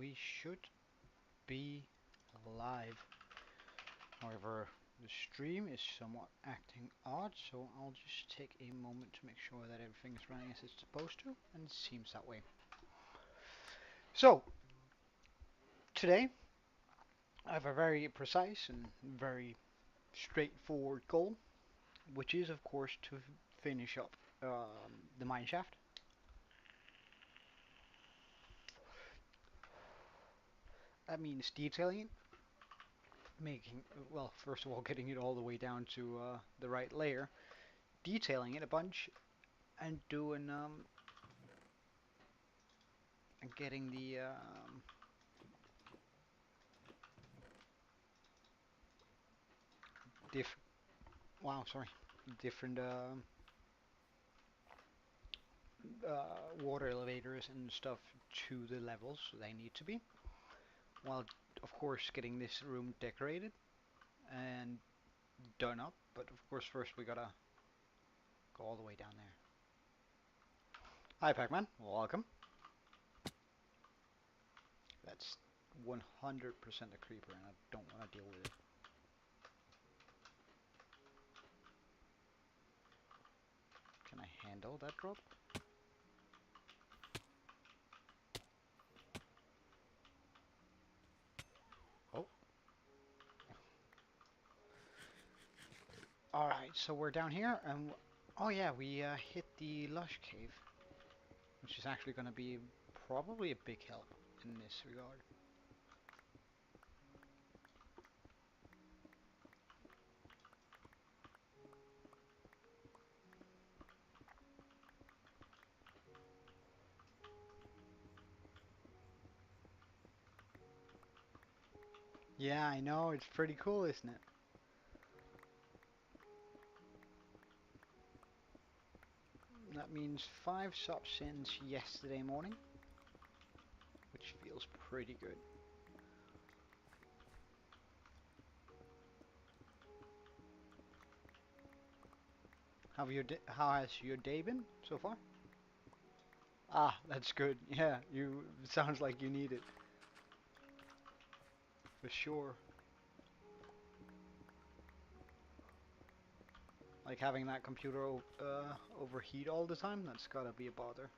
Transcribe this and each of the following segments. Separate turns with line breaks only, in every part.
we should be live. However, the stream is somewhat acting odd, so I'll just take a moment to make sure that everything is running as it's supposed to, and it seems that way. So, today I have a very precise and very straightforward goal, which is, of course, to finish up the Mineshaft. That means detailing it, making, well, first of all, getting it all the way down to the right layer, detailing it a bunch, and doing and getting the diff. Wow, sorry, different water elevators and stuff to the levels they need to be. While, of course, getting this room decorated and done up. But of course, first we gotta go all the way down there. Hi, Pac-Man. Welcome. That's 100% a creeper, and I don't want to deal with it. Can I handle that drop? Oh. Alright, so we're down here, and oh yeah, we hit the Lush Cave, which is actually going to be probably a big help in this regard. Yeah, I know, it's pretty cool, isn't it? That means 5 subs since yesterday morning, which feels pretty good. How has your day been so far? Ah, that's good. Yeah, it sounds like you need it. For sure. Like having that computer overheat all the time, that's gotta be a bother.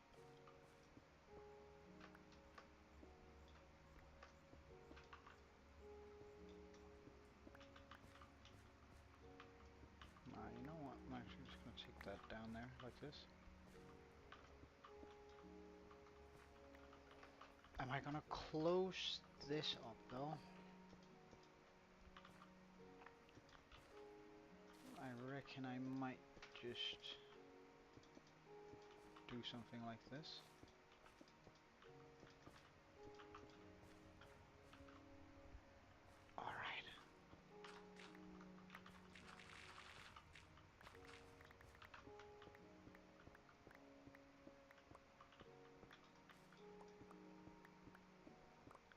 You know what? I'm actually just gonna take that down there like this. Am I gonna close this up though? I reckon I might just do something like this. Alright.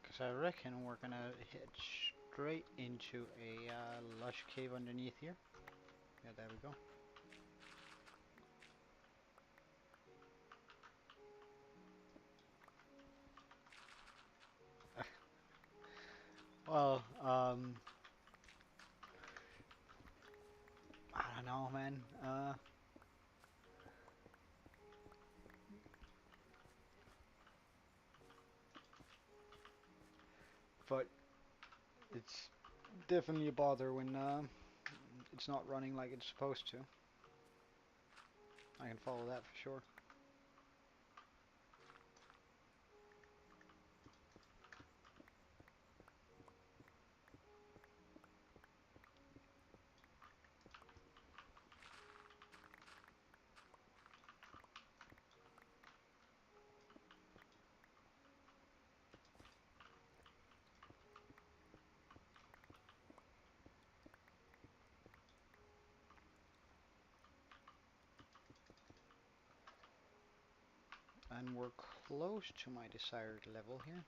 Because I reckon we're gonna hit straight into a lush cave underneath here. Yeah, there we go. Well, I don't know, man. But it's definitely a bother when it's not running like it's supposed to. I can follow that for sure. And we're close to my desired level here.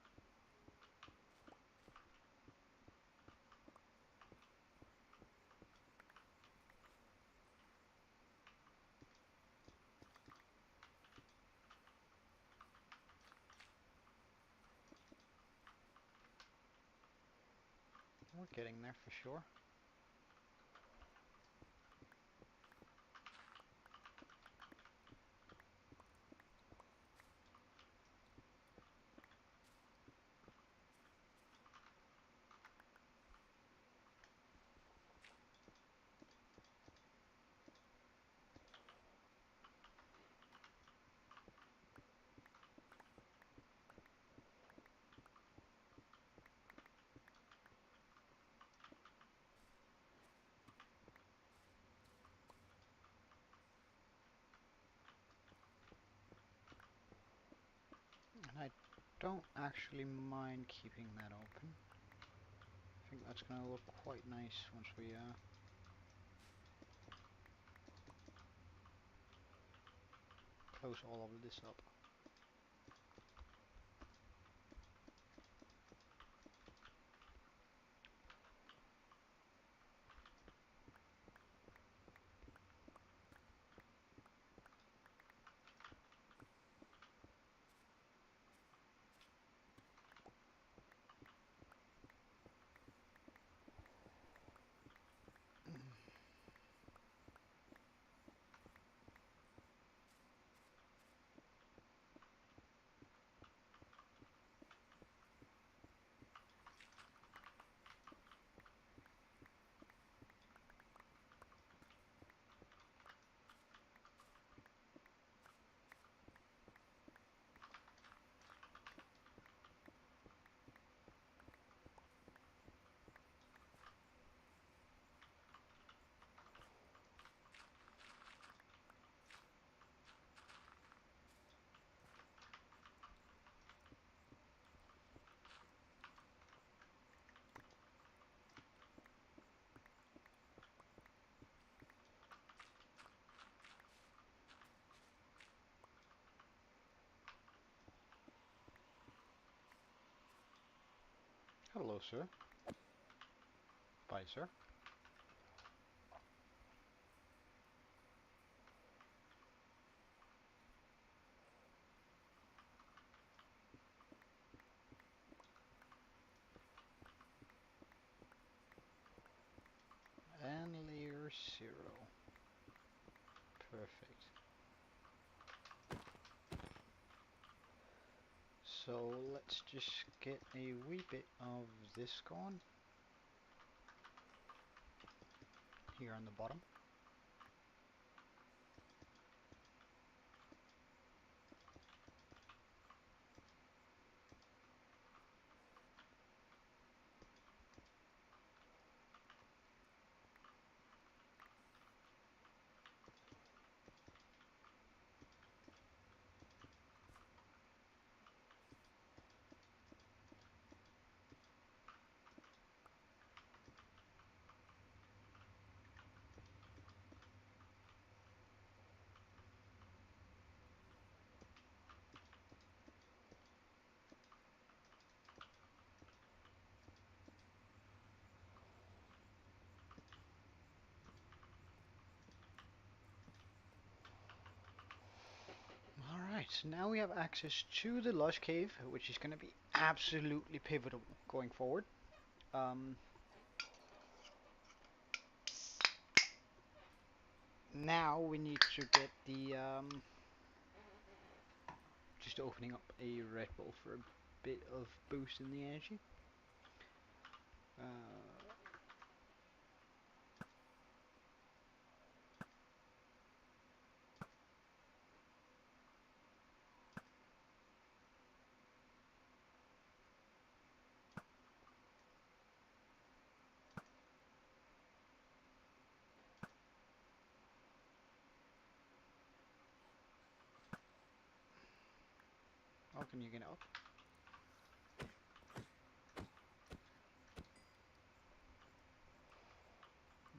We're getting there for sure. And I don't actually mind keeping that open. I think that's going to look quite nice once we close all of this up. Hello, sir. Bye, sir. And layer 0. Perfect. So let's just get a wee bit of this going here on the bottom. Alright, so now we have access to the Lush Cave, which is going to be absolutely pivotal going forward. Now we need to get the just opening up a Red Bull for a bit of boost in the energy. How can you get it up?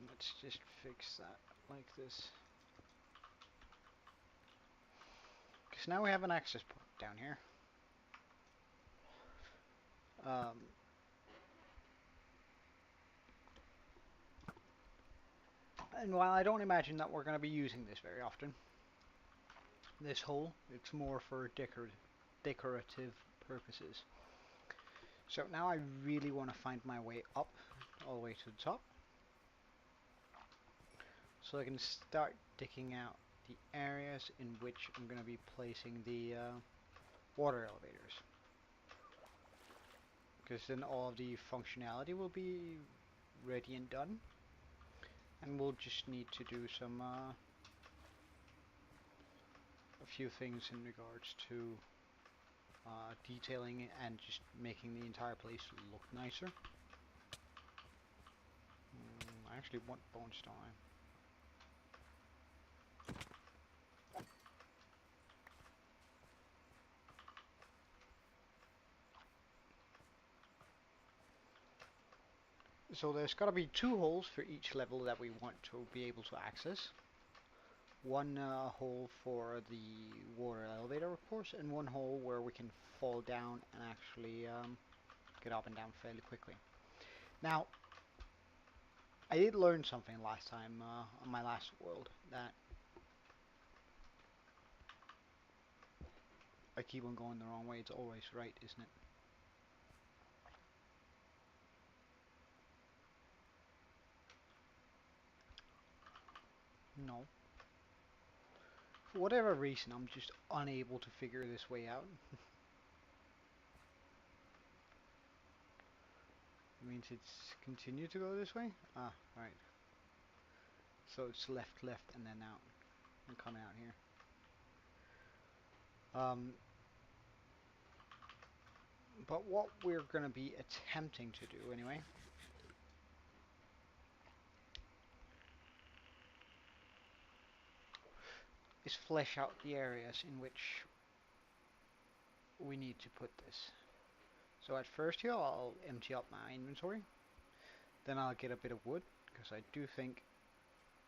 Let's just fix that like this. Because now we have an access point down here. And while I don't imagine that we're going to be using this very often, this hole, it's more for decorative purposes. So now I really want to find my way up all the way to the top. So I can start digging out the areas in which I'm going to be placing the water elevators. Because then all of the functionality will be ready and done. And we'll just need to do some a few things in regards to detailing and just making the entire place look nicer. I actually want bone stone. So there's got to be 2 holes for each level that we want to be able to access. One hole for the water elevator, of course, and 1 hole where we can fall down and actually get up and down fairly quickly. Now, I did learn something last time on my last world, that I keep on going the wrong way. It's always right, isn't it? No. For whatever reason, I'm just unable to figure this way out. It means it's continue to go this way? Ah, right. So it's left, left, and then out. And coming out here. But what we're going to be attempting to do anyway is flesh out the areas in which we need to put this. So at first here I'll empty up my inventory, then I'll get a bit of wood, because I do think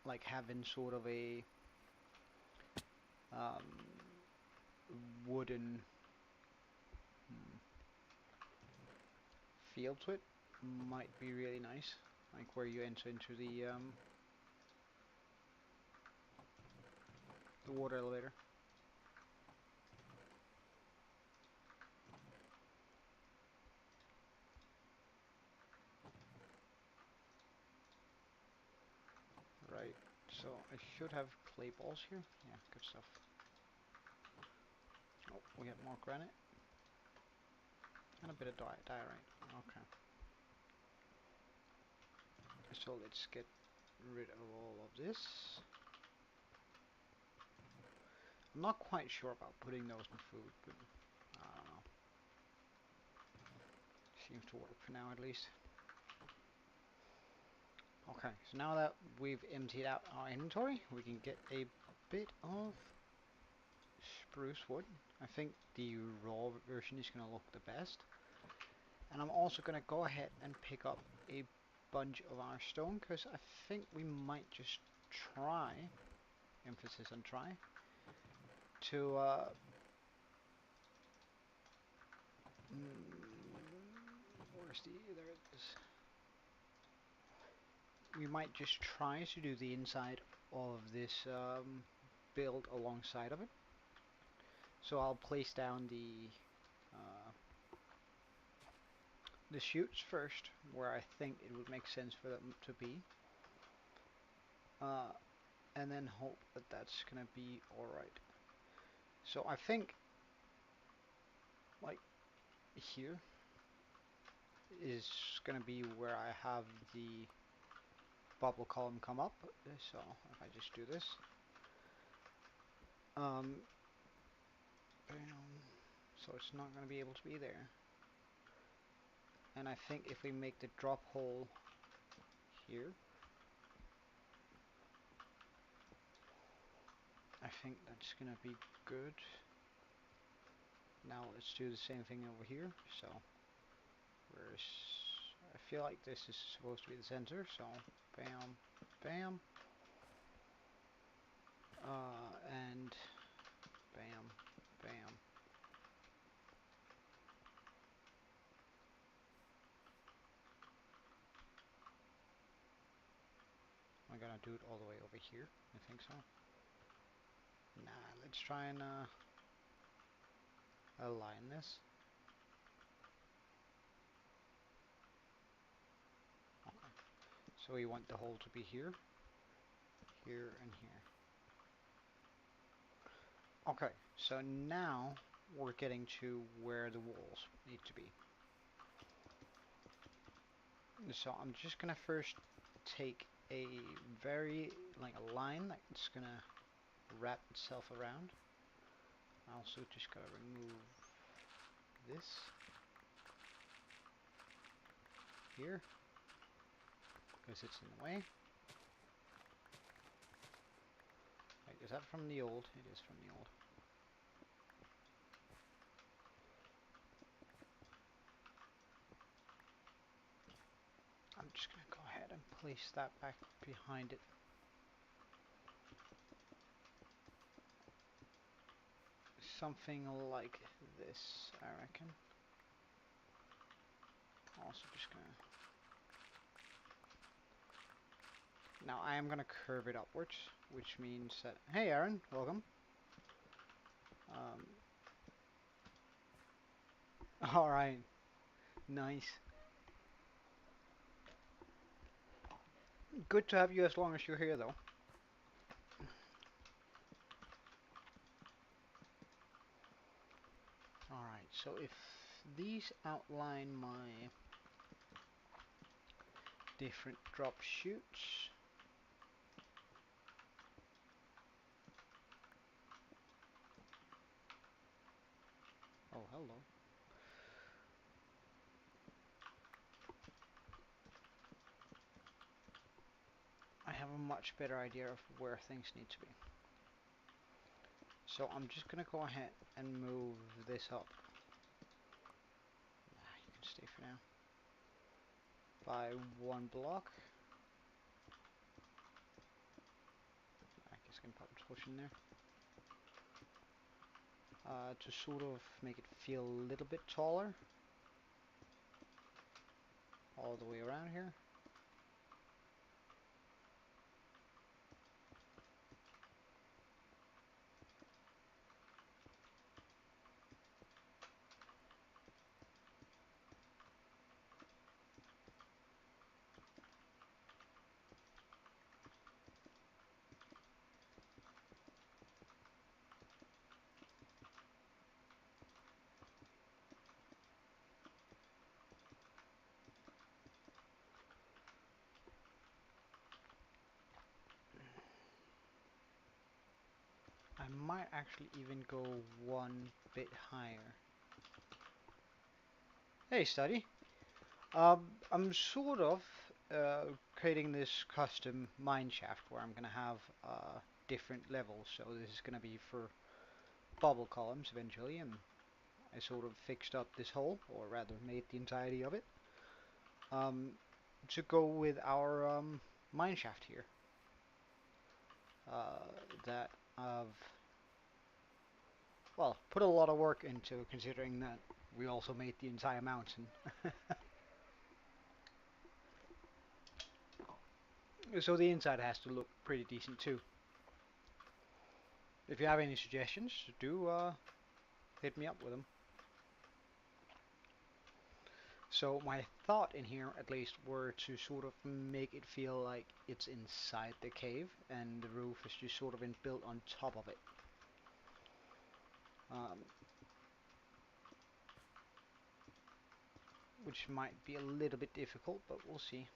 like having sort of a wooden feel to it might be really nice, like where you enter into the water elevator. Right, so I should have clay balls here. Yeah, good stuff. Oh, we have more granite. And a bit of diorite. Okay. So let's get rid of all of this. I'm not quite sure about putting those in food, but I don't know. Seems to work for now at least. Okay, so now that we've emptied out our inventory, we can get a bit of spruce wood. I think the raw version is going to look the best. And I'm also going to go ahead and pick up a bunch of our stone, because I think we might just try, emphasis on try, to where's there it is. We might just try to do the inside of this build alongside of it. So I'll place down the chutes first, where I think it would make sense for them to be, and then hope that that's gonna be alright. So I think like here is gonna be where I have the bubble column come up. So if I just do this, so it's not gonna be able to be there. And I think if we make the drop hole here, I think that's gonna be good. Now let's do the same thing over here. So where's, I feel like this is supposed to be the center, so bam, bam, and bam, bam. I'm gonna do it all the way over here, I think so. Nah, let's try and align this. Okay. So we want the hole to be here, here, and here. Okay, so now we're getting to where the walls need to be. So I'm just gonna first take a like a line that's gonna wrap itself around. I also just gotta remove this here because it's in the way. Right, is that from the old? It is from the old. I'm just gonna go ahead and place that back behind it. Something like this, I reckon. Also just gonna... Now I am gonna curve it upwards, which means that... Hey Aaron, welcome. Alright, nice. Good to have you as long as you're here though. Alright, so if these outline my different drop chutes. Oh, hello. I have a much better idea of where things need to be. So I'm just gonna go ahead and move this up. Nah, you can stay for now. By 1 block. I guess I can put a torch in there. To sort of make it feel a little bit taller. All the way around here. I might actually even go one bit higher. Hey, Study. I'm sort of creating this custom mineshaft where I'm gonna have different levels. So this is gonna be for bubble columns eventually, and I sort of fixed up this hole, or rather made the entirety of it, to go with our mineshaft here. That I've, well, put a lot of work into, considering that we also made the entire mountain. So the inside has to look pretty decent too. If you have any suggestions, do hit me up with them. So my thought in here, at least, were to sort of make it feel like it's inside the cave, and the roof is just sort of built on top of it. Which might be a little bit difficult, but we'll see.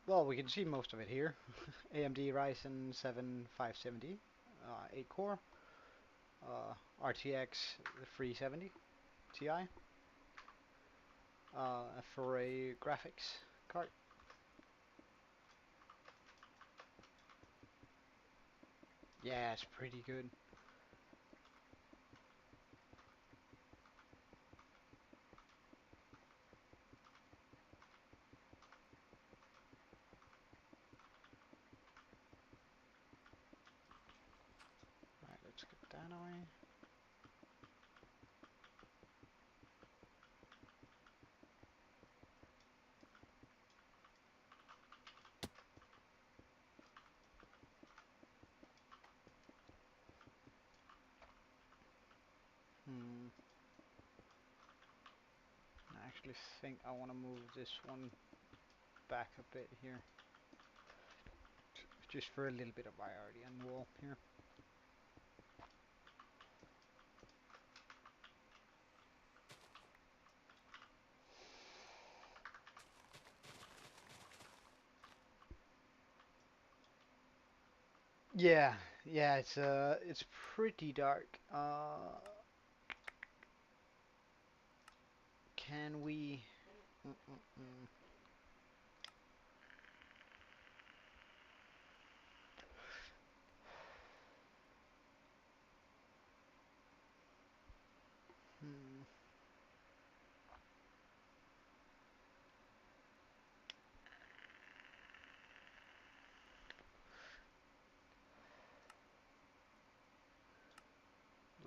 Well, we can see most of it here. AMD Ryzen 7 570, 8 core, RTX 370 Ti, for a graphics card. Yeah, it's pretty good. Alright, let's get that away. actually think I want to move this one back a bit here. Just for a little bit of variety on the wall here. Yeah, yeah, it's pretty dark. Can we? Mm -mm -mm. Hmm.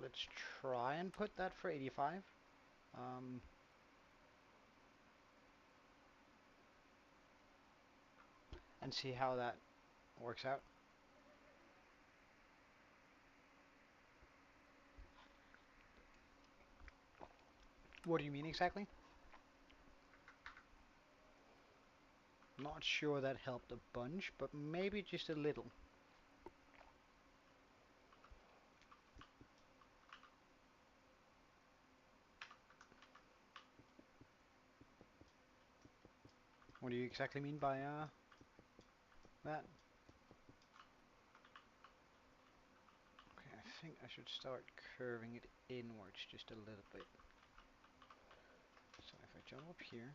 Let's try and put that for 85. Um, and see how that works out. What do you mean exactly? Not sure that helped a bunch, but maybe just a little. What do you exactly mean by that? Okay, I think I should start curving it inwards just a little bit. So if I jump up here,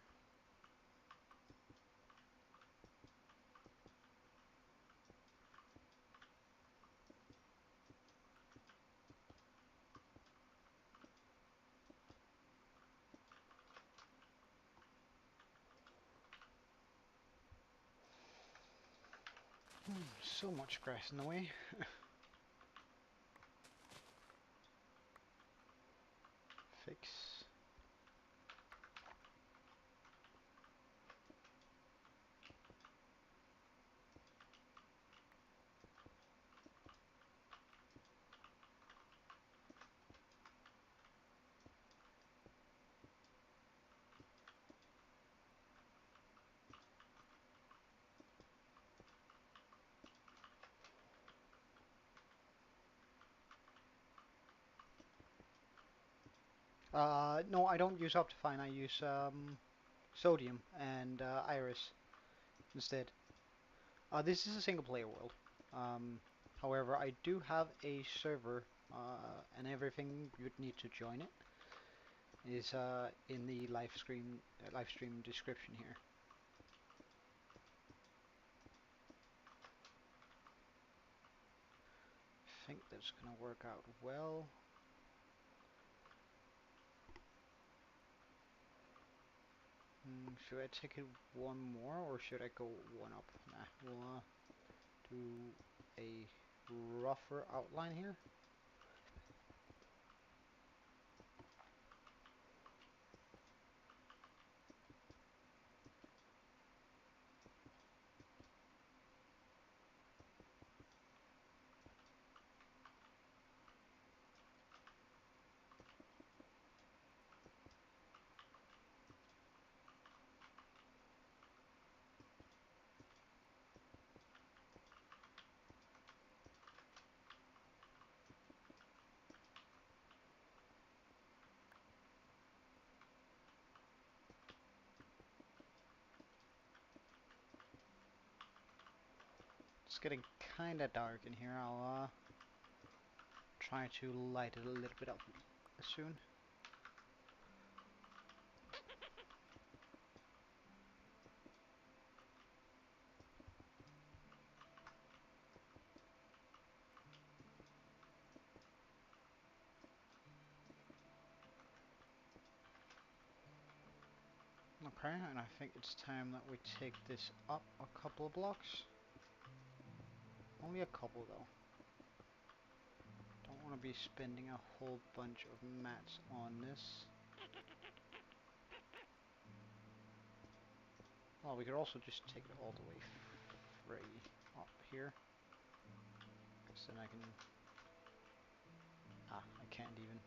so much grass in the way. Fix. No, I don't use Optifine. I use Sodium and Iris instead. This is a single player world. Um, However, I do have a server, and everything you'd need to join it is in the live stream description here. I think that's gonna work out well. Should I take it one more or should I go one up? Nah, we'll do a rougher outline here. It's getting kinda dark in here. I'll try to light it a little bit up soon. Okay, and I think it's time that we take this up a couple of blocks. Only a couple though. Don't want to be spending a whole bunch of mats on this. Well, we could also just take it all the way free up here. Because then I can... Ah, I can't even.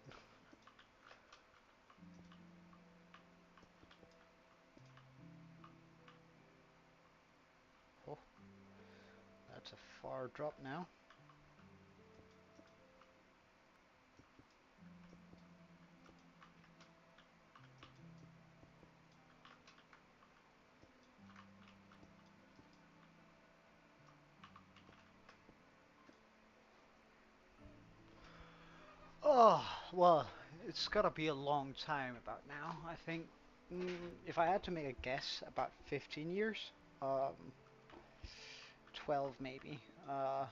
far drop now. Oh, well, it's gotta be a long time about now. I think if I had to make a guess, about 15 years. Um, 12 maybe. Or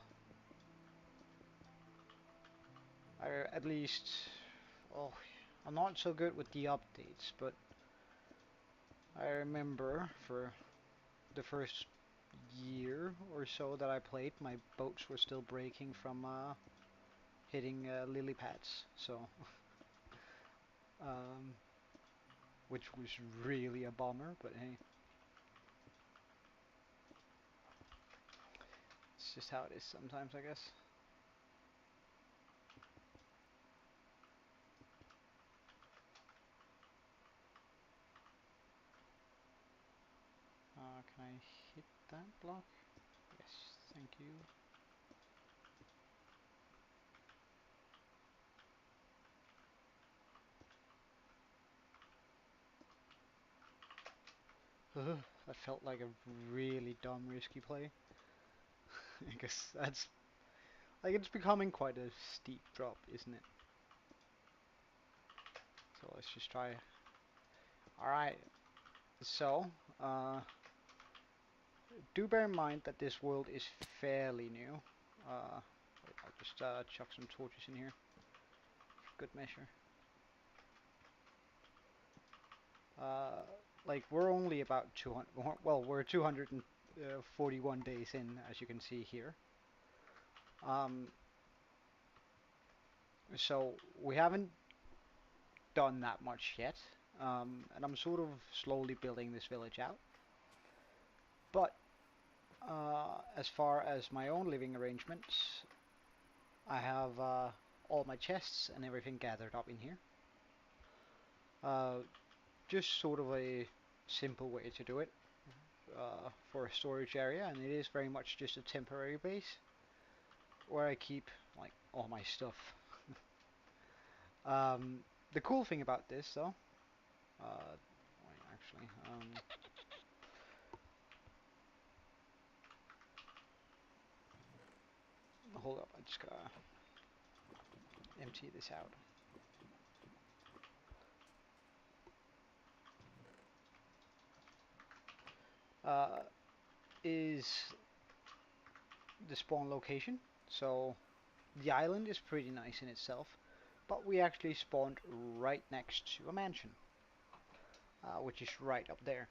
at least, oh, I'm not so good with the updates, but I remember for the first year or so that I played, my boats were still breaking from hitting lily pads, so um, which was really a bummer. But hey, it's just how it is sometimes, I guess. Can I hit that block? Yes, thank you. That felt like a really dumb, risky play. I guess that's like it's becoming quite a steep drop, isn't it? So let's just try. All right. So, do bear in mind that this world is fairly new. Wait, I'll just chuck some torches in here. Good measure. Uh, like we're only about 200. Well, we're 241 days in, as you can see here. Um, so we haven't done that much yet, and I'm sort of slowly building this village out. But as far as my own living arrangements, I have all my chests and everything gathered up in here. Just sort of a simple way to do it for a storage area, and it is very much just a temporary base where I keep like all my stuff. The cool thing about this, though, wait, actually, hold up, I just gotta empty this out. Is the spawn location. So the island is pretty nice in itself, but we actually spawned right next to a mansion, which is right up there.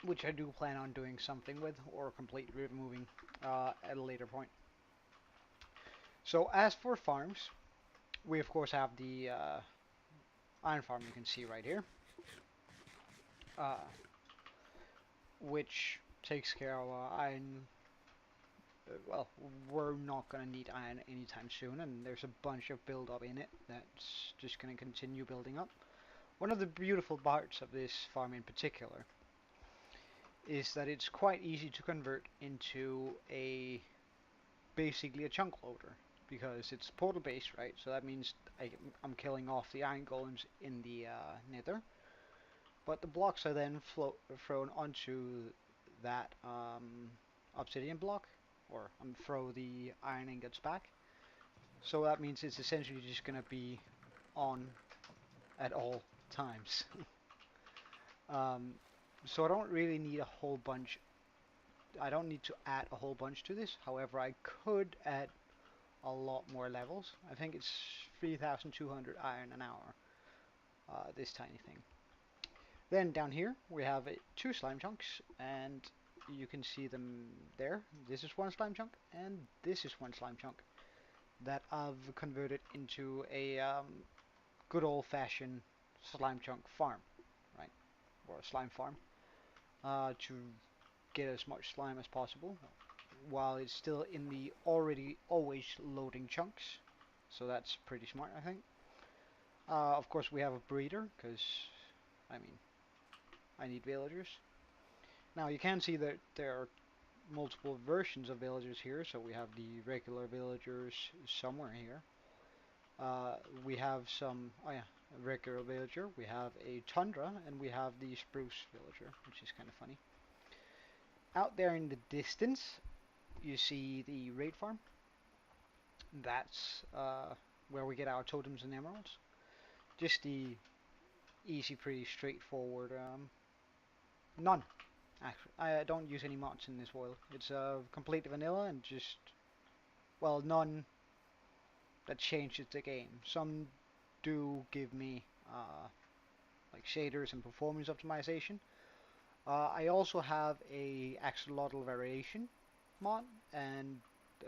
Which I do plan on doing something with, or completely removing at a later point. So as for farms, we of course have the iron farm you can see right here, uh, which takes care of iron. Well, we're not gonna need iron anytime soon, and there's a bunch of build up in it that's just gonna continue building up. One of the beautiful parts of this farm in particular is that it's quite easy to convert into a basically a chunk loader, because it's portal based, right? So that means I'm killing off the iron golems in the nether, but the blocks are then thrown onto that obsidian block, or throw the iron ingots back. So that means it's essentially just gonna be on at all times. um, so I don't really need a whole bunch. I don't need to add a whole bunch to this. However, I could add a lot more levels. I think it's 3,200 iron an hour, this tiny thing. Then down here we have two slime chunks, and you can see them there. This is one slime chunk, and this is one slime chunk that I've converted into a good old-fashioned slime chunk farm, right? Or a slime farm, to get as much slime as possible, while it's still in the already always loading chunks. So that's pretty smart, I think. Of course, we have a breeder, because, I mean, I need villagers. Now you can see that there are multiple versions of villagers here. So we have the regular villagers somewhere here. We have some, oh yeah, a regular villager. We have a tundra, and we have the spruce villager, which is kind of funny. Out there in the distance, you see the raid farm. That's where we get our totems and emeralds. Just the easy, pretty straightforward. None, actually. I don't use any mods in this world. It's completely vanilla and just, well, none that changes the game. Some do give me like shaders and performance optimization. I also have a axolotl variation mod, and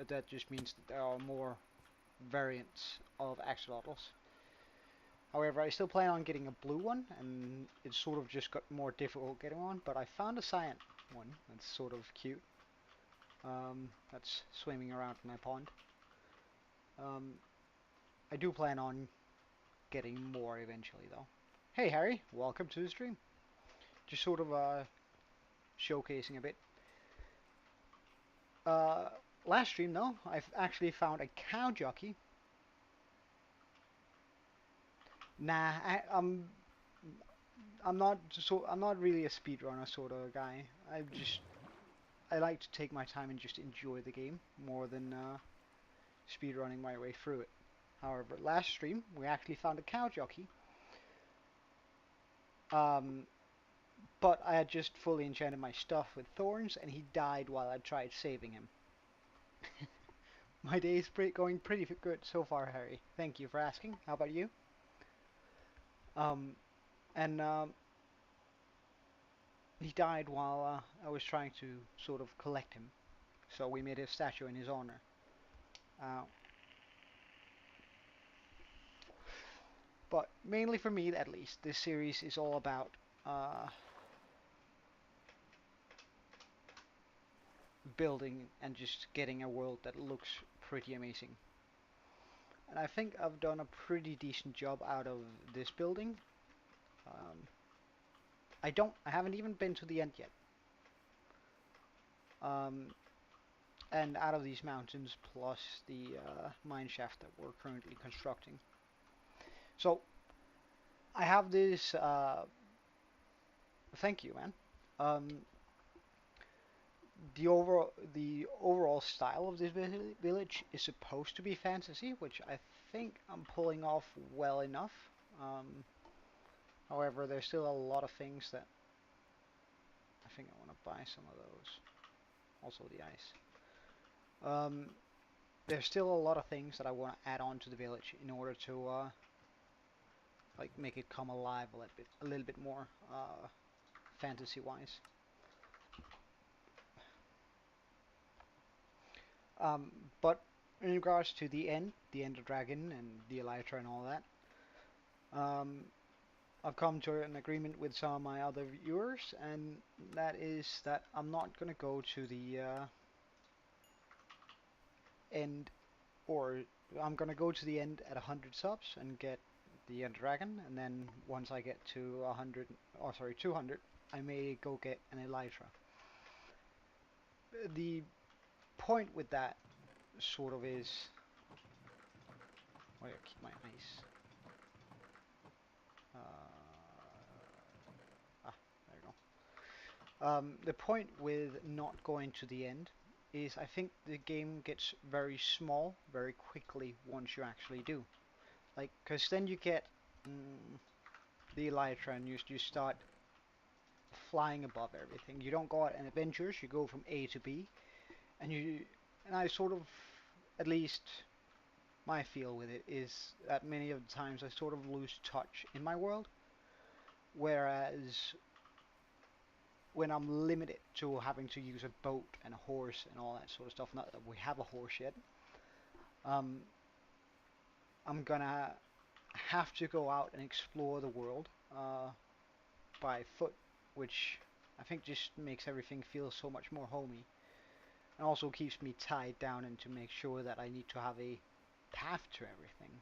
that just means that there are more variants of axolotls. However, I still plan on getting a blue one, and it's sort of just got more difficult getting one, but I found a cyan one that's sort of cute. That's swimming around in my pond. I do plan on getting more eventually, though. Hey Harry, welcome to the stream. Just sort of showcasing a bit. Last stream though, I've actually found a cow jockey. Nah, I'm not really a speedrunner sort of guy. I like to take my time and just enjoy the game more than speedrunning my way through it. However, last stream we actually found a cow jockey. But I had just fully enchanted my stuff with thorns, and he died while I tried saving him. My day is going pretty good so far, Harry. Thank you for asking. How about you? Um, and he died while I was trying to sort of collect him. So we made a statue in his honor. Uh, but mainly for me, at least, this series is all about building and just getting a world that looks pretty amazing. And I think I've done a pretty decent job out of this building. I haven't even been to the end yet. And out of these mountains, plus the mineshaft that we're currently constructing. So, I have this, thank you, man. The overall style of this village is supposed to be fantasy, which I think I'm pulling off well enough. However, there's still a lot of things that I think I want to buy some of those. Also the ice. There's still a lot of things that I want to add on to the village in order to like make it come alive a little bit more fantasy-wise. But in regards to the Ender Dragon and the Elytra and all that, I've come to an agreement with some of my other viewers, and that is that I'm not gonna go to the end, or I'm gonna go to the end at 100 subs and get the Ender Dragon, and then once I get to 100, or sorry, 200, I may go get an Elytra. The point with that sort of is, where I keep my ice. There you go. The point with not going to the end is I think the game gets very small very quickly once you actually do. Like, because then you get the Elytra and you start flying above everything. You don't go out on adventures, you go from A to B, and I sort of, at least my feel with it is that many of the times I sort of lose touch in my world, whereas when I'm limited to having to use a boat and a horse and all that sort of stuff, not that we have a horse yet, I'm gonna have to go out and explore the world by foot, which I think just makes everything feel so much more homey, and also keeps me tied down and to make sure that I need to have a path to everything,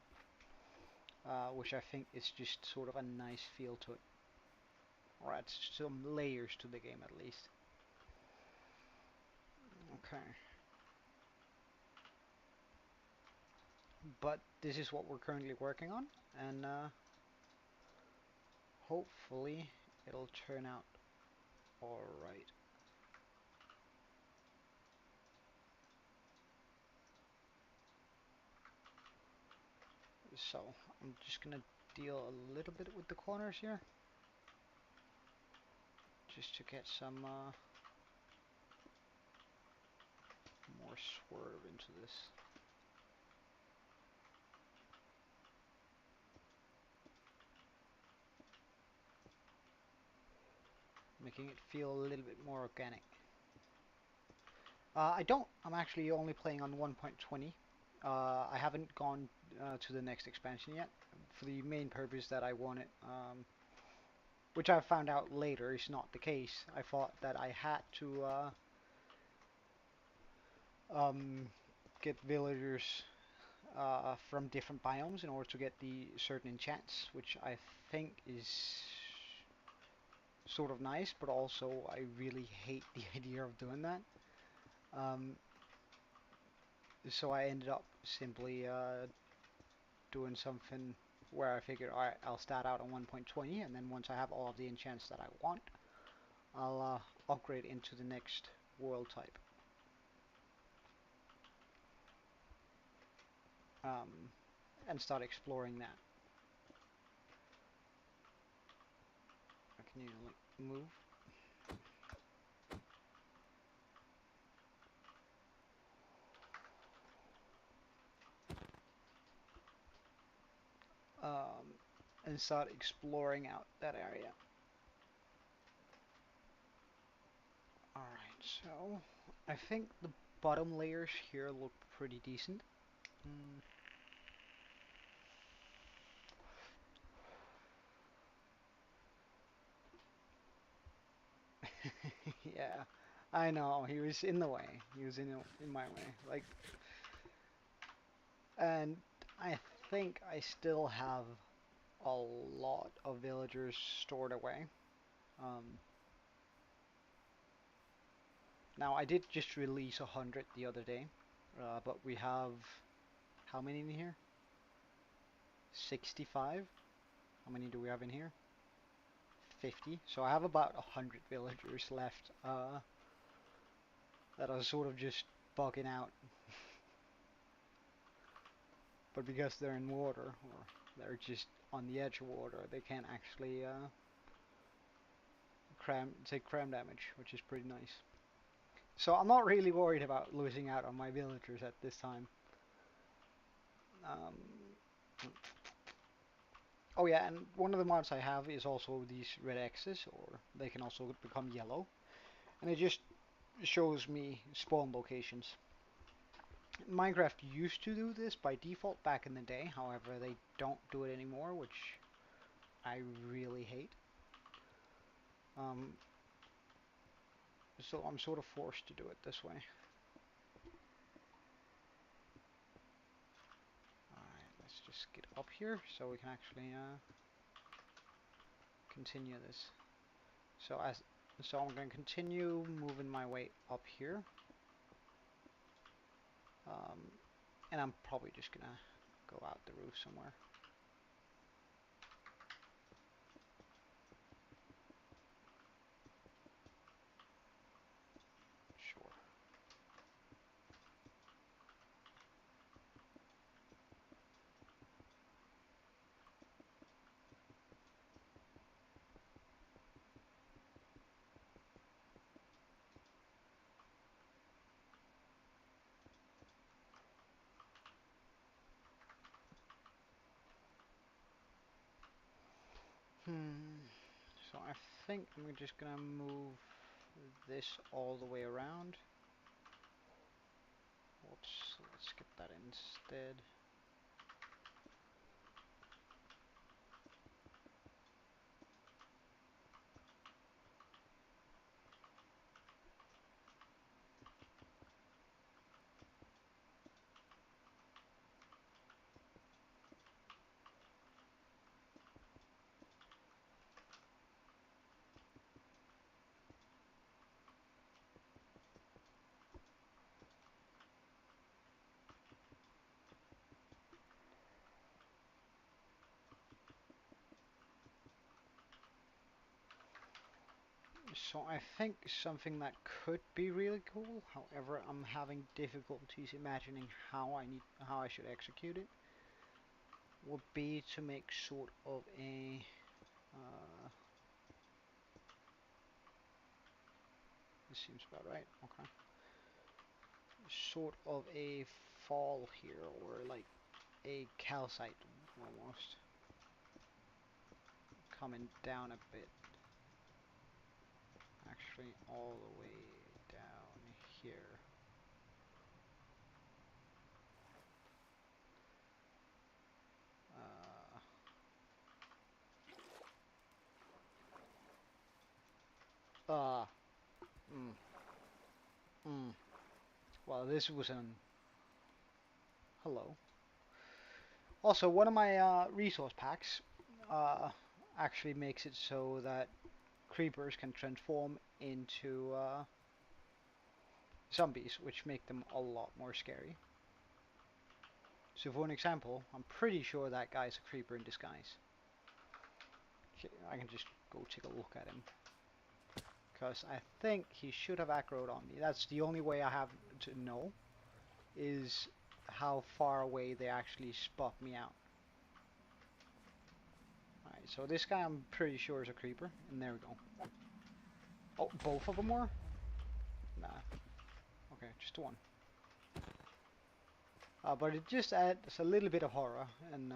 which I think is just sort of a nice feel to it, or adds some layers to the game at least. Okay. But this is what we're currently working on, and hopefully it'll turn out alright. So I'm just gonna deal a little bit with the corners here, just to get some more swerve into this. Making it feel a little bit more organic. I'm actually only playing on 1.20. I haven't gone to the next expansion yet, for the main purpose that I want it, which I found out later is not the case. I thought that I had to get villagers from different biomes in order to get the certain enchants, which I think is sort of nice, but also I really hate the idea of doing that. So I ended up simply doing something where I figured, alright, I'll start out on 1.20, and then once I have all of the enchants that I want, I'll upgrade into the next world type. And start exploring that. Can you like move? And start exploring out that area. Alright, so I think the bottom layers here look pretty decent. Yeah, I know, he was in the way. He was in my way. Like, and I think I still have a lot of villagers stored away. Now I did just release 100 the other day, but we have how many in here? 65. How many do we have in here? 50. So I have about 100 villagers left that are sort of just bugging out. But because they're in water, or they're just on the edge of water, they can't actually take cram damage, which is pretty nice. So I'm not really worried about losing out on my villagers at this time. Oh yeah, and one of the mods I have is also these red X's, or they can also become yellow. And it just shows me spawn locations. Minecraft used to do this by default back in the day, however they don't do it anymore, which I really hate. So I'm sort of forced to do it this way. Alright, let's just get up here so we can actually continue this. So I'm going to continue moving my way up here. And I'm probably just going to go out the roof somewhere. Sure. So I think I'm just gonna move this all the way around. Whoops, let's skip that instead. So I think something that could be really cool, however, I'm having difficulties imagining how I should execute it, would be to make sort of a this seems about right. Okay. Sort of a fall here, or like a calcite almost, coming down a bit. Actually, all the way down here. Uh, uh, mm, mm. Well, this was an hello. Also, one of my resource packs uh, actually makes it so that creepers can transform into zombies, which make them a lot more scary. So for an example, I'm pretty sure that guy's a creeper in disguise. I can just go take a look at him. Because I think he should have aggroed on me. That's the only way I have to know, is how far away they actually spot me out. Alright, so this guy I'm pretty sure is a creeper, and there we go. Oh, both of them were? Nah. Okay, just one. But it just adds a little bit of horror, and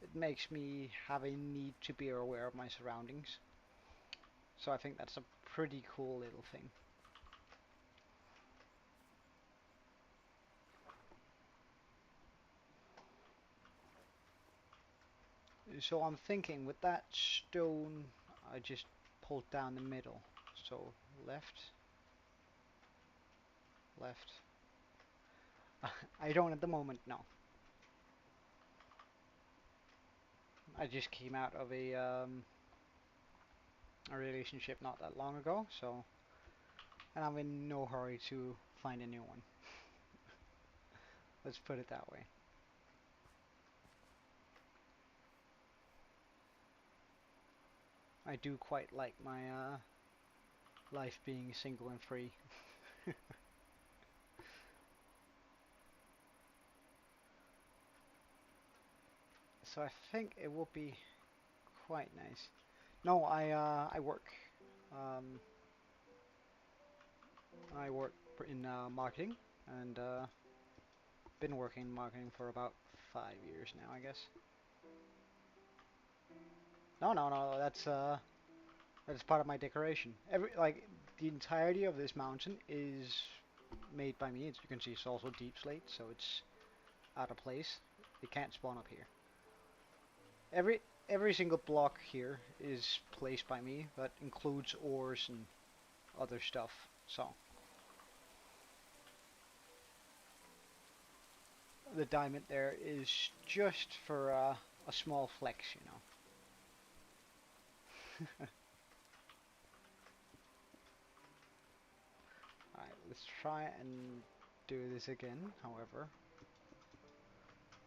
it makes me have a need to be aware of my surroundings. So I think that's a pretty cool little thing. So I'm thinking with that stone, I just pulled down the middle. So left, left. I don't at the moment, no. I just came out of a relationship not that long ago, so, and I'm in no hurry to find a new one. Let's put it that way. I do quite like my life being single and free. So I think it will be quite nice. No, I work. Um, I work in marketing, and been working in marketing for about 5 years now, I guess. No. That's part of my decoration. Like the entirety of this mountain is made by me. As you can see, it's also deep slate, so it's out of place. It can't spawn up here. Every single block here is placed by me. That includes ores and other stuff. So the diamond there is just for a small flex, you know. Alright, let's try and do this again. However,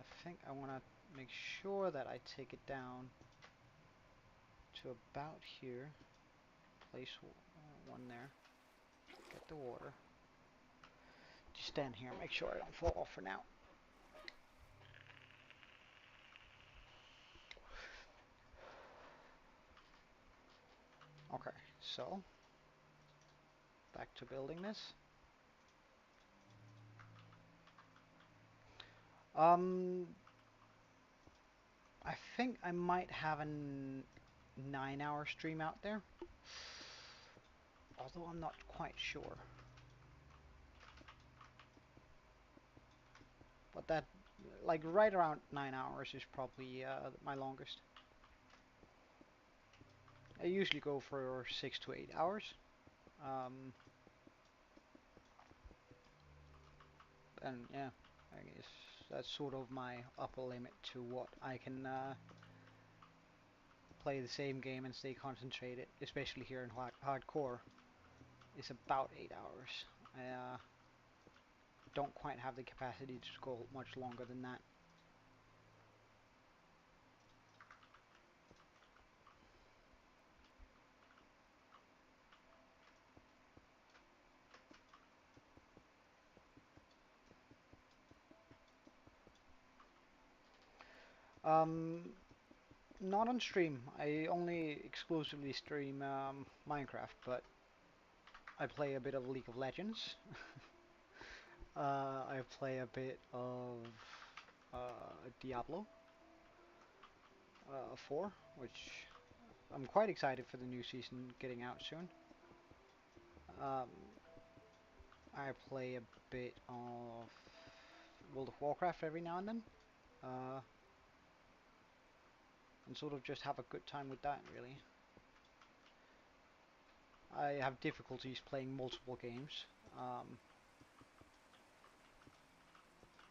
I think I want to make sure that I take it down to about here. Place one there. Get the water. Just stand here and make sure I don't fall off for now. Okay, so back to building this. Um, I think I might have a 9-hour stream out there, although I'm not quite sure. But that, like right around 9 hours is probably my longest. I usually go for 6 to 8 hours. Um, and yeah, I guess that's sort of my upper limit to what I can play the same game and stay concentrated, especially here in hardcore. Is about 8 hours. I don't quite have the capacity to go much longer than that. Um, Not on stream. I only exclusively stream Minecraft, but I play a bit of League of Legends. I play a bit of Diablo 4, which I'm quite excited for the new season getting out soon. Um, I play a bit of World of Warcraft every now and then, uh, and sort of just have a good time with that, really. I have difficulties playing multiple games.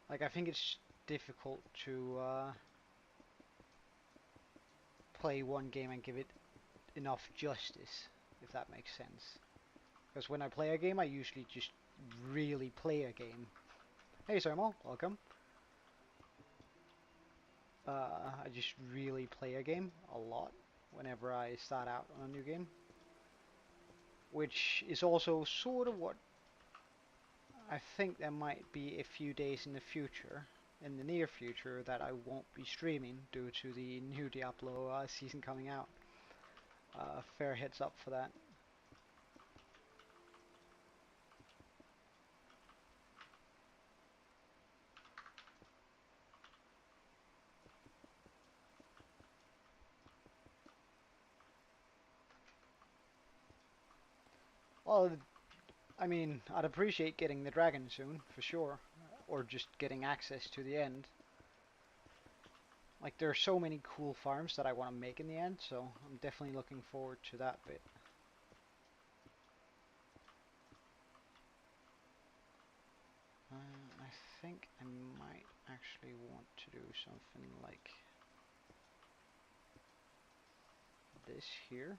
Like, I think it's difficult to play one game and give it enough justice, if that makes sense. Because when I play a game, I usually just really play a game. Hey Sermo, welcome. I just really play a game a lot whenever I start out on a new game. Which is also sort of what I think there might be a few days in the future, in the near future, that I won't be streaming due to the new Diablo season coming out. Fair heads up for that. Well, I mean, I'd appreciate getting the dragon soon, for sure. Or just getting access to the end. Like, there are so many cool farms that I want to make in the end, so I'm definitely looking forward to that bit. I think I might actually want to do something like this here.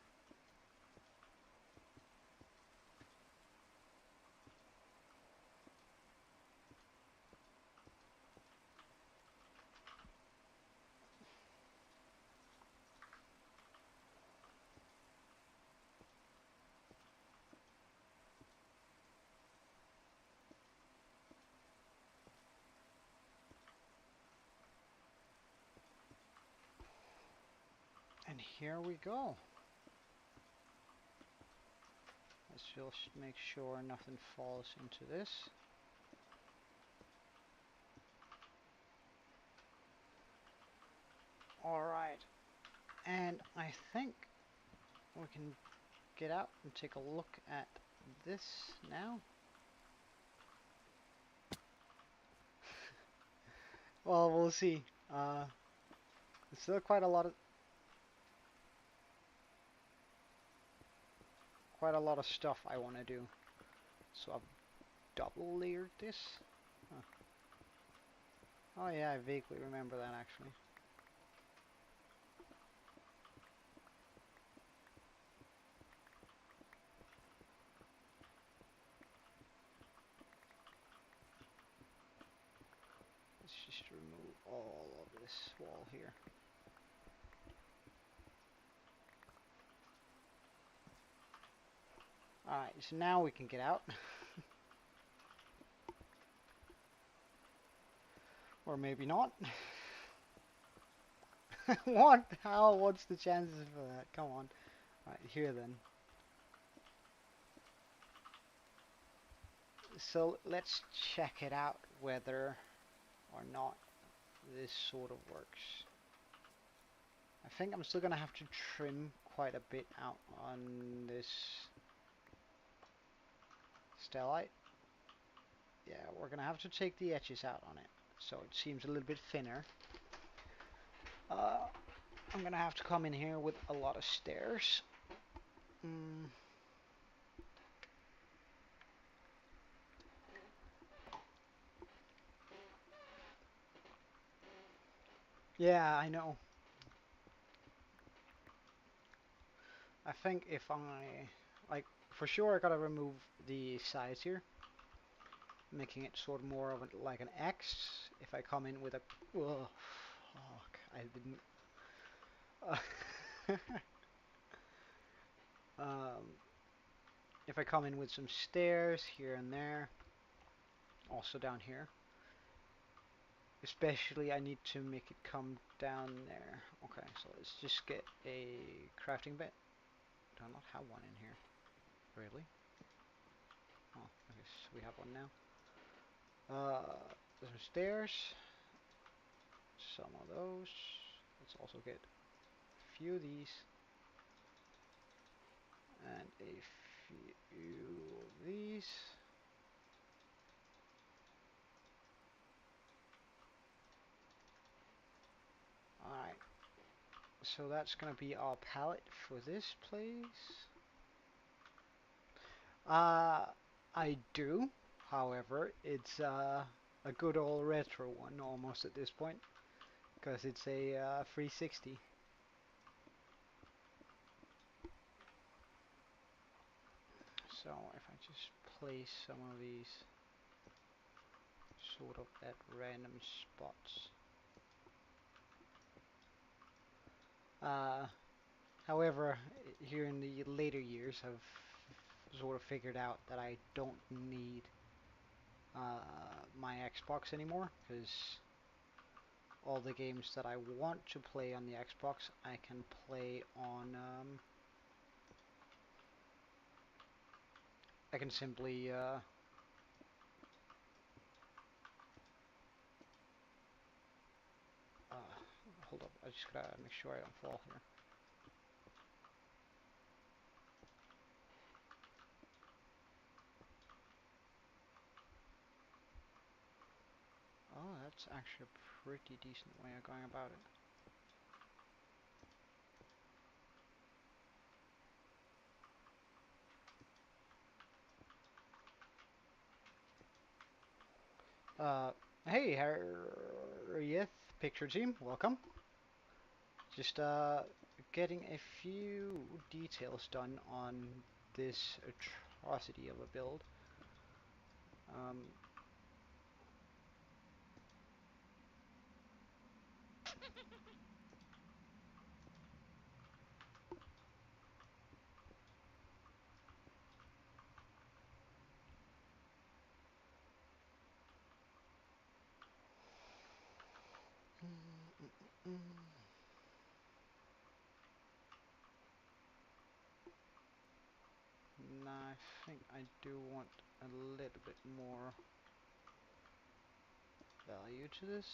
And here we go. Let's just make sure nothing falls into this. Alright, and I think we can get out and take a look at this now. Well, we'll see. There's still quite a lot of stuff I want to do. So I've double layered this. Huh. Oh yeah, I vaguely remember that actually. Let's just remove all of this wall here. Alright, so now we can get out. Or maybe not. What? How? What's the chances for that? Come on. Alright, here then. So let's check it out whether or not this sort of works. I think I'm still gonna have to trim quite a bit out on this stellite. Yeah, we're gonna have to take the edges out on it, so it seems a little bit thinner. I'm gonna have to come in here with a lot of stairs. Yeah, I know. I think if I, like, for sure I gotta remove the sides here, making it sort of more of like an X. If I come in with a, oh, fuck, I didn't. Um, if I come in with some stairs here and there, also down here, Especially I need to make it come down there. Okay, so let's just get a crafting bit. Do I not have one in here? Really? Oh, I guess we have one now. There's some stairs. Some of those. Let's also get a few of these. And a few of these. Alright. So that's gonna be our palette for this place. Uh, I do. However, it's a good old retro one almost at this point. Because it's a 360. So if I just place some of these sort of at random spots. Uh, However, here in the later years, I've sort of figured out that I don't need my Xbox anymore, because all the games that I want to play on the Xbox, I can play on. I can simply. Hold up, I just gotta make sure I don't fall here. Oh, that's actually a pretty decent way of going about it. Uh, hey, Harriet, picture team, welcome. Just getting a few details done on this atrocity of a build. Um, Nah, I think I do want a little bit more value to this.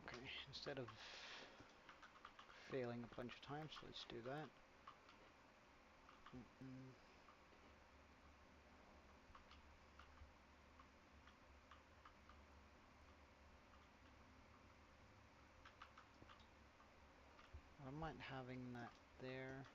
Okay, instead of failing a bunch of times, let's do that. I don't mind having that there.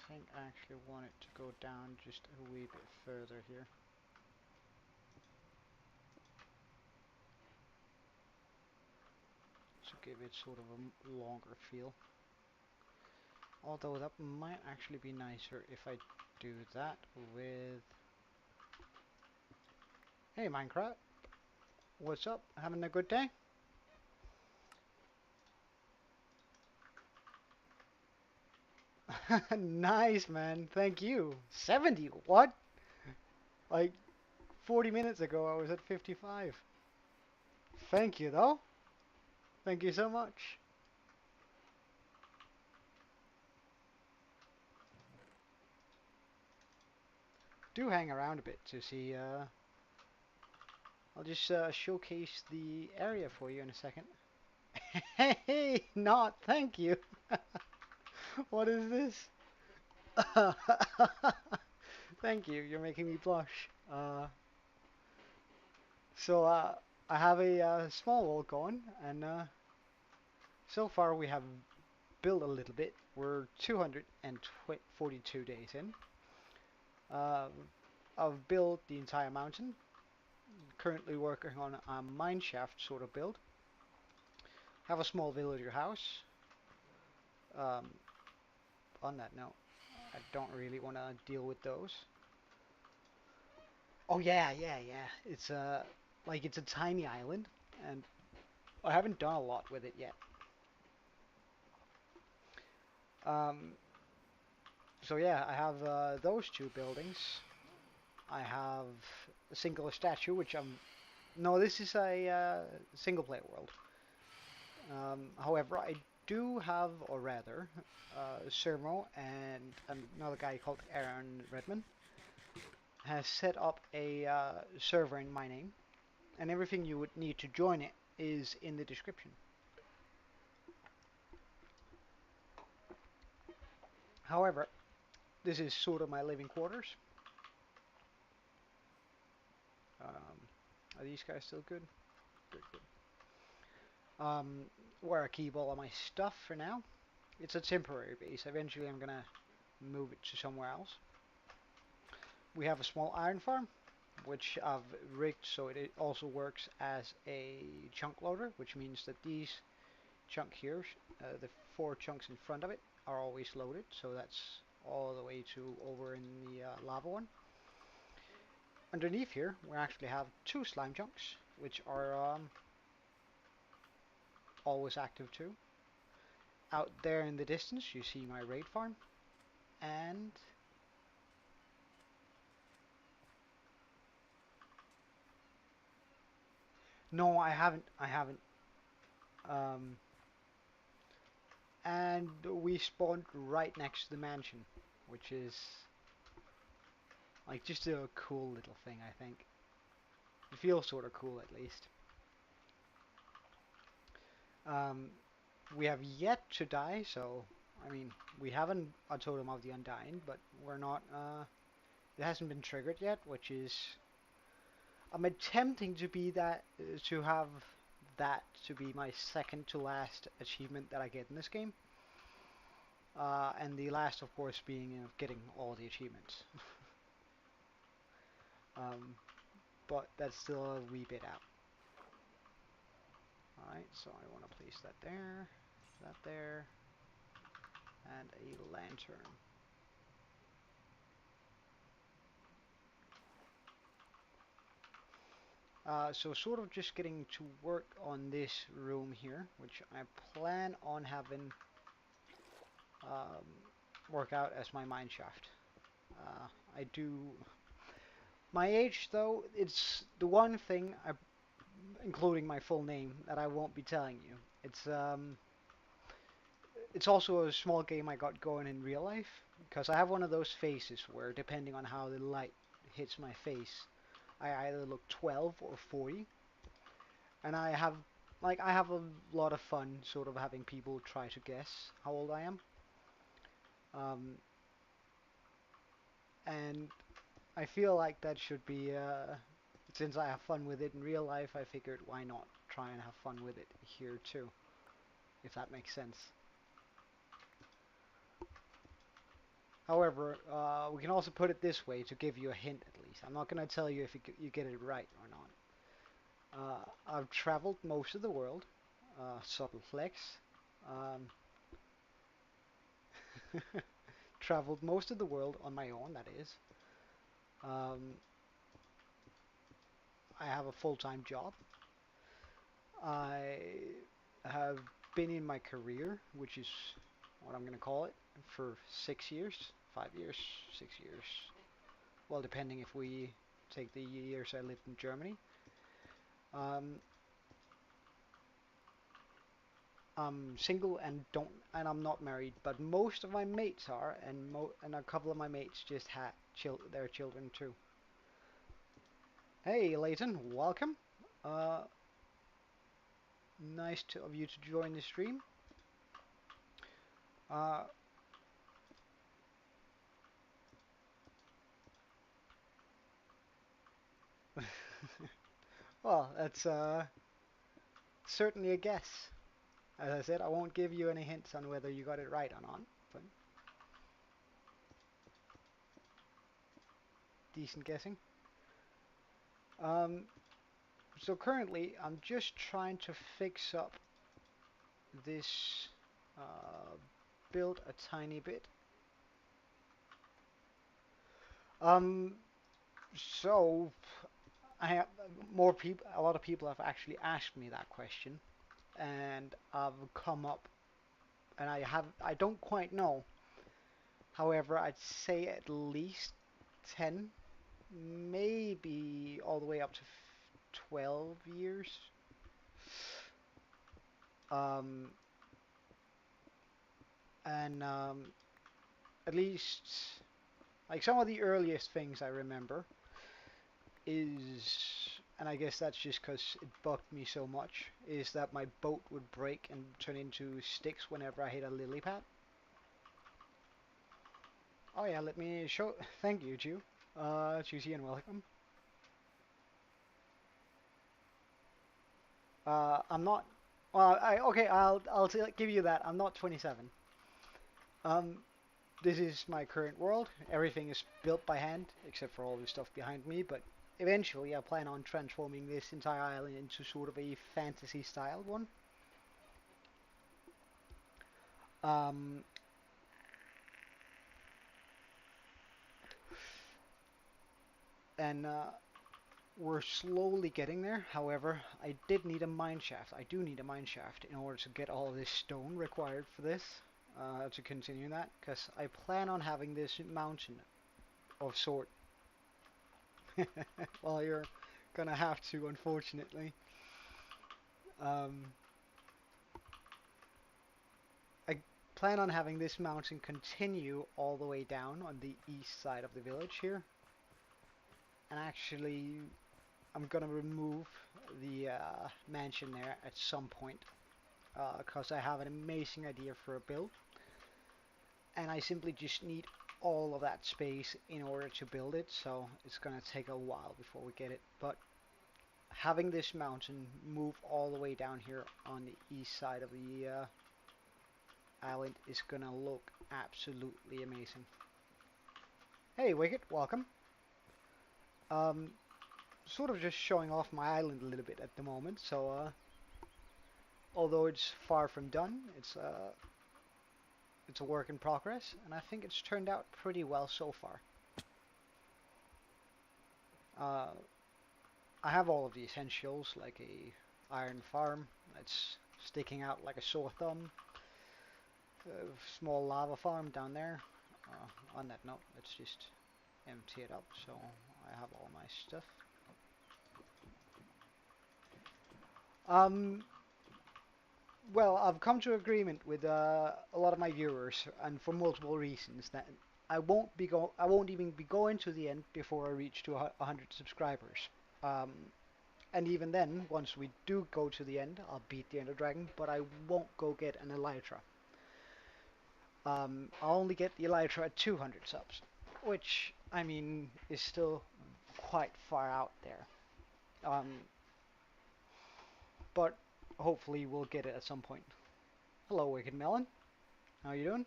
think I actually want it to go down just a wee bit further here. To give it sort of a longer feel. Although that might actually be nicer if I do that with... Hey Minecraft, what's up? Having a good day? Nice man, thank you. 70, what? Like 40 minutes ago I was at 55. Thank you though. Thank you so much. Do hang around a bit to see, I'll just showcase the area for you in a second. Hey, not thank you. What is this? Thank you, you're making me blush. So I have a small wall going, and so far we have built a little bit. We're 242 days in. Uh, I've built the entire mountain. Currently working on a mineshaft sort of build. Have a small villager house. Um, on that note, I don't really want to deal with those. Oh yeah. It's like it's a tiny island, and I haven't done a lot with it yet. Um, so yeah, I have those two buildings. I have a single statue, which I'm... No, this is a single player world. However, I do have, or rather, Sermo and another guy called RedMan has set up a server in my name, and everything you would need to join it is in the description. However, this is sort of my living quarters. Are these guys still good? Good. Where I keep all of my stuff for now. It's a temporary base. Eventually I'm gonna move it to somewhere else. We have a small iron farm, which I've rigged so it also works as a chunk loader, which means that these chunk here, the 4 chunks in front of it, are always loaded. So that's all the way to over in the lava one. Underneath here, we actually have 2 slime chunks, which are always active too. Out there in the distance, you see my raid farm, and no, I haven't. Um, and we spawned right next to the mansion, which is like just a cool little thing, I think. It feels sort of cool at least. Um, we have yet to die, so I mean, we haven't a totem of the undying, but we're not. It hasn't been triggered yet, which is I'm attempting to be that to have that to be my second to last achievement that I get in this game. And the last, of course, being getting all the achievements. um, but that's still a wee bit out. Alright, so I want to place that there, and a lantern. So sort of just getting to work on this room here, which I plan on having um, work out as my mineshaft. I do... My age, though, it's the one thing, including my full name, that I won't be telling you. It's also a small game I got going in real life, because I have one of those faces where, depending on how the light hits my face, I either look 12 or 40. And I have a lot of fun sort of having people try to guess how old I am. Um, and I feel like that should be, since I have fun with it in real life, I figured why not try and have fun with it here too, if that makes sense. However, we can also put it this way to give you a hint at least. I'm not going to tell you if you get it right or not. I've traveled most of the world. Subtle flex. Um, traveled most of the world on my own, that is. Um, I have a full-time job. I have been in my career, which is what I'm going to call it, for 6 years, 5 years, 6 years. Well, depending if we take the years I lived in Germany. Um, I'm single and I'm not married, but most of my mates are, and a couple of my mates just had their children too. Hey, Leighton, welcome. Uh, nice of you to join the stream. Uh, well, that's certainly a guess. As I said, I won't give you any hints on whether you got it right or not, but decent guessing. Um, so currently, I'm just trying to fix up this uh, build a tiny bit. Um, so I have more people. A lot of people have actually asked me that question, and I've come up, and I don't quite know. However, I'd say at least 10, maybe all the way up to 12 years. Um, and at least, like some of the earliest things I remember is, and I guess that's just because it bugged me so much, is that my boat would break and turn into sticks whenever I hit a lily pad. Oh yeah, let me show. Thank you, Chu. Chusi and welcome. I'm not. Well, okay. I'll give you that. I'm not 27. Um, this is my current world. Everything is built by hand, except for all the stuff behind me. But eventually, I plan on transforming this entire island into sort of a fantasy style one. Um, and we're slowly getting there. However, I did need a mine shaft. I do need a mine shaft in order to get all this stone required for this. To continue that, because I plan on having this mountain of sort. Well, you're gonna have to, unfortunately. Um, I plan on having this mountain continue all the way down on the east side of the village here. And actually, I'm gonna remove the mansion there at some point, because I have an amazing idea for a build. And I simply just need all of that space in order to build it, so it's gonna take a while before we get it. But having this mountain move all the way down here on the east side of the island is gonna look absolutely amazing. Hey Wicked, welcome. Um, sort of just showing off my island a little bit at the moment, so although it's far from done, it's a work in progress, and I think it's turned out pretty well so far. Uh, I have all of the essentials, like a iron farm that's sticking out like a sore thumb, a small lava farm down there. On that note, let's just empty it up so I have all my stuff. Um, well, I've come to agreement with a lot of my viewers, and for multiple reasons, that I won't even be going to the end before I reach to 100 subscribers. Um, and even then, once we do go to the end, I'll beat the Ender Dragon, but I won't go get an Elytra. I'll only get the Elytra at 200 subs, which, I mean, is still quite far out there. But hopefully we'll get it at some point. Hello, Wicked Melon. How you doing?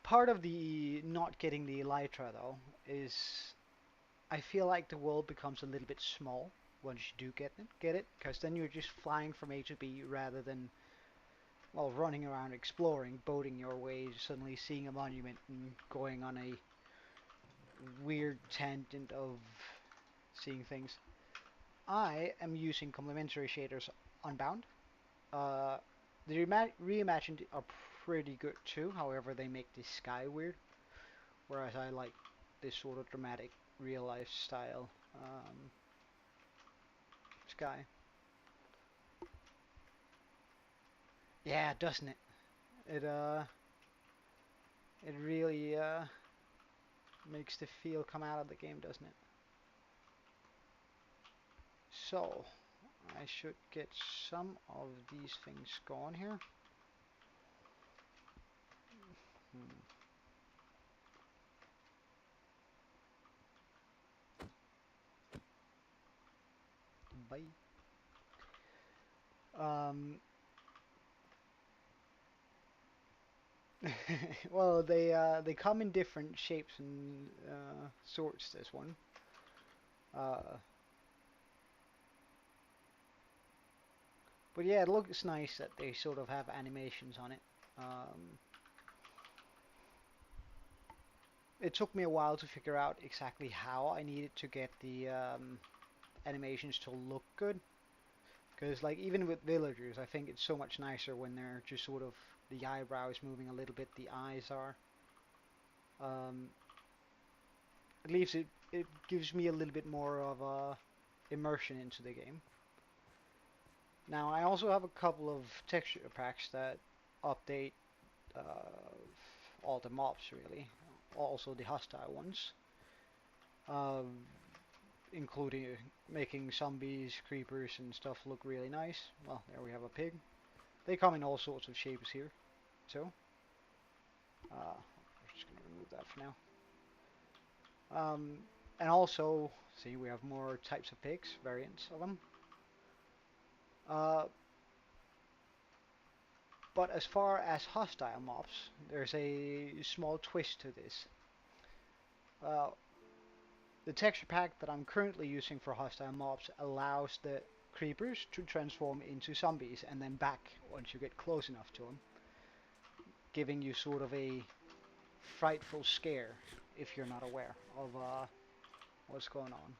part of the not getting the elytra though is I feel like the world becomes a little bit small once you do get it, because then you're just flying from A to B rather than, well, running around exploring, boating your way, suddenly seeing a monument and going on a weird tangent of seeing things. I am using complementary shaders Unbound. Uh, the reimagined are pretty good too, however they make the sky weird, whereas I like this sort of dramatic real life style sky. Yeah, doesn't it? It it really makes the feel come out of the game, doesn't it? So I should get some of these things gone here. Hmm. Bye. Well, they come in different shapes and sorts. This one. Uh, but yeah, it looks nice that they sort of have animations on it. It took me a while to figure out exactly how I needed to get the animations to look good. Because like even with villagers, I think it's so much nicer when they're just sort of the eyebrows moving a little bit, the eyes are. Um, it leaves it gives me a little bit more of a immersion into the game. Now I also have a couple of texture packs that update all the mobs really, also the hostile ones, um, including making zombies, creepers, and stuff look really nice. Well, there we have a pig. They come in all sorts of shapes here, so I'm just gonna remove that for now. And also, see, we have more types of pigs, variants of them. Uh, but as far as hostile mobs, there's a small twist to this. Uh, the texture pack that I'm currently using for hostile mobs allows the creepers to transform into zombies and then back once you get close enough to them, giving you sort of a frightful scare if you're not aware of what's going on.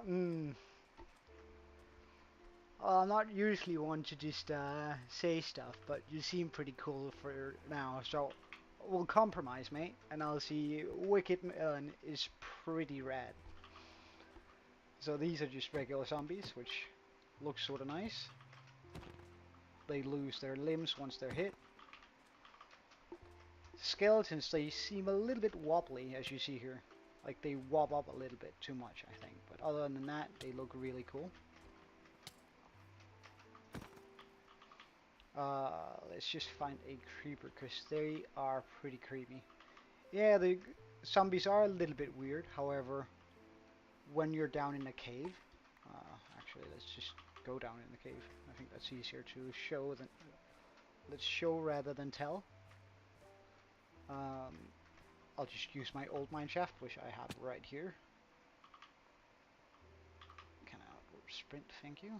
Mm, I'm not usually one to just say stuff, but you seem pretty cool for now, so we'll compromise, mate, and I'll see Wicked Melon is pretty rad. So these are just regular zombies, which looks sort of nice. They lose their limbs once they're hit. Skeletons, they seem a little bit wobbly, as you see here. Like they wob up a little bit too much, I think. But other than that, they look really cool. Let's just find a creeper, because they are pretty creepy. Yeah, the zombies are a little bit weird, however, when you're down in a cave, actually let's just go down in the cave. I think that's easier to show than, let's show rather than tell. Um, I'll just use my old mineshaft, which I have right here. Can I sprint, thank you.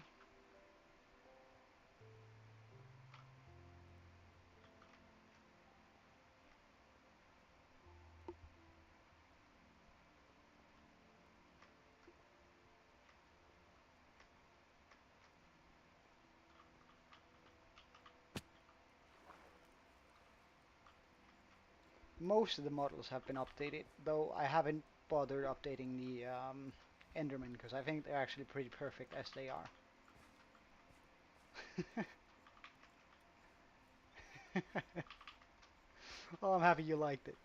Most of the models have been updated, though I haven't bothered updating the Enderman, because I think they're actually pretty perfect as they are. Well, I'm happy you liked it.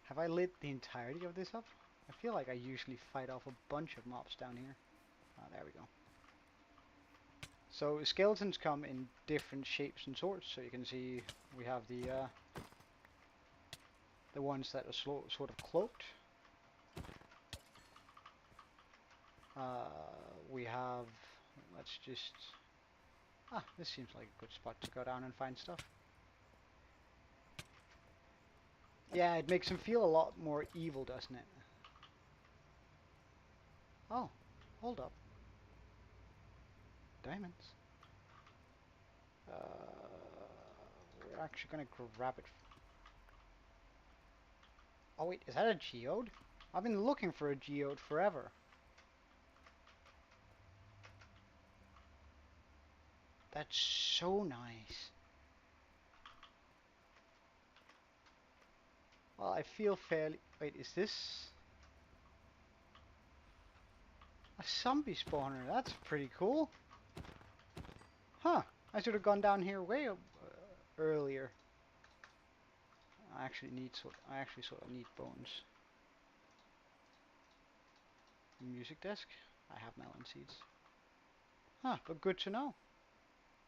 Have I lit the entirety of this up? I feel like I usually fight off a bunch of mobs down here. Oh, there we go. So skeletons come in different shapes and sorts. So you can see we have the ones that are sort of cloaked. We have, let's just Ah, this seems like a good spot to go down and find stuff. Yeah, it makes him feel a lot more evil, doesn't it? Oh, hold up. Diamonds. We're actually gonna grab it. Oh wait, is that a geode? I've been looking for a geode forever. That's so nice. Well, I feel fairly... Wait, is this a zombie spawner? That's pretty cool. Huh, I should have gone down here way earlier. I actually sort of need bones. Music desk? I have melon seeds. Huh, but good to know.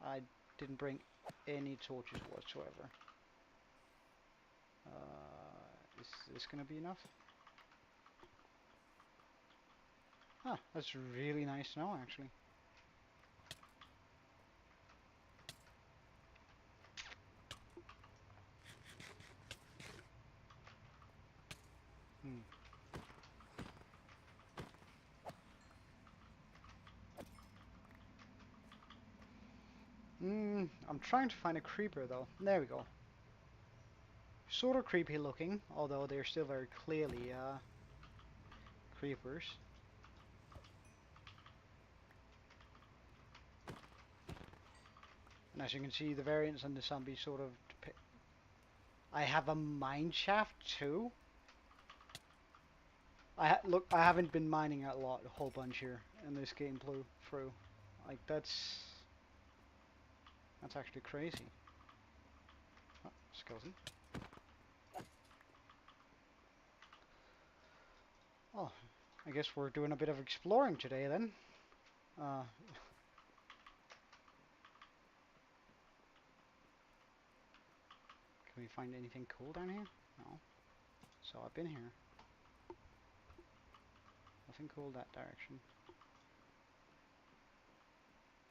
I didn't bring any torches whatsoever. Is this gonna be enough? Huh, that's really nice to know actually. Hmm. I'm trying to find a creeper though. There we go. Sort of creepy looking, although they're still very clearly creepers. And as you can see, the variants on the zombie sort of depict. I have a mineshaft too. Look, I haven't been mining a whole bunch here in this game through. Like that's actually crazy. Oh, skeleton. Oh, I guess we're doing a bit of exploring today then. Uh, can we find anything cool down here? No. So I've been here. Nothing cool that direction.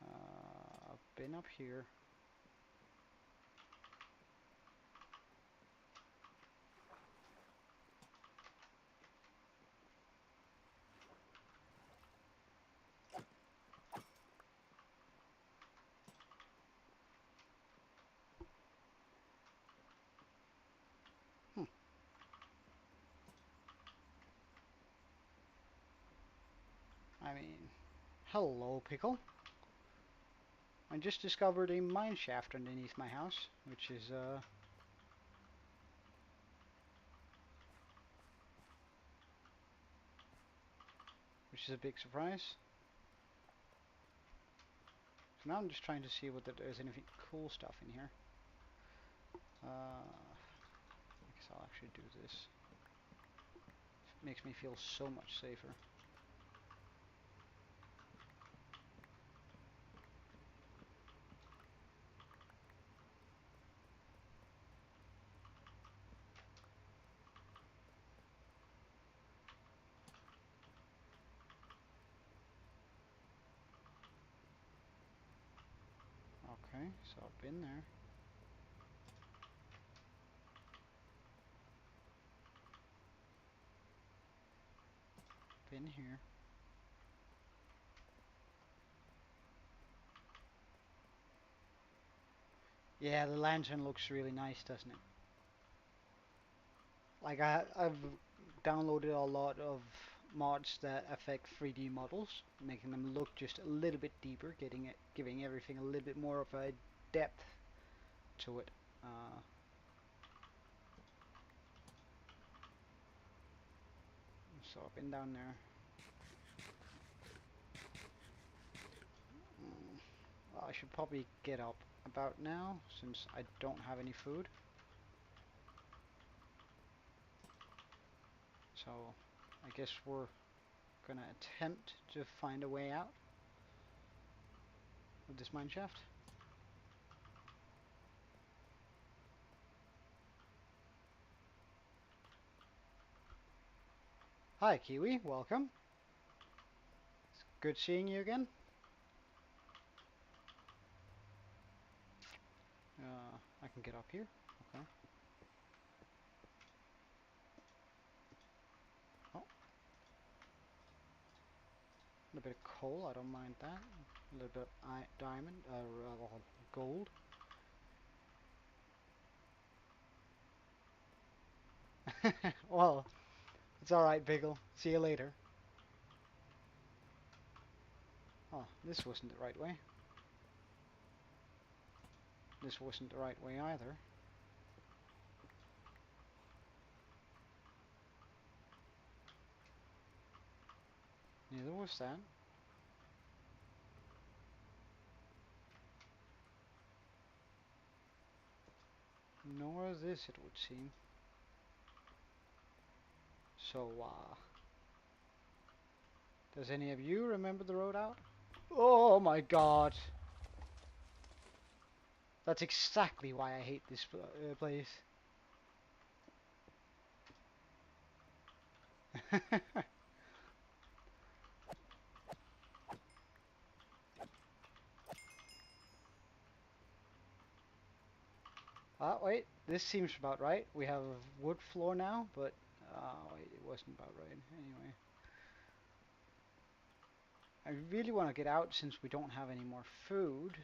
I've been up here. Hmm. I mean, hello, pickle. I just discovered a mine shaft underneath my house, which is a big surprise. So now I'm just trying to see whether there's anything cool stuff in here. I guess I'll actually do this. It makes me feel so much safer. Okay, so I've been there. Been here. Yeah, the lantern looks really nice, doesn't it? Like I've downloaded a lot of mods that affect 3D models, making them look just a little bit deeper, giving everything a little bit more of a depth to it. So I've been down there. Well, I should probably get up about now, since I don't have any food. So I guess we're gonna attempt to find a way out of this mine shaft. Hi Kiwi, welcome. It's good seeing you again. can get up here. Okay. Oh, a little bit of coal. I don't mind that. A little bit of diamond, gold. Well, it's alright, Biggle. See you later. Oh, this wasn't the right way. This wasn't the right way either. Neither was that. Nor this, it would seem. So, does any of you remember the road out? Oh my god! That's exactly why I hate this place. Wait, this seems about right. We have a wood floor now, but wait, it wasn't about right. Anyway, I really want to get out since we don't have any more food.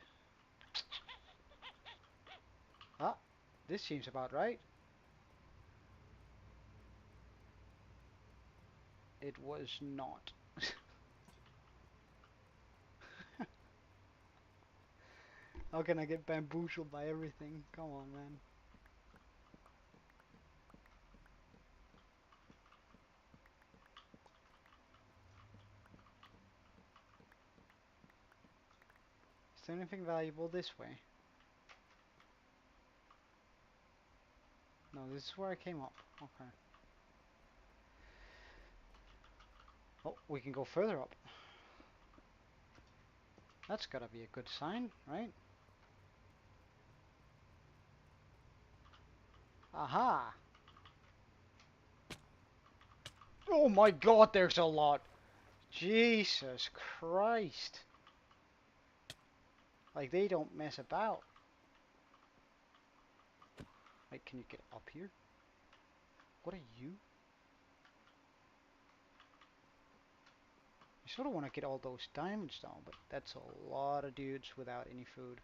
This seems about right. It was not. How can I get bamboozled by everything? Come on, man. Is there anything valuable this way? No, this is where I came up. Okay. Oh, we can go further up. That's gotta be a good sign, right? Aha! Oh my god, there's a lot! Jesus Christ! Like, they don't mess about. Wait, can you get up here? What are you? I sort of want to get all those diamonds down, but that's a lot of dudes without any food.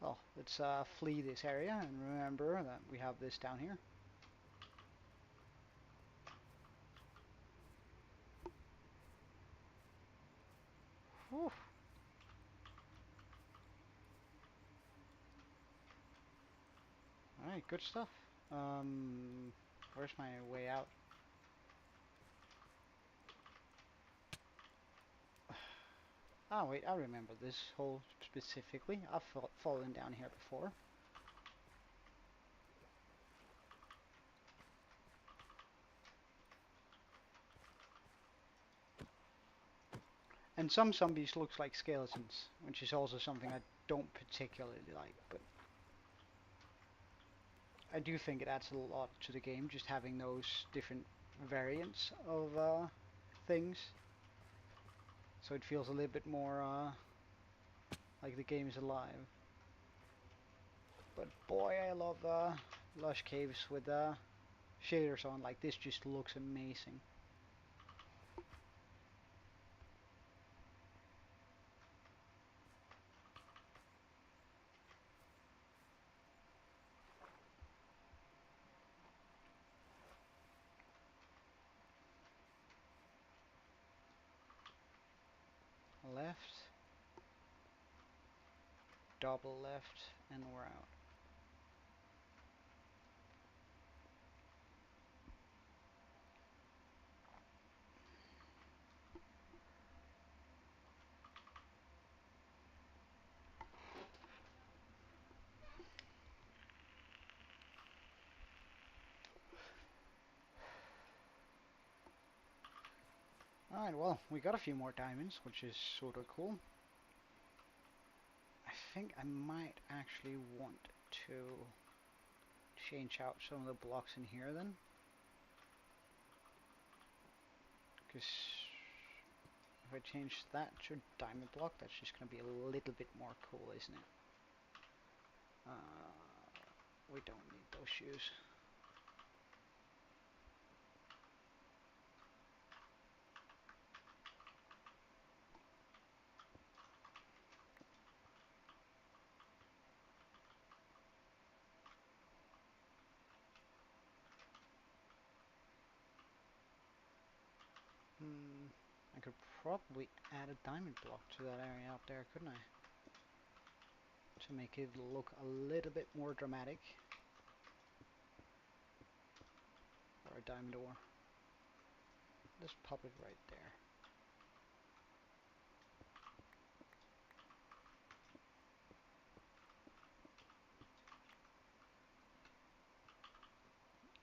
Well, let's flee this area and remember that we have this down here. Whew. Alright, good stuff. Where's my way out? Ah, wait, I remember this hole specifically. I've fallen down here before. And some zombies looks like skeletons, which is also something I don't particularly like, but I do think it adds a lot to the game, just having those different variants of things. So it feels a little bit more like the game is alive. But boy, I love lush caves with shaders on. Like, this just looks amazing. Left, double left, and we're out. Alright, well, we got a few more diamonds, which is sort of cool. I think I might actually want to change out some of the blocks in here then. Because if I change that to diamond block, that's just going to be a little bit more cool, isn't it? We don't need those shoes. I could probably add a diamond block to that area out there, couldn't I? To make it look a little bit more dramatic. Or a diamond ore. Let's pop it right there.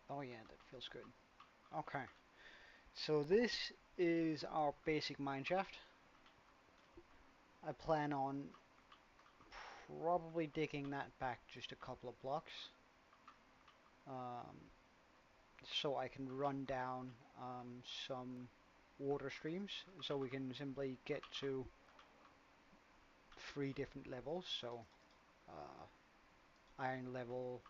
Oh yeah, that feels good. Okay. So this is our basic mineshaft. I plan on probably digging that back just a couple of blocks. So I can run down some water streams, so we can simply get to 3 different levels. So iron level,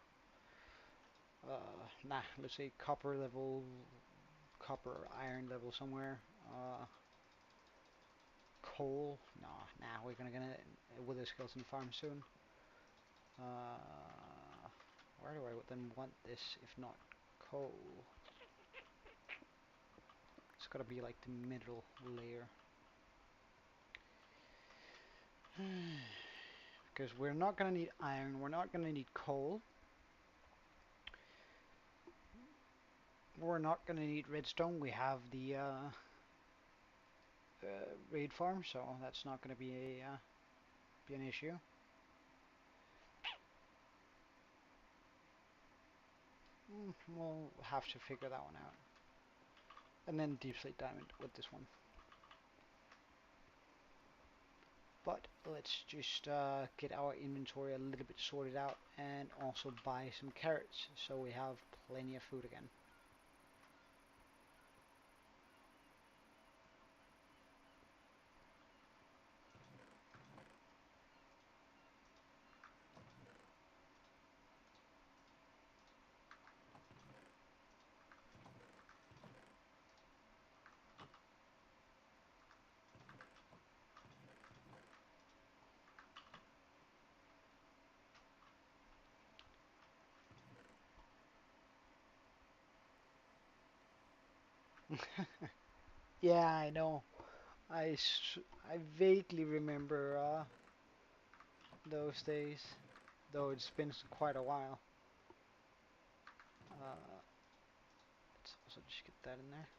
let's say copper level, copper iron level somewhere. Coal, we're gonna get with the skeleton farm soon. Where do I then want this if not coal? It's gotta be like the middle layer. Because we're not gonna need iron, we're not gonna need coal. We're not gonna need redstone. We have the raid farm, so that's not gonna be an issue. We'll have to figure that one out. And then deep slate diamond with this one. But let's just get our inventory a little bit sorted out and also buy some carrots so we have plenty of food again. Yeah, I know. I vaguely remember those days, though it's been quite a while. Let's also just get that in there.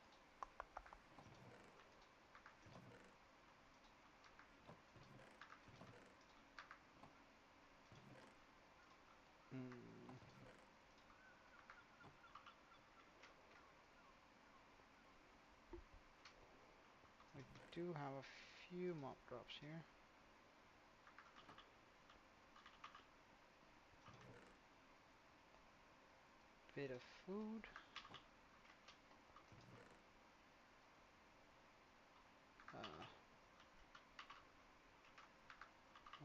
We do have a few mob drops here. Bit of food.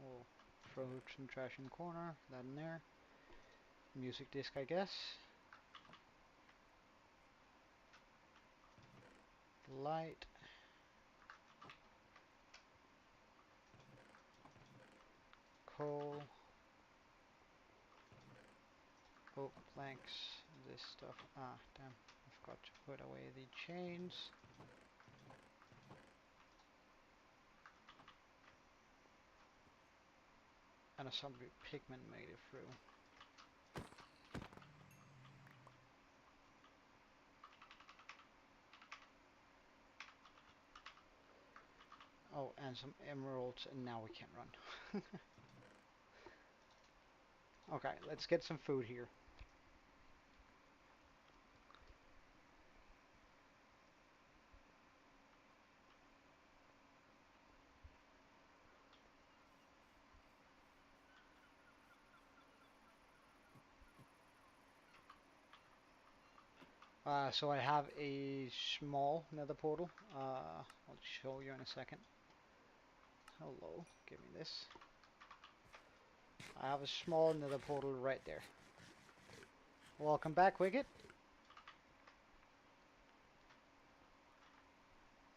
We'll throw some trash in the corner, that in there. Music disc, I guess. Light. Coal. Oh, planks. This stuff. Ah, damn. I forgot to put away the chains. And a zombie pigman made it through. Oh, and some emeralds, and now we can run. Okay, let's get some food here. So I have a small nether portal. I'll show you in a second. Hello, give me this. I have a small nether portal right there. Welcome back, Wicket.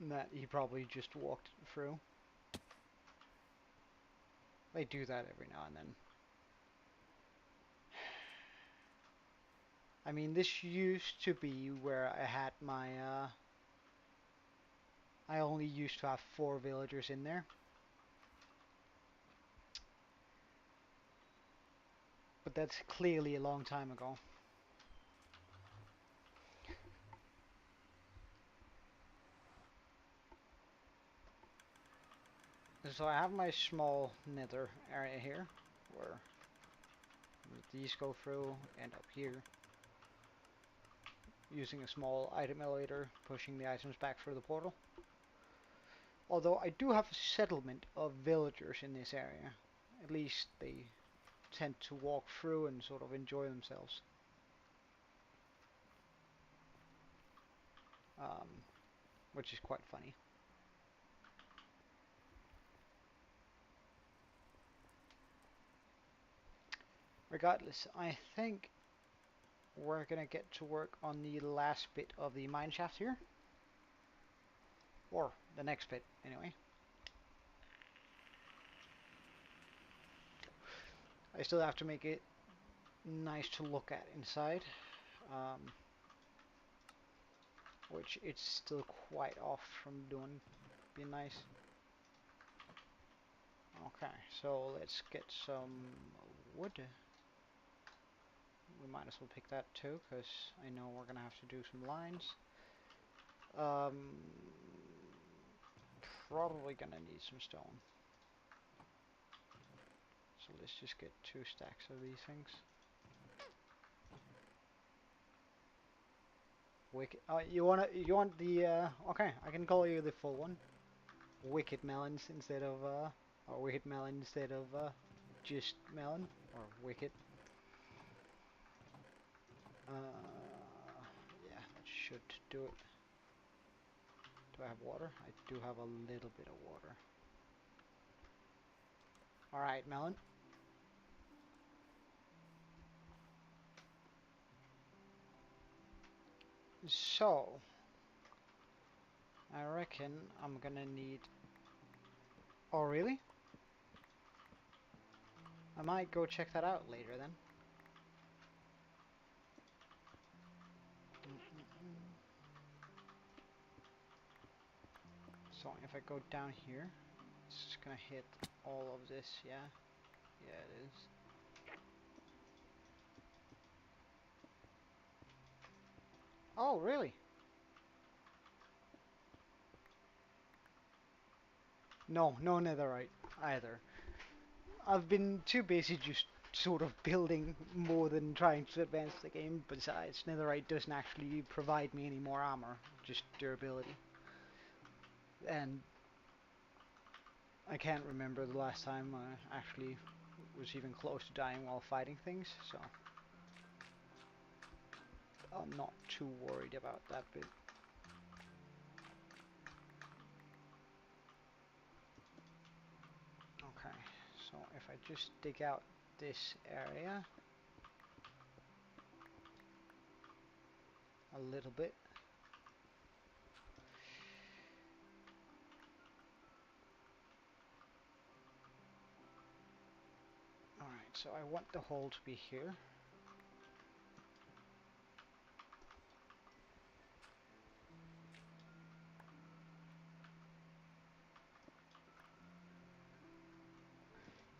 That he probably just walked through. They do that every now and then. I mean, this used to be where I had my, I only used to have 4 villagers in there. But that's clearly a long time ago. So I have my small nether area here, where these go through, end up here. Using a small item elevator, pushing the items back through the portal. Although I do have a settlement of villagers in this area. At least they tend to walk through and sort of enjoy themselves. Which is quite funny. Regardless, I think we're gonna get to work on the last bit of the mineshaft here. Or the next bit, anyway. I still have to make it nice to look at inside. Which it's still quite off from doing. Be nice. Okay, so let's get some wood. We might as well pick that too, because I know we're gonna have to do some lines. Probably gonna need some stone. So let's just get 2 stacks of these things. Wicked. You want the okay, I can call you the full one. Wicked melons instead of or wicked melon instead of just melon or wicked. Yeah, that should do it. Do I have water? I do have a little bit of water. Alright, melon. So, I reckon I'm gonna need... Oh, really? I might go check that out later then. So, if I go down here, it's just gonna hit all of this, yeah? Yeah, it is. Oh, really? No, no netherite either. I've been too busy just sort of building more than trying to advance the game. Besides, netherite doesn't actually provide me any more armor, just durability. And I can't remember the last time I actually was even close to dying while fighting things, so I'm not too worried about that bit. Okay, so if I just dig out this area a little bit. Alright, so I want the hole to be here.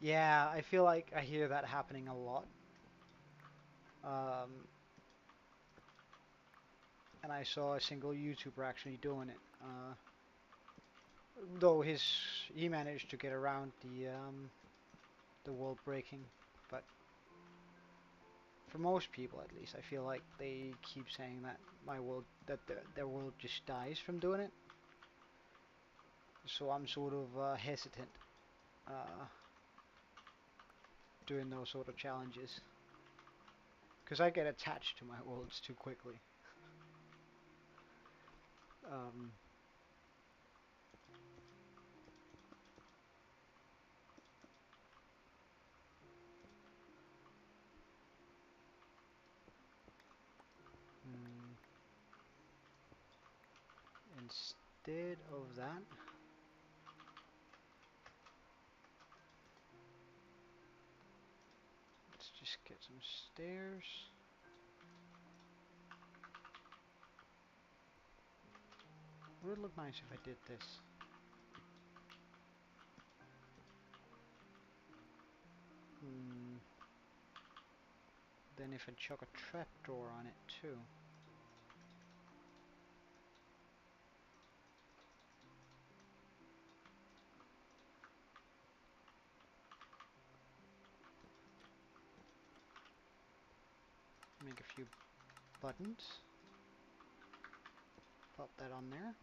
Yeah, I feel like I hear that happening a lot. And I saw a single YouTuber actually doing it. Though he managed to get around the world breaking, but for most people at least, I feel like they keep saying that their world just dies from doing it. So I'm sort of hesitant doing those sort of challenges, because I get attached to my worlds too quickly. Um, hmm, instead of that, let's just get some stairs. Would it look nice if I did this? Hmm. Then if I chuck a trapdoor on it too. Make a few buttons. Pop that on there.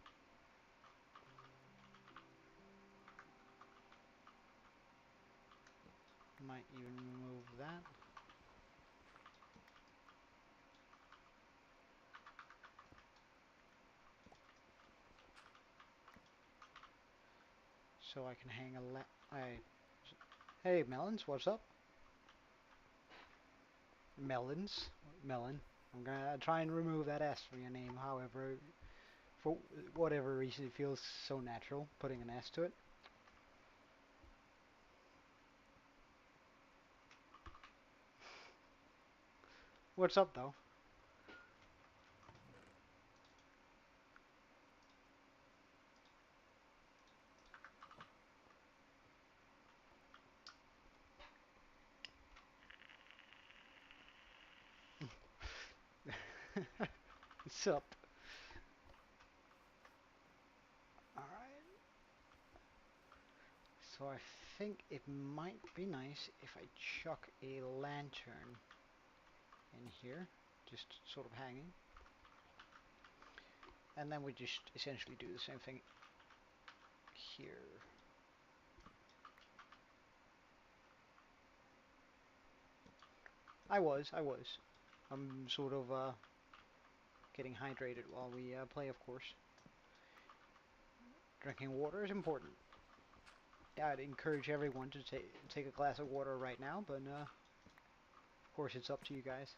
Might even remove that. So I can hang Hey, Melons, what's up? Melons? Melon. I'm gonna try and remove that S from your name, however, for whatever reason it feels so natural putting an S to it. What's up, though? What's up? Alright. So I think it might be nice if I chuck a lantern in here, just sort of hanging. And then we just essentially do the same thing here. I was. I'm sort of getting hydrated while we play, of course. Drinking water is important. Yeah, I'd encourage everyone to take a glass of water right now, but of course it's up to you guys.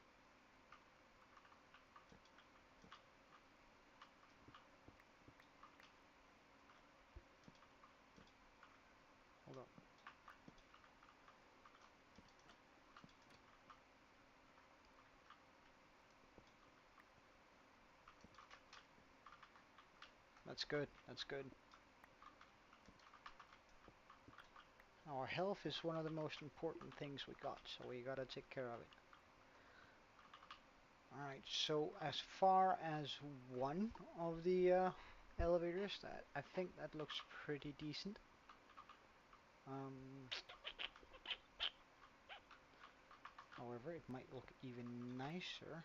Hold on. That's good. That's good. Our health is one of the most important things we got, so we gotta take care of it. Alright, so as far as one of the elevators, that I think that looks pretty decent. However, it might look even nicer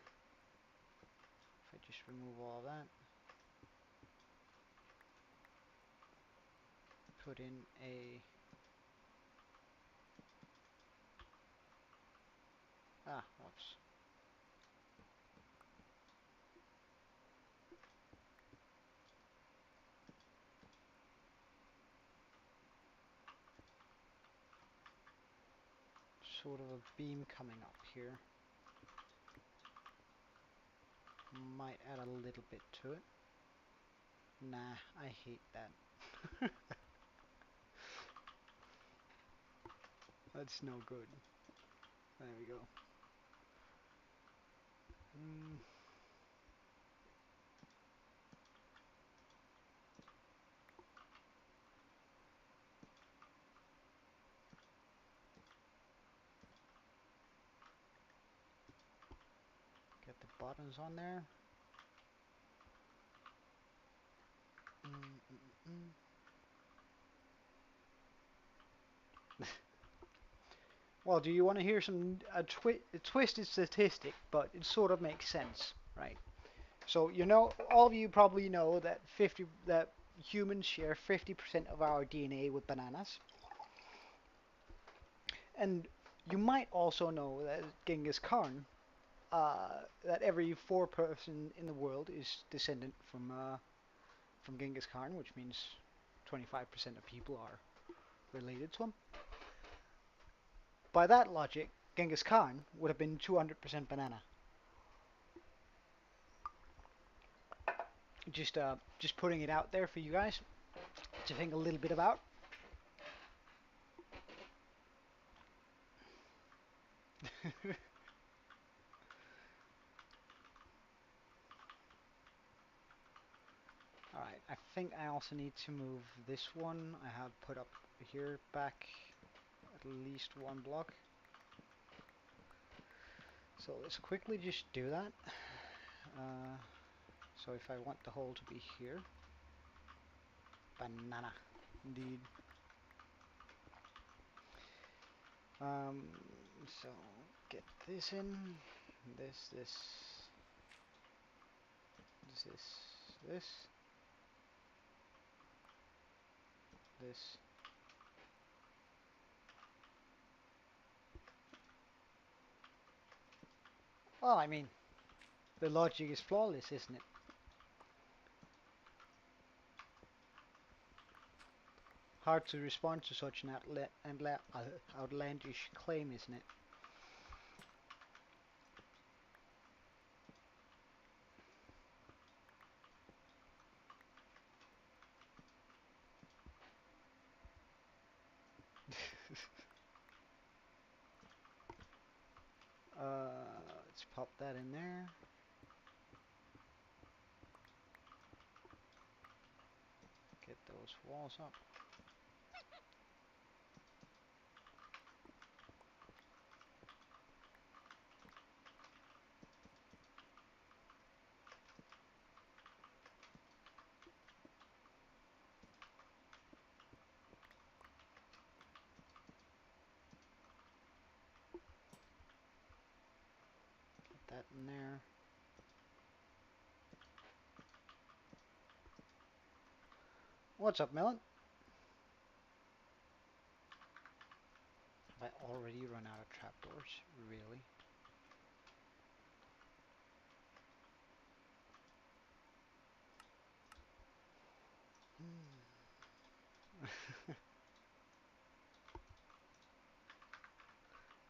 if I just remove all that. Put in a... whoops. Sort of a beam coming up here. Might add a little bit to it. Nah, I hate that. That's no good. There we go. Get the buttons on there. Well, do you want to hear a twisted statistic, but it sort of makes sense, right? So you know, all of you probably know that humans share 50% of our DNA with bananas, and you might also know that Genghis Khan, that every fourth person in the world is descendant from from Genghis Khan, which means 25% of people are related to him. By that logic, Genghis Khan would have been 200% banana. Just putting it out there for you guys to think a little bit about. Alright, I think I also need to move this one I have put up here back at least one block. So let's quickly just do that. So if I want the hole to be here, banana, indeed. So get this in, this. Well, I mean, the logic is flawless, isn't it? Hard to respond to such an outlandish claim, isn't it? Let's pop that in there. Get those walls up. Put that in there. What's up, Melon? Have I already run out of trapdoors? Really?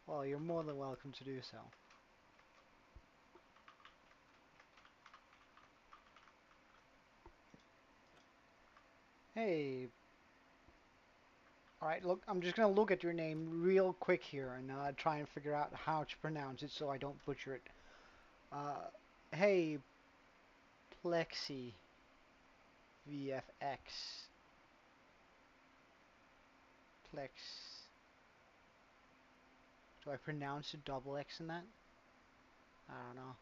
Well, you're more than welcome to do so. Hey. Alright, look, I'm just gonna look at your name real quick here and try and figure out how to pronounce it so I don't butcher it. Hey, Plexi VFX. Plex. Do I pronounce a double X in that? I don't know.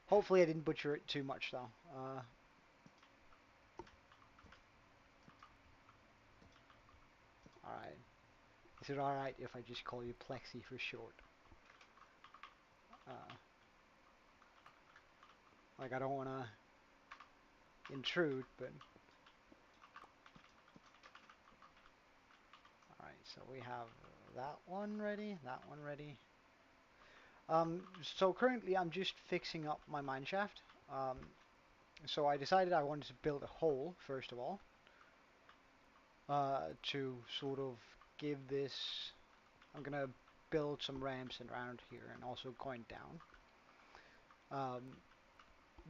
Hopefully I didn't butcher it too much though. Alright. Is it alright if I just call you Plexi for short? Like I don't wanna intrude, but... Alright, so we have that one ready, that one ready. So currently I'm just fixing up my mineshaft. So I decided I wanted to build a hole, first of all. To sort of give this... I'm gonna build some ramps around here and also going down.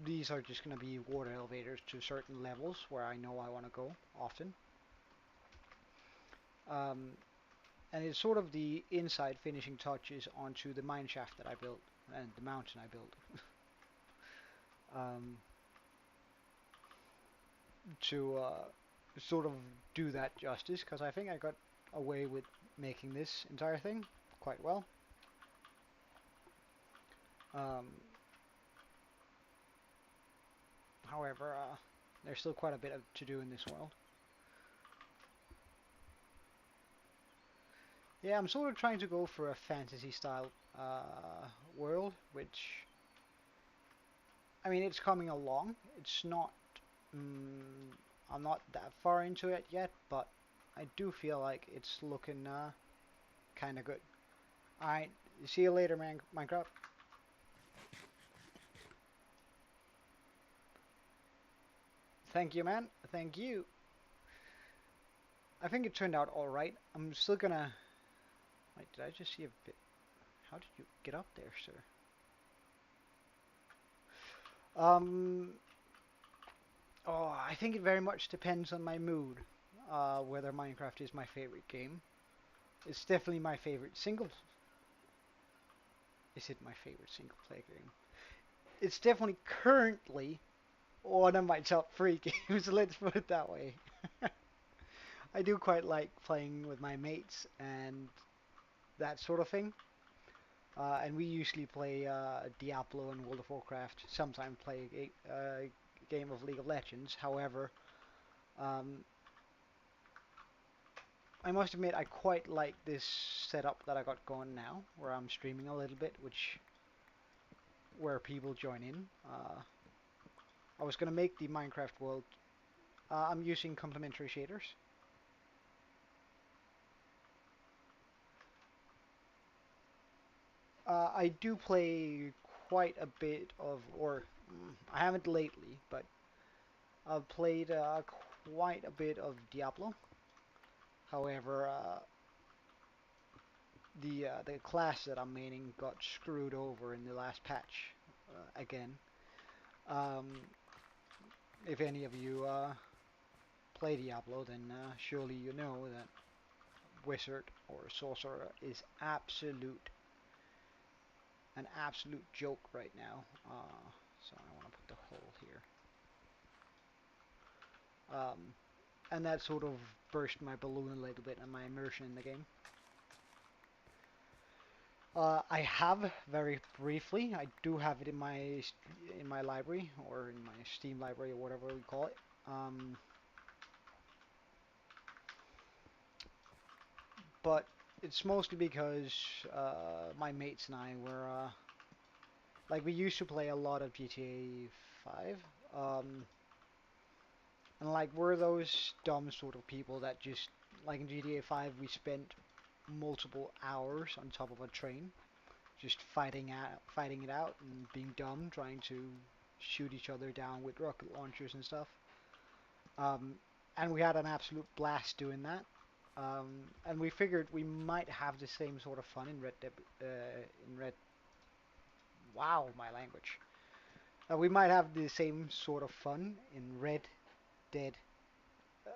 These are just gonna be water elevators to certain levels where I know I want to go often. And it's sort of the inside finishing touches onto the mineshaft that I built and the mountain I built. To sort of do that justice, because I think I got away with making this entire thing quite well. However, there's still quite a bit to do in this world. Yeah, I'm sort of trying to go for a fantasy style world, which, I mean, it's coming along. It's not, I'm not that far into it yet, but I do feel like it's looking kind of good. Alright, see you later, Minecraft. Thank you, man. Thank you. I think it turned out alright. I'm still gonna... Wait, did I just see a bit... How did you get up there, sir? Um... Oh, I think it very much depends on my mood. Whether Minecraft is my favorite game. It's definitely my favorite single... Is it my favorite single player game? It's definitely currently one of my top 3 games, let's put it that way. I do quite like playing with my mates and that sort of thing. And we usually play Diablo and World of Warcraft. Sometimes play a game of League of Legends. However, um, I must admit I quite like this setup that I got going now, where I'm streaming a little bit, where people join in. I was gonna make the Minecraft world. I'm using complementary shaders. I do play quite a bit of, or I haven't lately, but I've played quite a bit of Diablo. However, the class that I'm maining got screwed over in the last patch again. Um, if any of you play Diablo, then surely you know that Wizard or Sorcerer is an absolute joke right now. So I want to put the hole here. And that sort of burst my balloon a little bit and my immersion in the game. I have very briefly. I do have it in my library or in my Steam library or whatever we call it. But it's mostly because my mates and I were like we used to play a lot of GTA 5. And like we're those dumb sort of people that just like in GTA 5 we spent multiple hours on top of a train just fighting it out and being dumb, trying to shoot each other down with rocket launchers and stuff. Um, and we had an absolute blast doing that. And we figured we might have the same sort of fun in Red. Wow, my language. We might have the same sort of fun in Red Dead.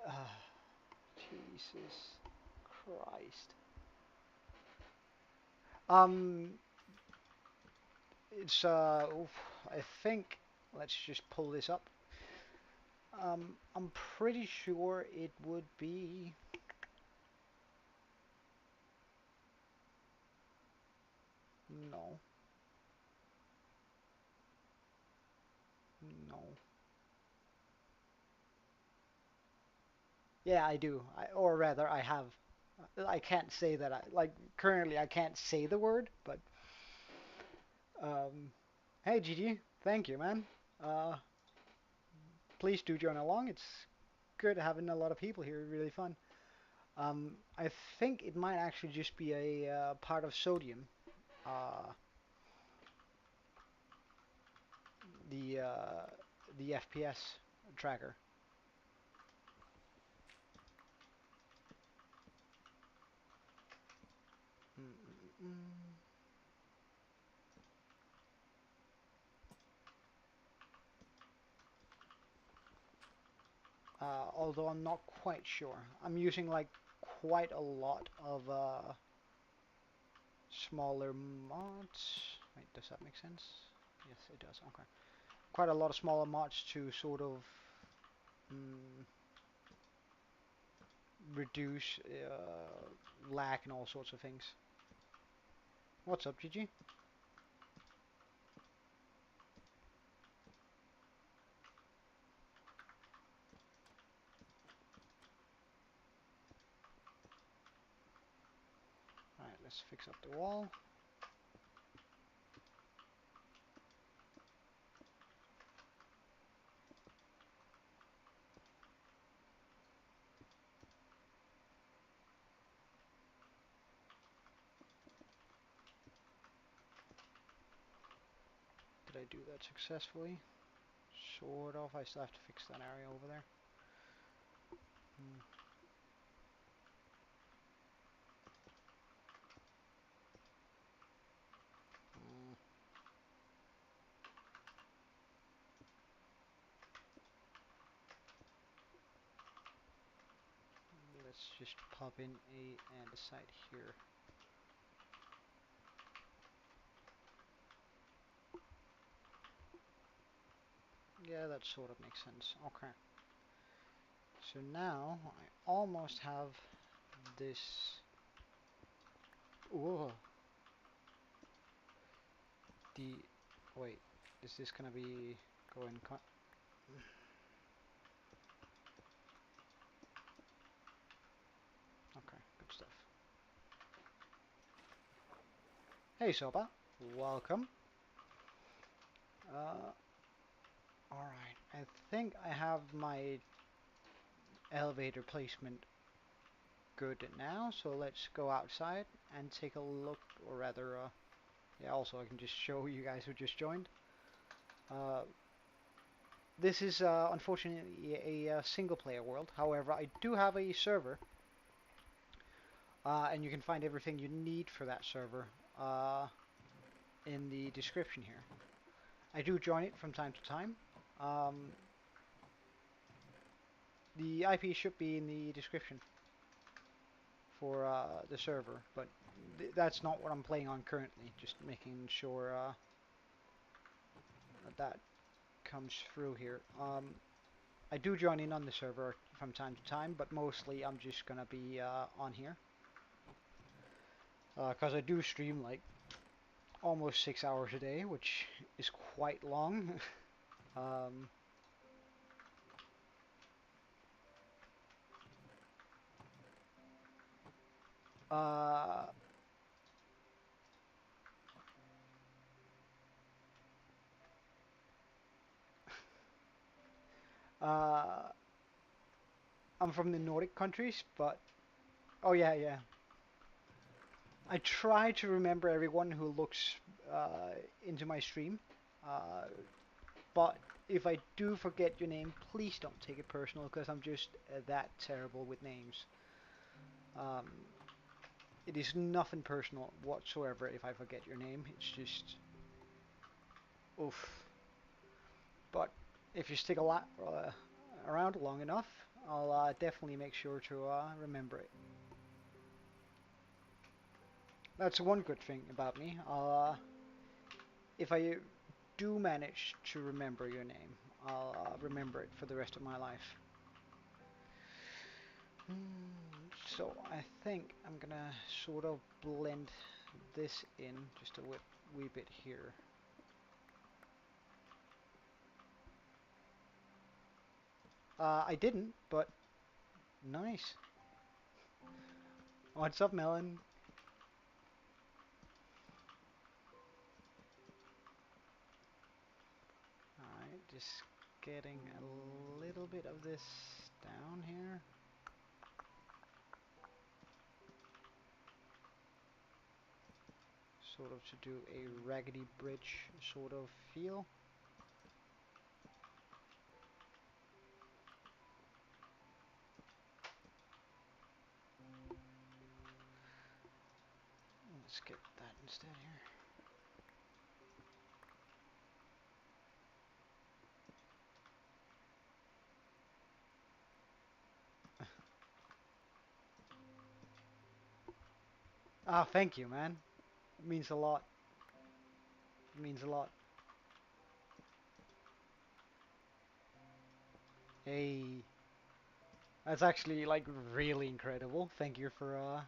Uh, Jesus Christ. Um, it's oof, I think. Let's just pull this up. I'm pretty sure it would be... No. No. Yeah, I do. Or rather, I have. I can't say that like, currently I can't say the word, but... Um, hey, Gigi. Thank you, man. Uh, please do join along. It's good having a lot of people here. Really fun. I think it might actually just be a part of Sodium. Uh, the uh, the FPS tracker. Mm -mm -mm. Although I'm not quite sure. I'm using like quite a lot of smaller mods. Wait, does that make sense? Yes, it does. Okay. Quite a lot of smaller mods to sort of mm, reduce lag and all sorts of things. What's up, GG? Alright, let's fix up the wall. Did I do that successfully? Sort of. I still have to fix that area over there. Mm, let's just pop in a andesite here. Yeah, that sort of makes sense. Okay. So now I almost have this. Whoa. The wait, is this gonna be going? Okay, good stuff. Hey Soba, welcome. Alright, I think I have my elevator placement good now, so let's go outside and take a look, or rather, yeah, also I can just show you guys who just joined. Uh, this is unfortunately a single player world, however I do have a server, and you can find everything you need for that server in the description here. I do join it from time to time. Um, the IP should be in the description for the server, but that's not what I'm playing on currently. Just making sure that comes through here. I do join in on the server from time to time, but mostly I'm just gonna be on here because I do stream like almost 6 hours a day, which is quite long. um, uh, uh, I'm from the Nordic countries, but oh yeah, yeah. I try to remember everyone who looks into my stream, uh, but if I do forget your name, please don't take it personal, because I'm just that terrible with names. Um, it is nothing personal whatsoever if I forget your name. It's just, oof. But if you stick a lot around long enough, I'll definitely make sure to remember it. That's one good thing about me. If I do manage to remember your name, I'll remember it for the rest of my life. So I think I'm gonna sort of blend this in just a wee bit here. I didn't, but nice. What's up, Melon? Alright, just getting a little bit of this down here. Sort of to do a raggedy bridge sort of feel. Let's get that instead here. Ah, thank you, man. It means a lot. It means a lot. Hey, that's actually like really incredible. Thank you for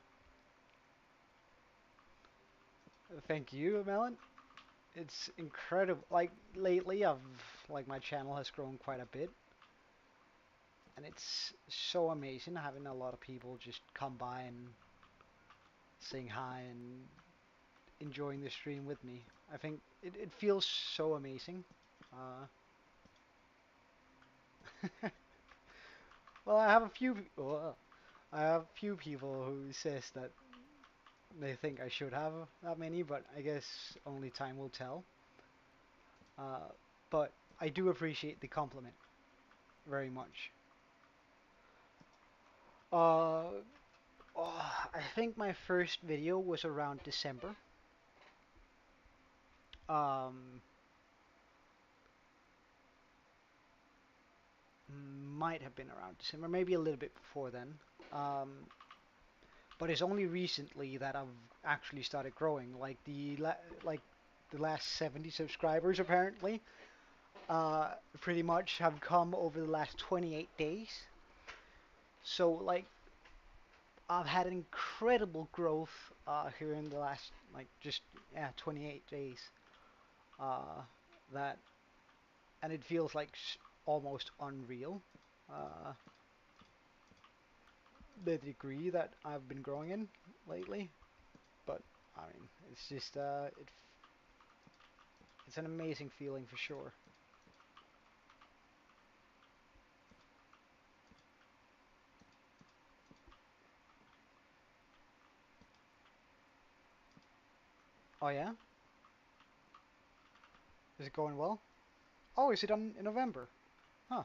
thank you, Melon. It's incredible. Like lately, I've like my channel has grown quite a bit, and it's so amazing having a lot of people just come by and saying hi and enjoying the stream with me. I think it feels so amazing. Uh, well, I have a few people who says that they think I should have that many, but I guess only time will tell. Uh, but I do appreciate the compliment very much. Uh, I think my first video was around December. Um, might have been around December, maybe a little bit before then. Um, but it's only recently that I've actually started growing. Like the last 70 subscribers apparently, pretty much have come over the last 28 days. So like I've had incredible growth here in the last like just 28 days. Uh, that and it feels like almost unreal. Uh, the degree that I've been growing in lately, but I mean it's just it's an amazing feeling for sure. Oh yeah, is it going well? Oh, is it on in November? Huh.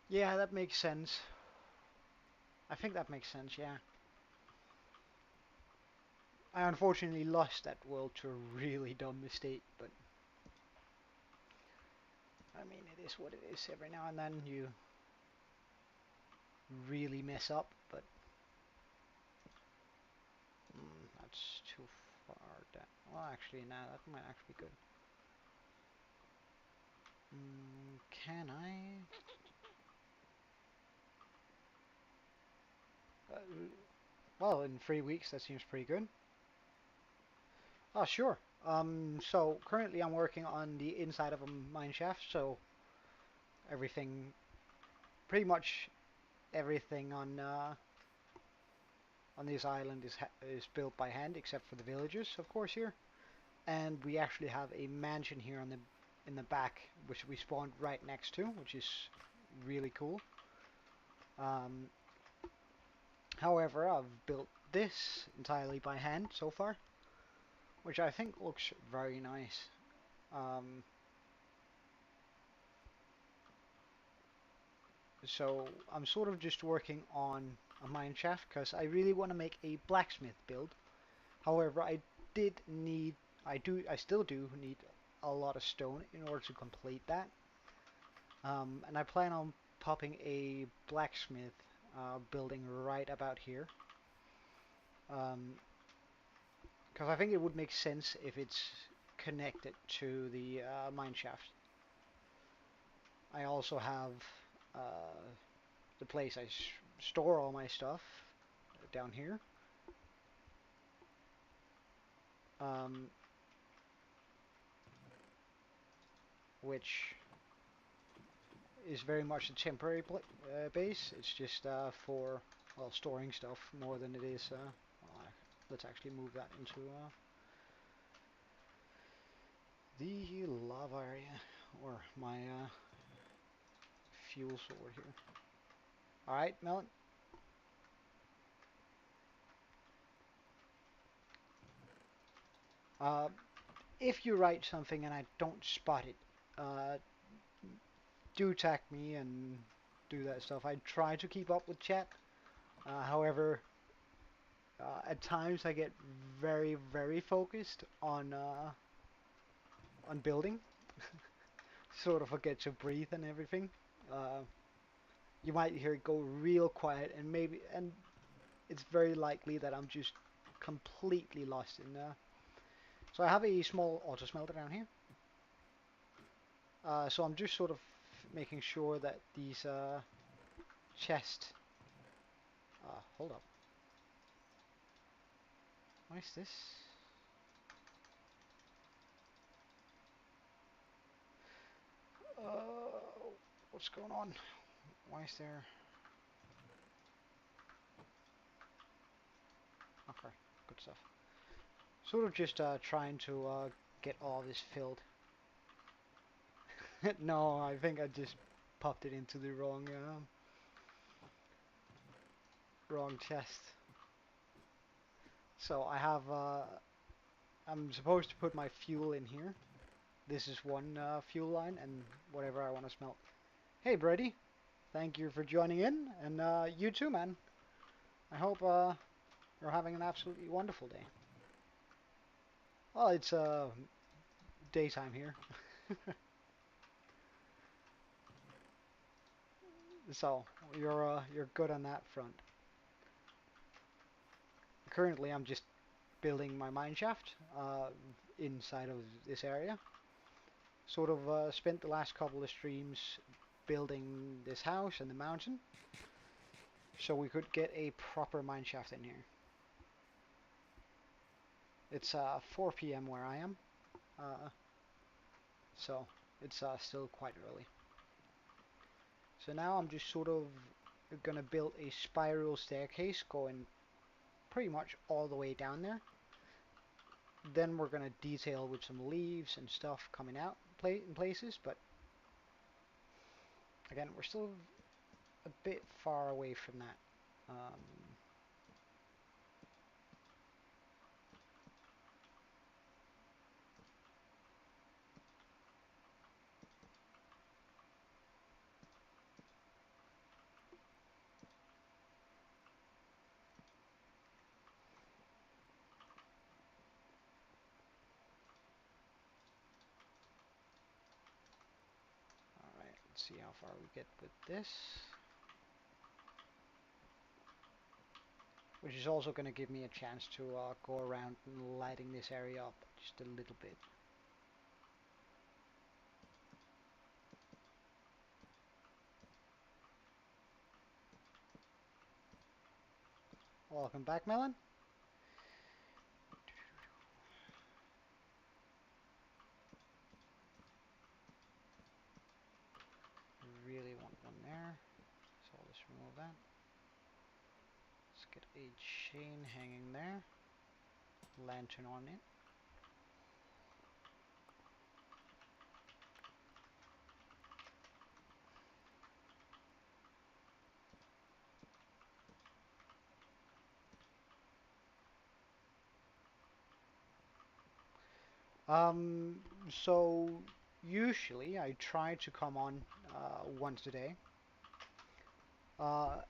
Yeah, that makes sense. I think that makes sense. Yeah. I unfortunately lost that world to a really dumb mistake, but I mean, it is what it is. Every now and then you really mess up, but that's too far down. Well, actually, no, that might actually be good. Can I? Uh, well, in 3 weeks, that seems pretty good. Oh, sure. So currently I'm working on the inside of a mineshaft, so everything, pretty much everything on this island is built by hand, except for the villages, of course, here. And we actually have a mansion here on the in the back, which we spawned right next to, which is really cool. Um, however, I've built this entirely by hand so far, which I think looks very nice. Um, so I'm sort of just working on a mine shaft because I really want to make a blacksmith build. However, did need, I still do need a lot of stone in order to complete that. And I plan on popping a blacksmith building right about here. Because I think it would make sense if it's connected to the mine shaft. I also have uh, the place I store all my stuff down here. Um, which is very much a temporary base. It's just for, well, storing stuff more than it is. Well, let's actually move that into the lava area, or my fuel sword here. Alright, Melon. Uh, if you write something and I don't spot it, uh, do tag me and do that stuff. I try to keep up with chat. However, at times I get very, very focused on building. Sort of forget to breathe and everything. Uh, you might hear it go real quiet, and it's very likely that I'm just completely lost in there. So I have a small auto smelter down here. So I'm just sort of making sure that these chests. Hold up. What is this? What's going on? Why is there? Okay, good stuff. Sort of just trying to get all this filled. No, I think I just popped it into the wrong chest. So I have I'm supposed to put my fuel in here. This is one fuel line, and whatever I want to smelt. Hey, Brady. Thank you for joining in, and you too, man. I hope you're having an absolutely wonderful day. Well, it's daytime here, so you're good on that front. Currently, I'm just building my mineshaft inside of this area. Sort of spent the last couple of streams building this house and the mountain, so we could get a proper mineshaft in here. It's 4 p.m. where I am, uh, so it's still quite early. So now I'm just sort of gonna build a spiral staircase going pretty much all the way down there. Then we're gonna detail with some leaves and stuff coming out in places, but again, we're still a bit far away from that. Alright, let's see how far we get with this. Which is also going to give me a chance to go around and lighting this area up just a little bit. Welcome back, Melon. Really want one there, so I'll just remove that. Let's get a chain hanging there, lantern on it. Um, so usually I try to come on once a day.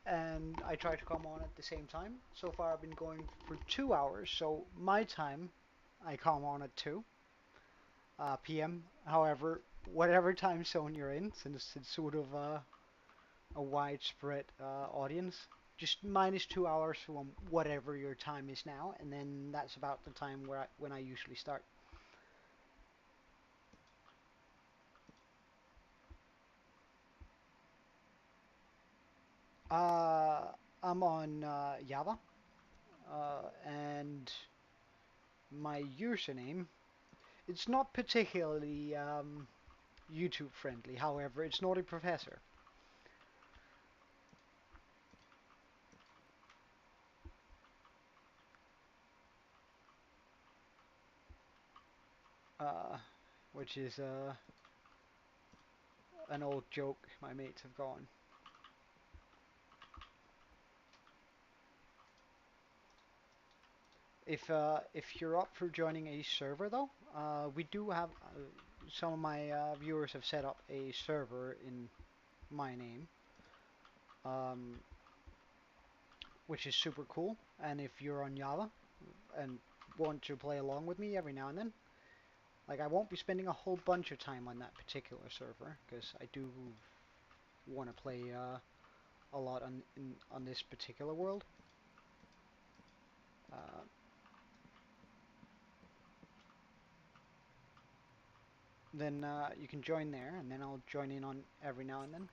And I try to come on at the same time. So far I've been going for 2 hours, so my time I come on at 2 p.m. However, whatever time zone you're in, since it's sort of a widespread audience, just minus 2 hours from whatever your time is now, and then that's about the time when I usually start. Uh, I'm on Java, and my username, it's not particularly YouTube friendly. However, it's not a professor. Uh, which is an old joke my mates have gone. If you're up for joining a server though, we do have some of my viewers have set up a server in my name, um, which is super cool. And if you're on Java and want to play along with me every now and then, like I won't be spending a whole bunch of time on that particular server because I do want to play a lot on this particular world. Uh, then you can join there, and then I'll join in on every now and then.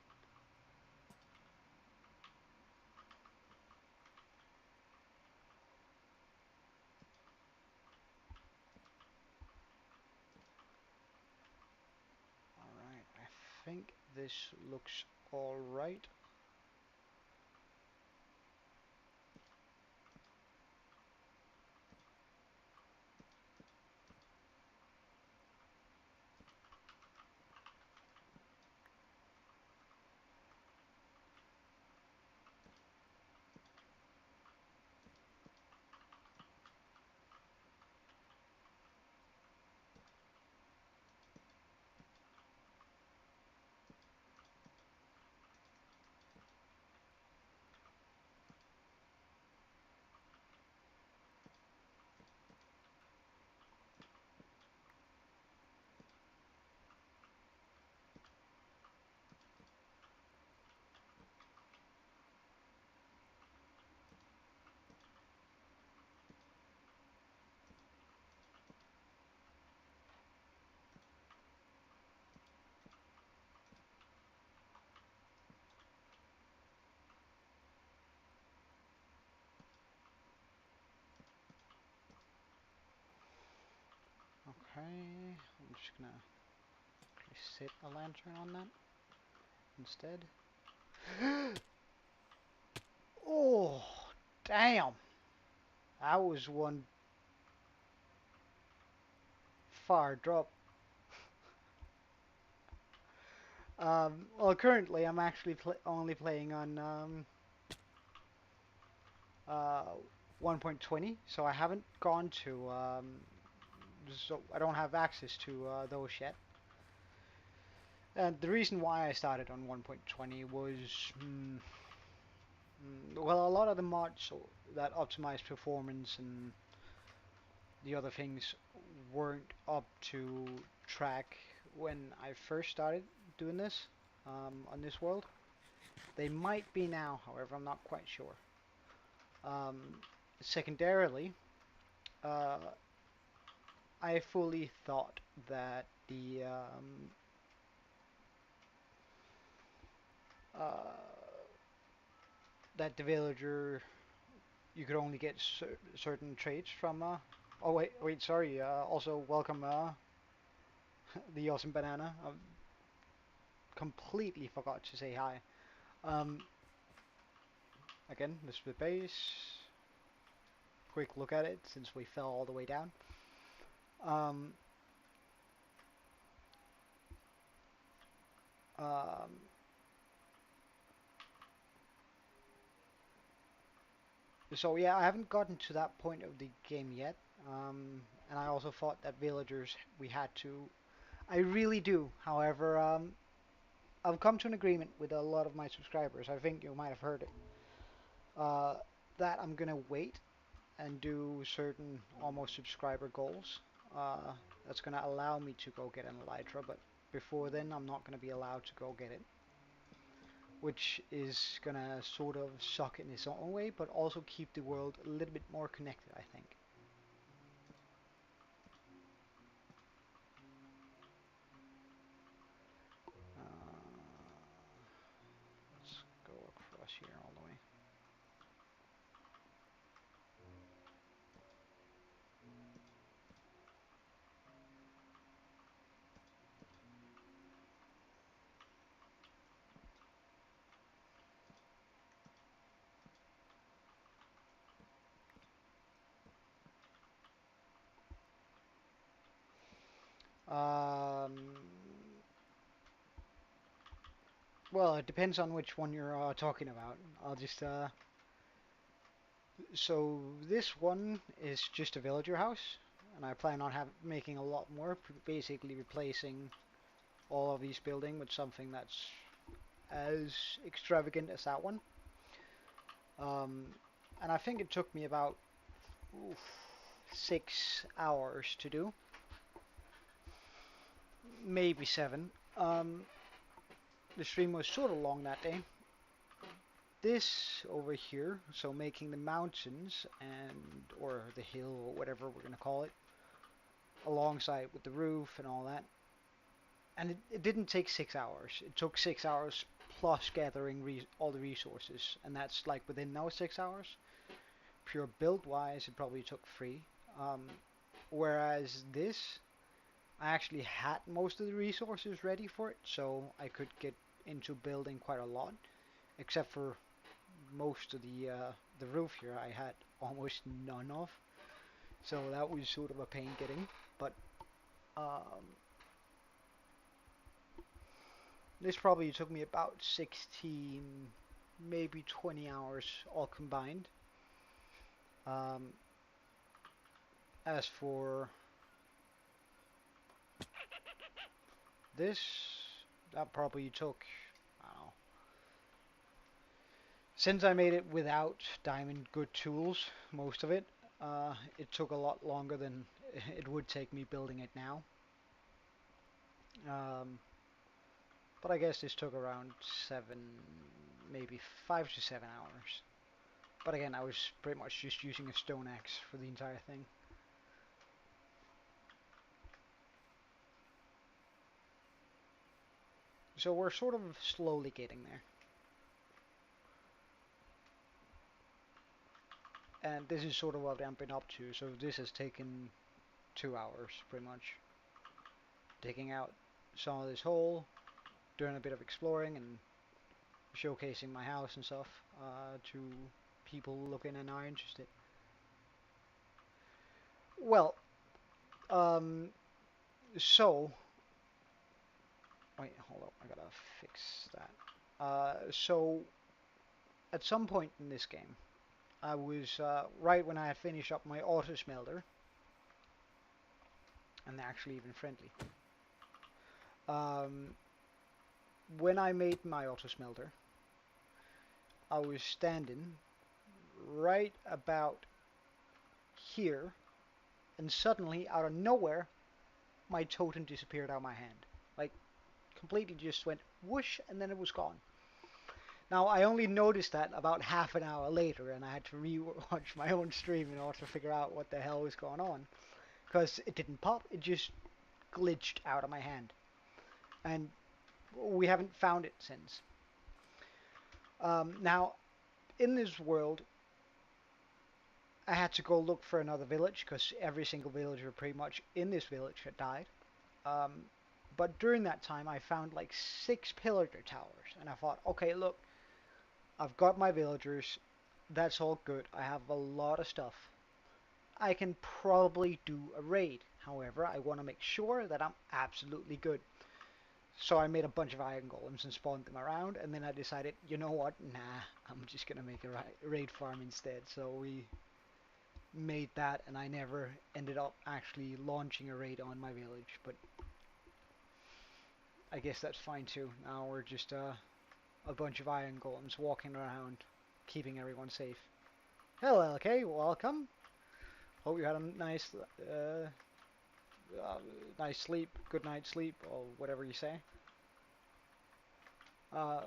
Alright, I think this looks alright. I'm just gonna sit a lantern on that instead. Oh, damn! That was one far drop. Well, currently I'm actually only playing on uh, 1.20, so I haven't gone to so I don't have access to those yet. And the reason why I started on 1.20 was, well, a lot of the mods that optimize performance and the other things weren't up to track when I first started doing this on this world. They might be now, however, I'm not quite sure. Secondarily, uh, I fully thought that uh, the villager, you could only get certain traits from. Oh wait, sorry. Also, welcome the awesome banana. I completely forgot to say hi. Um, Again, this is the base. Quick look at it since we fell all the way down. Um, um, so yeah, I haven't gotten to that point of the game yet. And I also thought that villagers we had to. I really do. However, I've come to an agreement with a lot of my subscribers. I think you might have heard it. Uh, that I'm gonna wait and do certain almost subscriber goals. Uh, that's gonna allow me to go get an elytra, but before then, I'm not gonna be allowed to go get it, which is gonna sort of suck in its own way, but also keep the world a little bit more connected, I think. Let's go across here all the way. Um, well, it depends on which one you're talking about. I'll just So this one is just a villager house, and I plan on making a lot more, basically replacing all of these buildings with something that's as extravagant as that one. Um, and I think it took me about 6 hours to do, maybe 7. The stream was sort of long that day. This over here, so making the mountains and or the hill or whatever we're gonna call it, alongside with the roof and all that. And it didn't take 6 hours. It took 6 hours plus gathering all the resources, and that's like within those 6 hours. Pure build wise, it probably took 3. Um, Whereas this, I actually had most of the resources ready for it, so I could get into building quite a lot, except for most of the roof here I had almost none of, so that was sort of a pain getting. But um, this probably took me about 16, maybe 20 hours all combined. As for this, that probably took, I don't know, since I made it without diamond good tools, most of it, it took a lot longer than it would take me building it now. Um, but I guess this took around 7, maybe 5 to 7 hours. But again, I was pretty much just using a stone axe for the entire thing. So we're sort of slowly getting there. And this is sort of what I've been up to, so this has taken 2 hours, pretty much. digging out some of this hole, doing a bit of exploring and showcasing my house and stuff to people looking and are interested. Well, um, so wait, hold up, I gotta fix that. So at some point in this game, I was right when I had finished up my auto smelter, and they're actually even friendly. Um, when I made my auto smelter, I was standing right about here, and suddenly, out of nowhere, my totem disappeared out of my hand. Like, completely just went whoosh, and then it was gone. Now, I only noticed that about half an hour later, and I had to re-watch my own stream in order to figure out what the hell was going on. Because it didn't pop, it just glitched out of my hand. And we haven't found it since. Now, in this world, I had to go look for another village because every single villager pretty much in this village had died. Um, but during that time, I found like 6 pillager towers, and I thought, okay, look, I've got my villagers. That's all good. I have a lot of stuff. I can probably do a raid. However, I want to make sure that I'm absolutely good. So I made a bunch of iron golems and spawned them around, and then I decided, you know what? Nah, I'm just gonna make a raid farm instead. So we made that, and I never ended up actually launching a raid on my village, but I guess that's fine too. Now we're just a bunch of iron golems walking around, keeping everyone safe. Hello, LK, welcome. Hope you had a nice sleep, good night's sleep, or whatever you say. Uh,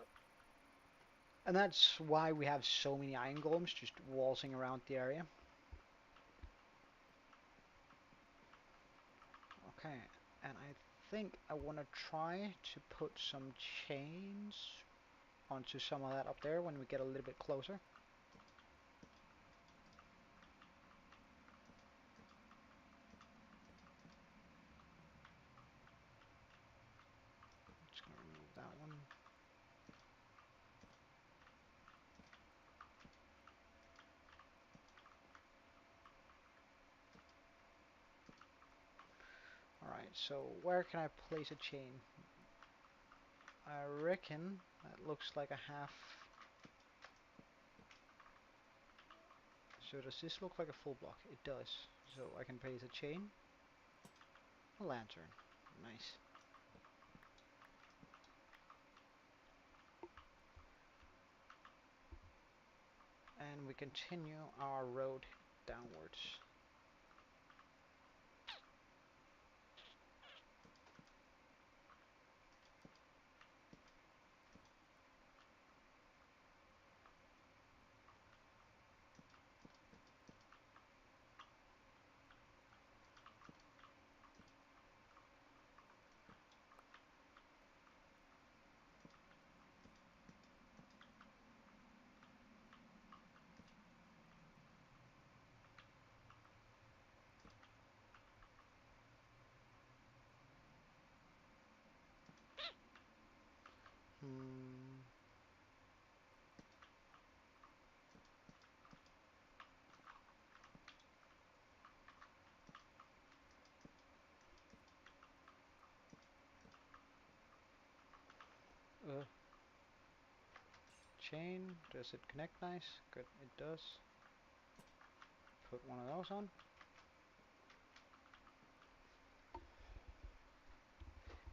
and that's why we have so many iron golems just waltzing around the area. Okay, and I think I want to try to put some chains onto some of that up there when we get a little bit closer. Just gonna remove that one. Alright, so where can I place a chain? I reckon that looks like a half. So does this look like a full block? It does. So I can place a chain, a lantern. Nice. And we continue our road downwards. Hmm. Chain, does it connect nice? Good, it does. Put one of those on.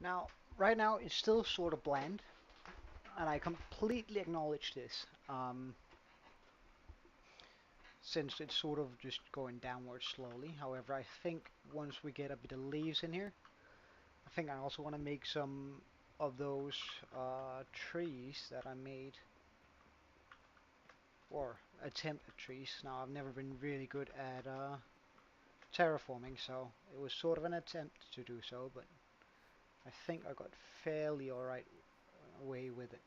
Now, right now it's still sort of bland, and I completely acknowledge this, since it's sort of just going downwards slowly. However, I think once we get a bit of leaves in here, I think I also want to make some of those trees that I made, or attempt at trees. Now, I've never been really good at terraforming, so it was sort of an attempt to do so, but I think I got fairly alright away with it.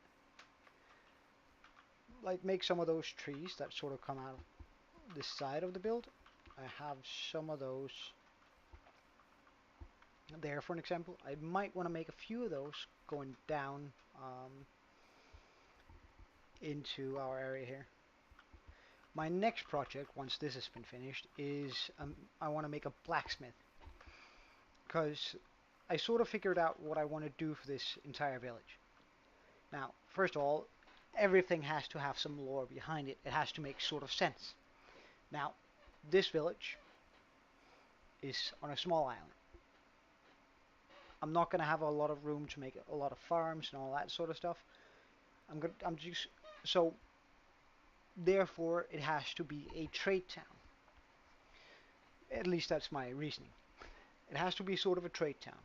Like, make some of those trees that sort of come out of the side of the build. I have some of those. there, for an example. I might want to make a few of those going down into our area here. My next project, once this has been finished, is I want to make a blacksmith. Because I sort of figured out what I want to do for this entire village. Now, first of all, everything has to have some lore behind it. It has to make sort of sense. Now, this village is on a small island. I'm not going to have a lot of room to make a lot of farms and all that sort of stuff. I'm just so therefore it has to be a trade town. At least that's my reasoning. It has to be sort of a trade town.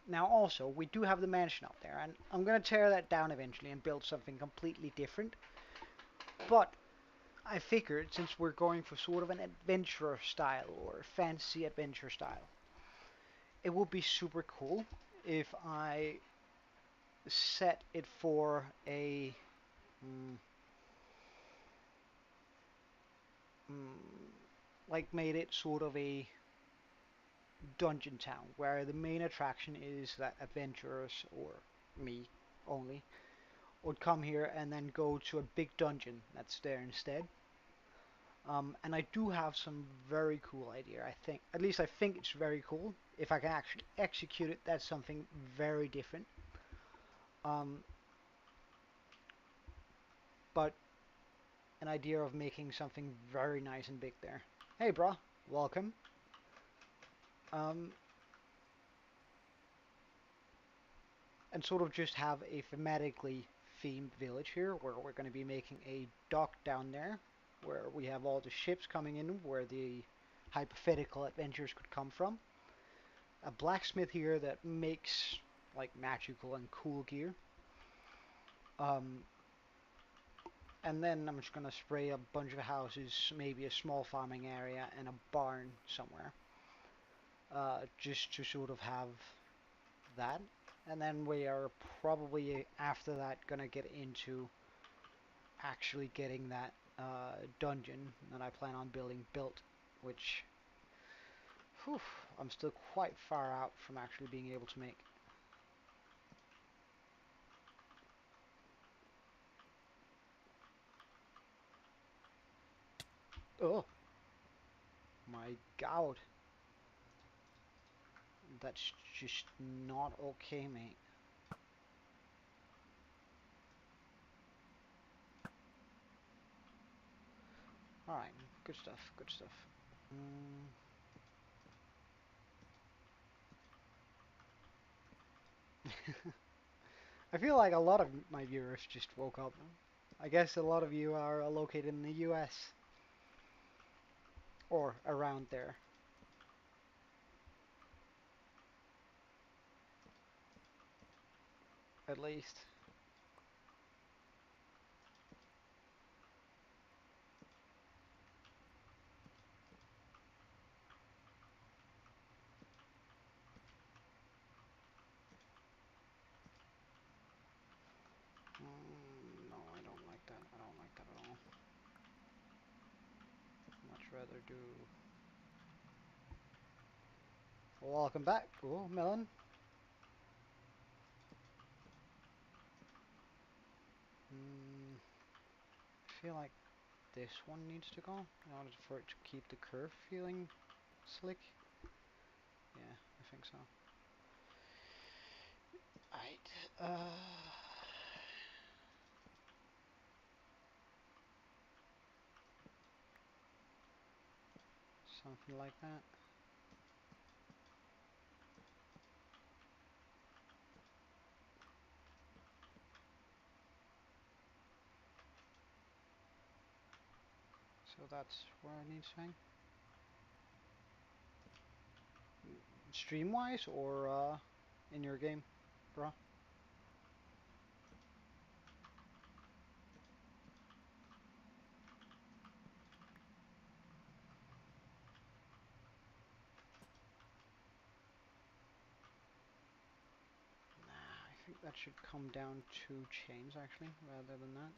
Now also, we do have the mansion up there, and I'm going to tear that down eventually and build something completely different. But I figured, since we're going for sort of an adventure style or fantasy adventure style, it would be super cool if I set it for a like made it sort of a dungeon town where the main attraction is that adventurers, or me only, would come here and then go to a big dungeon that's there instead. And I do have some very cool idea. I think, at least I think it's very cool. If I can actually execute it, that's something very different. But an idea of making something very nice and big there. Hey, brah, welcome. And sort of just have a thematically themed village here, where we're going to be making a dock down there, where we have all the ships coming in, where the hypothetical adventures could come from. A blacksmith here that makes like magical and cool gear. And then I'm just going to spray a bunch of houses, maybe a small farming area, and a barn somewhere. Just to sort of have that. And then we are probably, after that, going to get into actually getting that dungeon that I plan on building built, which whew, I'm still quite far out from actually being able to make. Oh my god. That's just not okay, mate. Alright, good stuff, good stuff. I feel like a lot of my viewers just woke up. I guess a lot of you are located in the US. Or around there. At least. No, I don't like that. I don't like that at all. Much rather do... Welcome back. Oh, melon. I feel like this one needs to go in order for it to keep the curve feeling slick. Yeah, I think so. Alright, something like that. So that's where it needs to hang. Stream-wise, or in your game, bro? Nah, I think that should come down 2 chains, actually, rather than that.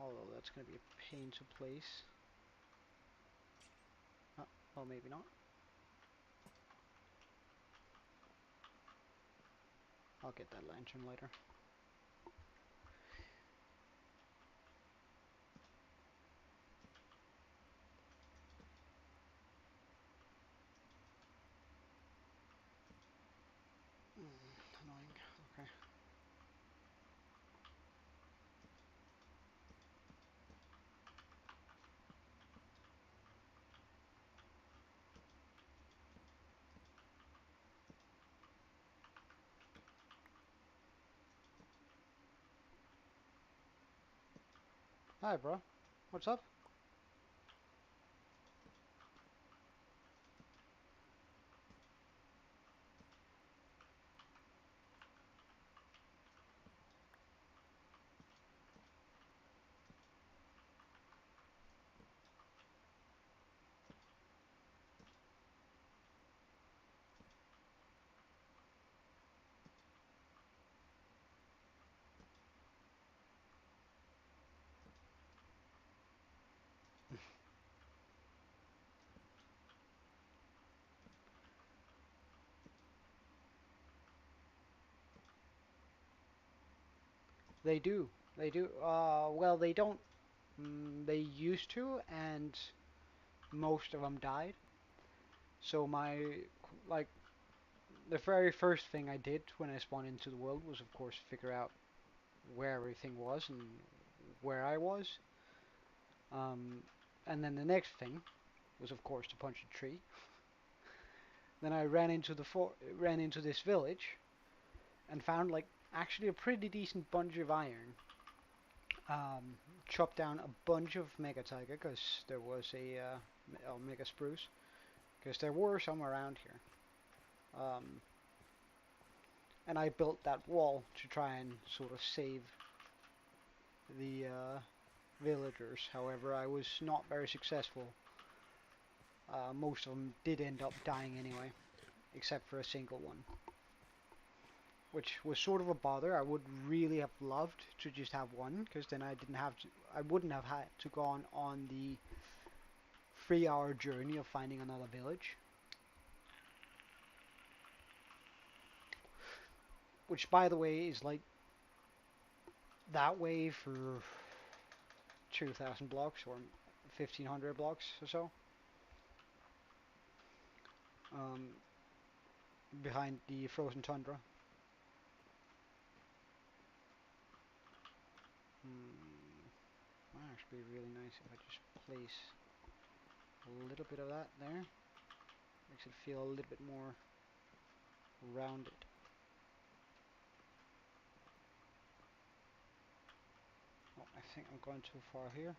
Although that's going to be a pain to place. Well, maybe not. I'll get that lantern later. Annoying. Okay. Hi, bro. What's up? They do. They do. Well, they don't. They used to, and most of them died. So like, the very first thing I did when I spawned into the world was, of course, figure out where everything was and where I was. Um, and then the next thing was, of course, to punch a tree. Then I ran into this village and found like actually a pretty decent bunch of iron. Um, Chopped down a bunch of mega taiga because there was a mega spruce because there were some around here. And I built that wall to try and sort of save the villagers. However, I was not very successful. Most of them did end up dying anyway, except for a single one, which was sort of a bother. I would really have loved to just have one, because then I wouldn't have had to go on the 3-hour journey of finding another village. Which, by the way, is like that way for 2,000 blocks or 1,500 blocks or so. Um, Behind the frozen tundra. Might actually be really nice if I just place a little bit of that there. Makes it feel a little bit more rounded. Oh, I think I'm going too far here.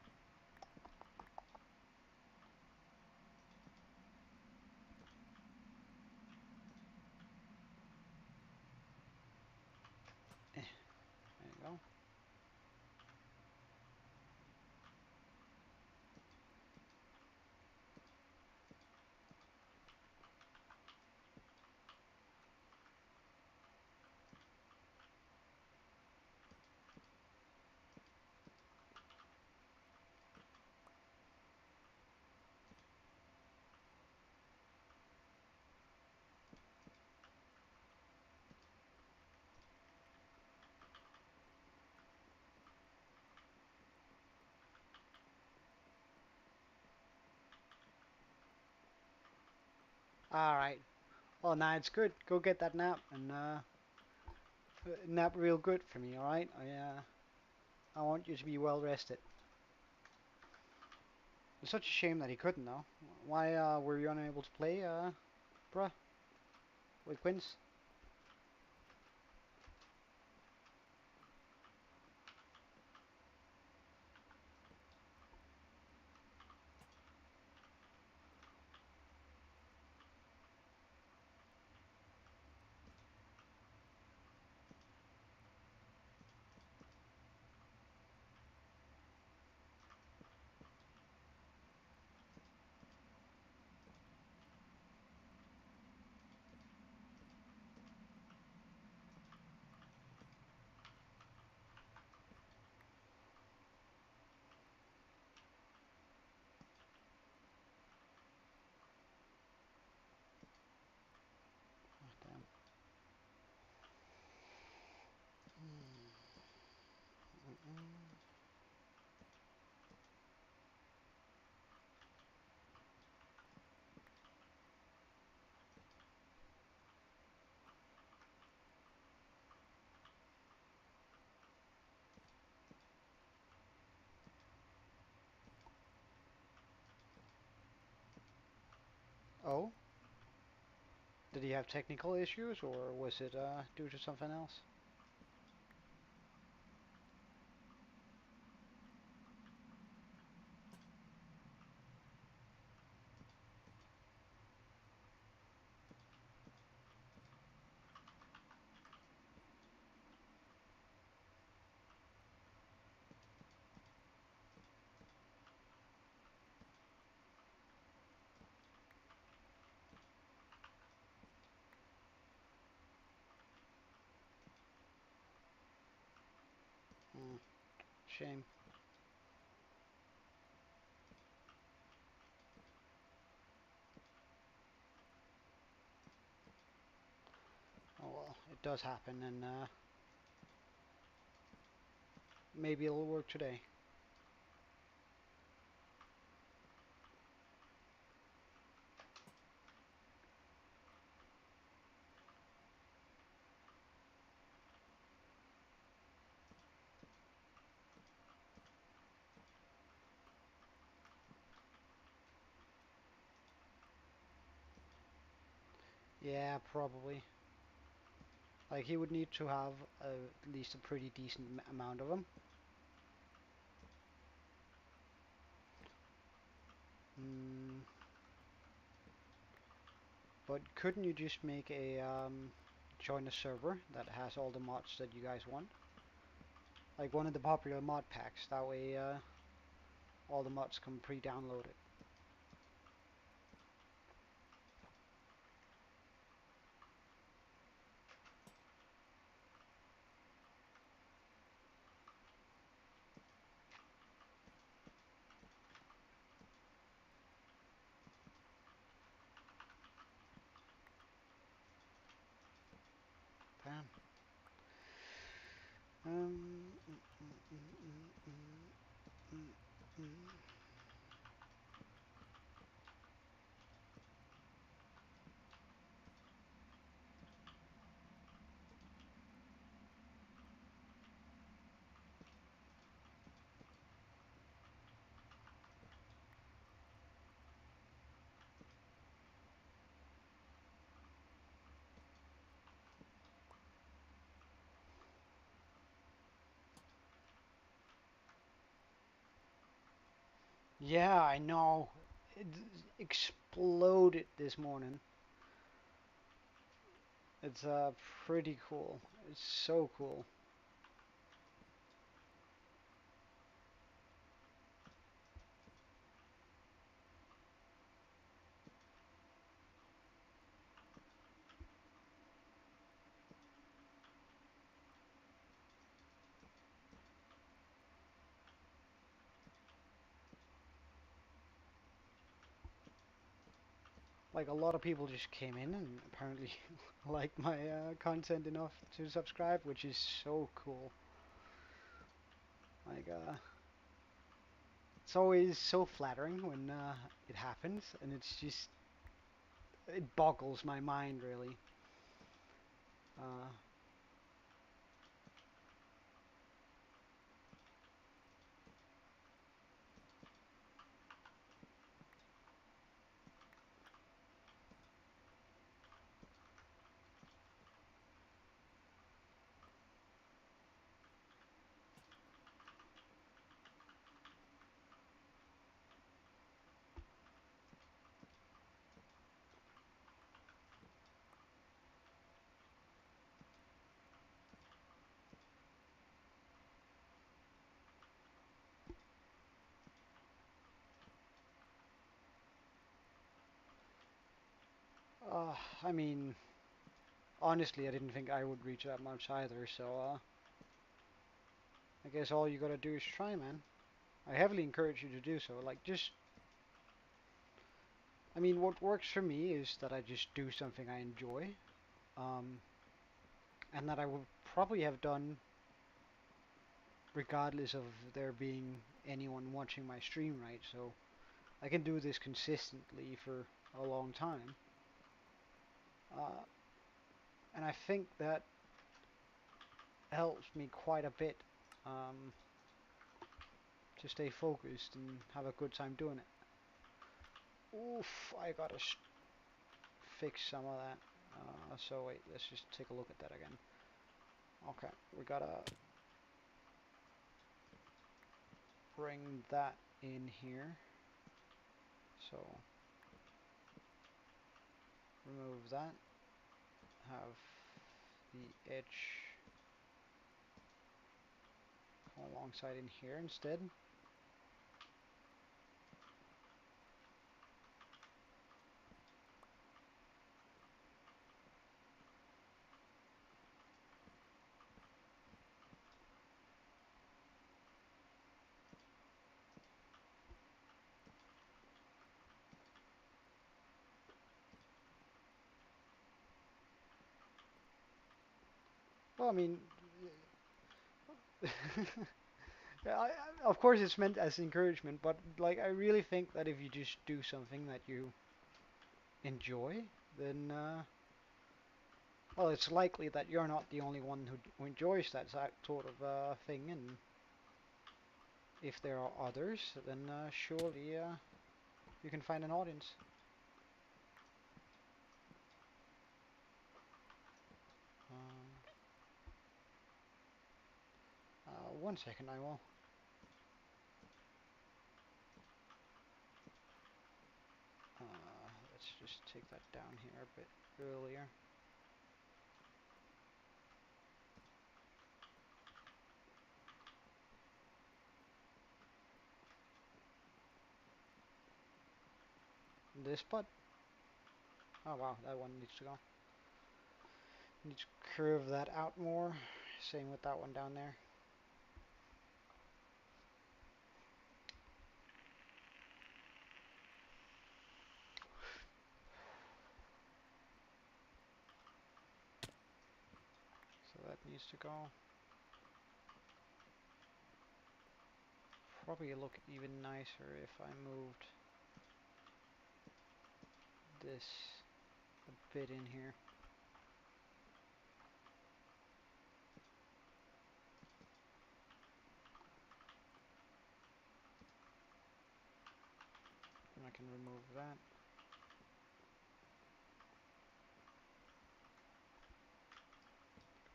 There you go. Alright. Well, now it's good. Go get that nap and nap real good for me, alright? I want you to be well rested. It's such a shame that he couldn't though. Why were you unable to play, bruh? With Quince? Oh, did he have technical issues or was it due to something else? Hmm, shame. Oh well, it does happen, and maybe it'll work today. Yeah, probably. Like he would need to have at least a pretty decent amount of them. Mm, but couldn't you just make a join a server that has all the mods that you guys want? Like one of the popular mod packs. That way, all the mods come pre-downloaded. Bam. Mm. Yeah, I know. It exploded this morning. It's pretty cool. It's so cool. Like a lot of people just came in and apparently liked my content enough to subscribe, which is so cool. Like it's always so flattering when it happens, and it's just it boggles my mind really. Uh, uh, I mean, honestly, I didn't think I would reach that much either. So I guess all you gotta do is try, man. I heavily encourage you to do so. Like, just, I mean, what works for me is that I just do something I enjoy, um, and that I would probably have done regardless of there being anyone watching my stream, right? So I can do this consistently for a long time. Uh, and I think that helps me quite a bit to stay focused and have a good time doing it. Oof, I got a fix some of that. So wait, let's just take a look at that again. Okay, we gotta bring that in here. So remove that. Have the edge come alongside in here instead. Well, I mean, yeah, of course it's meant as encouragement, but like I really think that if you just do something that you enjoy, then well, it's likely that you're not the only one who enjoys that sort of thing, and if there are others, then surely you can find an audience. One second, I will. Let's just take that down here a bit earlier. This spot. Oh wow, that one needs to go. Need to curve that out more. Same with that one down there. So that needs to go. Probably look even nicer if I moved this a bit in here. And I can remove that.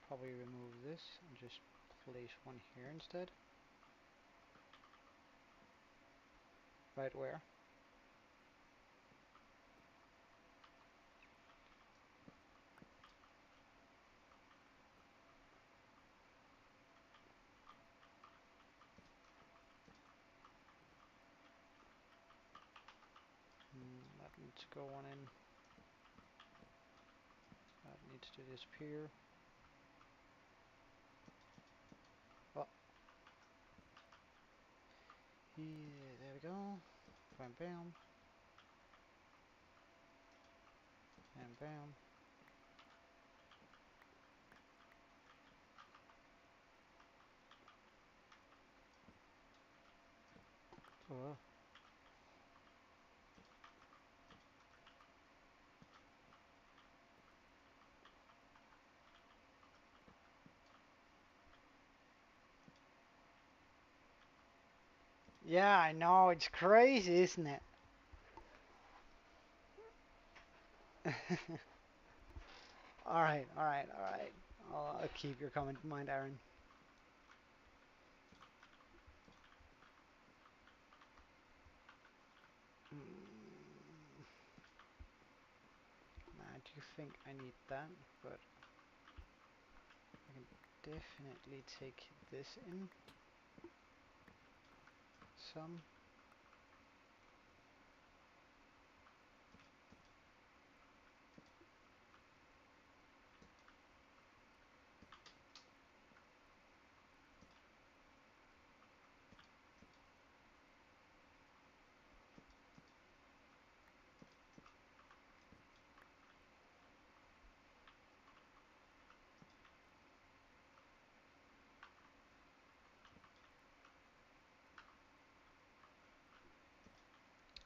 Probably remove this and just place one here instead. Right where? That needs to go on in. That needs to disappear. Oh, here, there we go. Bam, bam. Bam, bam. Oh. Yeah, I know, it's crazy, isn't it? Alright, alright, alright. I'll keep your comment in mind, Aaron. I do think I need that, but I can definitely take this in some.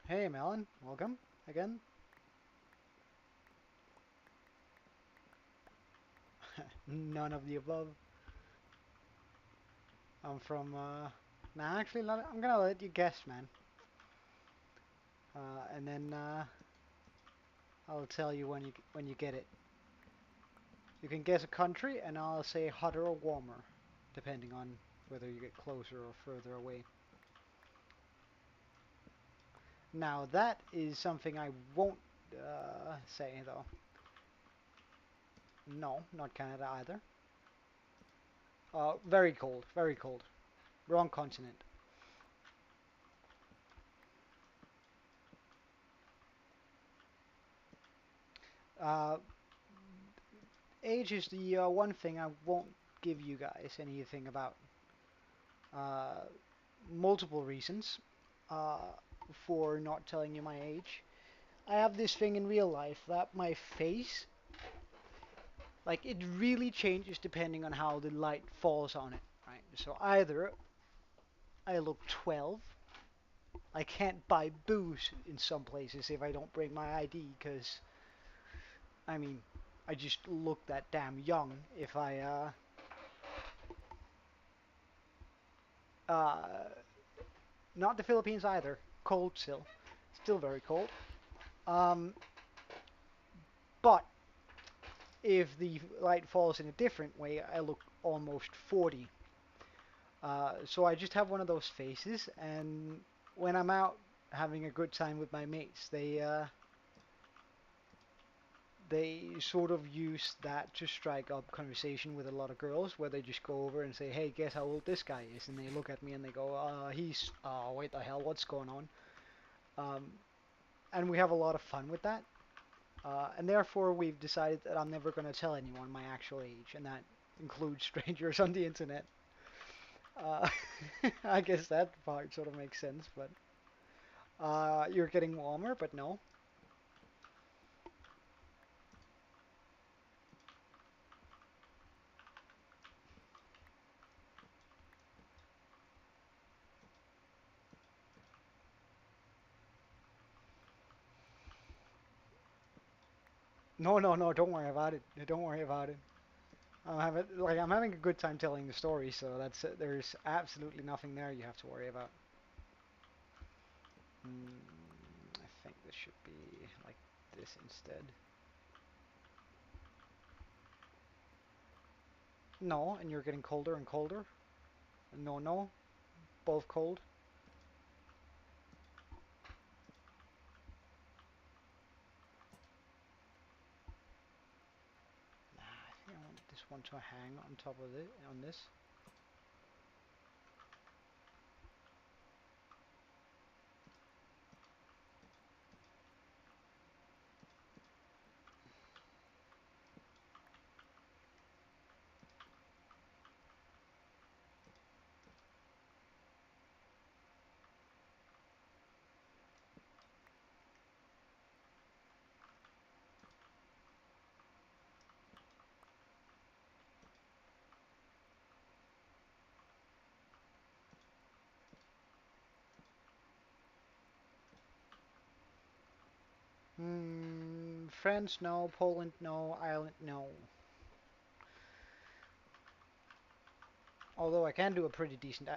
Hey Melon, welcome again. None of the above. I'm from, nah, actually, I'm gonna let you guess, man. And then, I'll tell you when you get it. You can guess a country, and I'll say hotter or warmer, depending on whether you get closer or further away. Now that is something I won't say though. No, not Canada either. Very cold, very cold. Wrong continent. Uh, Age is the one thing I won't give you guys anything about. Uh, Multiple reasons uh, for not telling you my age. I have this thing in real life that my face, like, it really changes depending on how the light falls on it, right? So either I look 12, I can't buy booze in some places if I don't bring my ID, because, I mean, I just look that damn young if I, not the Philippines either, cold still, still very cold. Um, but if the light falls in a different way, I look almost 40. So I just have one of those faces, and when I'm out having a good time with my mates, they sort of use that to strike up conversation with a lot of girls, where they just go over and say, "Hey, guess how old this guy is?" And they look at me and they go, he's, oh, wait the hell, what's going on?" Um, and we have a lot of fun with that. And therefore, we've decided that I'm never going to tell anyone my actual age, and that includes strangers on the internet. Uh, I guess that part sort of makes sense, but you're getting warmer, but no. No, no, no, don't worry about it. Don't worry about it. I'm having a good time telling the story, so there's absolutely nothing there you have to worry about. I think this should be like this instead. No, and you're getting colder and colder. No, no, both cold. Nah, I think I want this one to hang on top of it on this. France, no. Poland, no. Ireland, no. Although I can do a pretty decent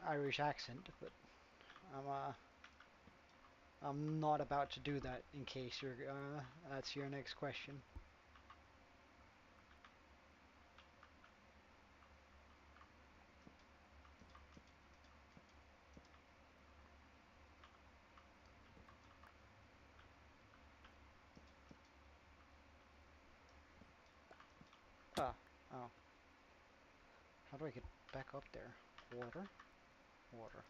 Irish accent, but I'm uh, I'm not about to do that in case that's your next question. Ah, oh. How do I get back up there? Water, water.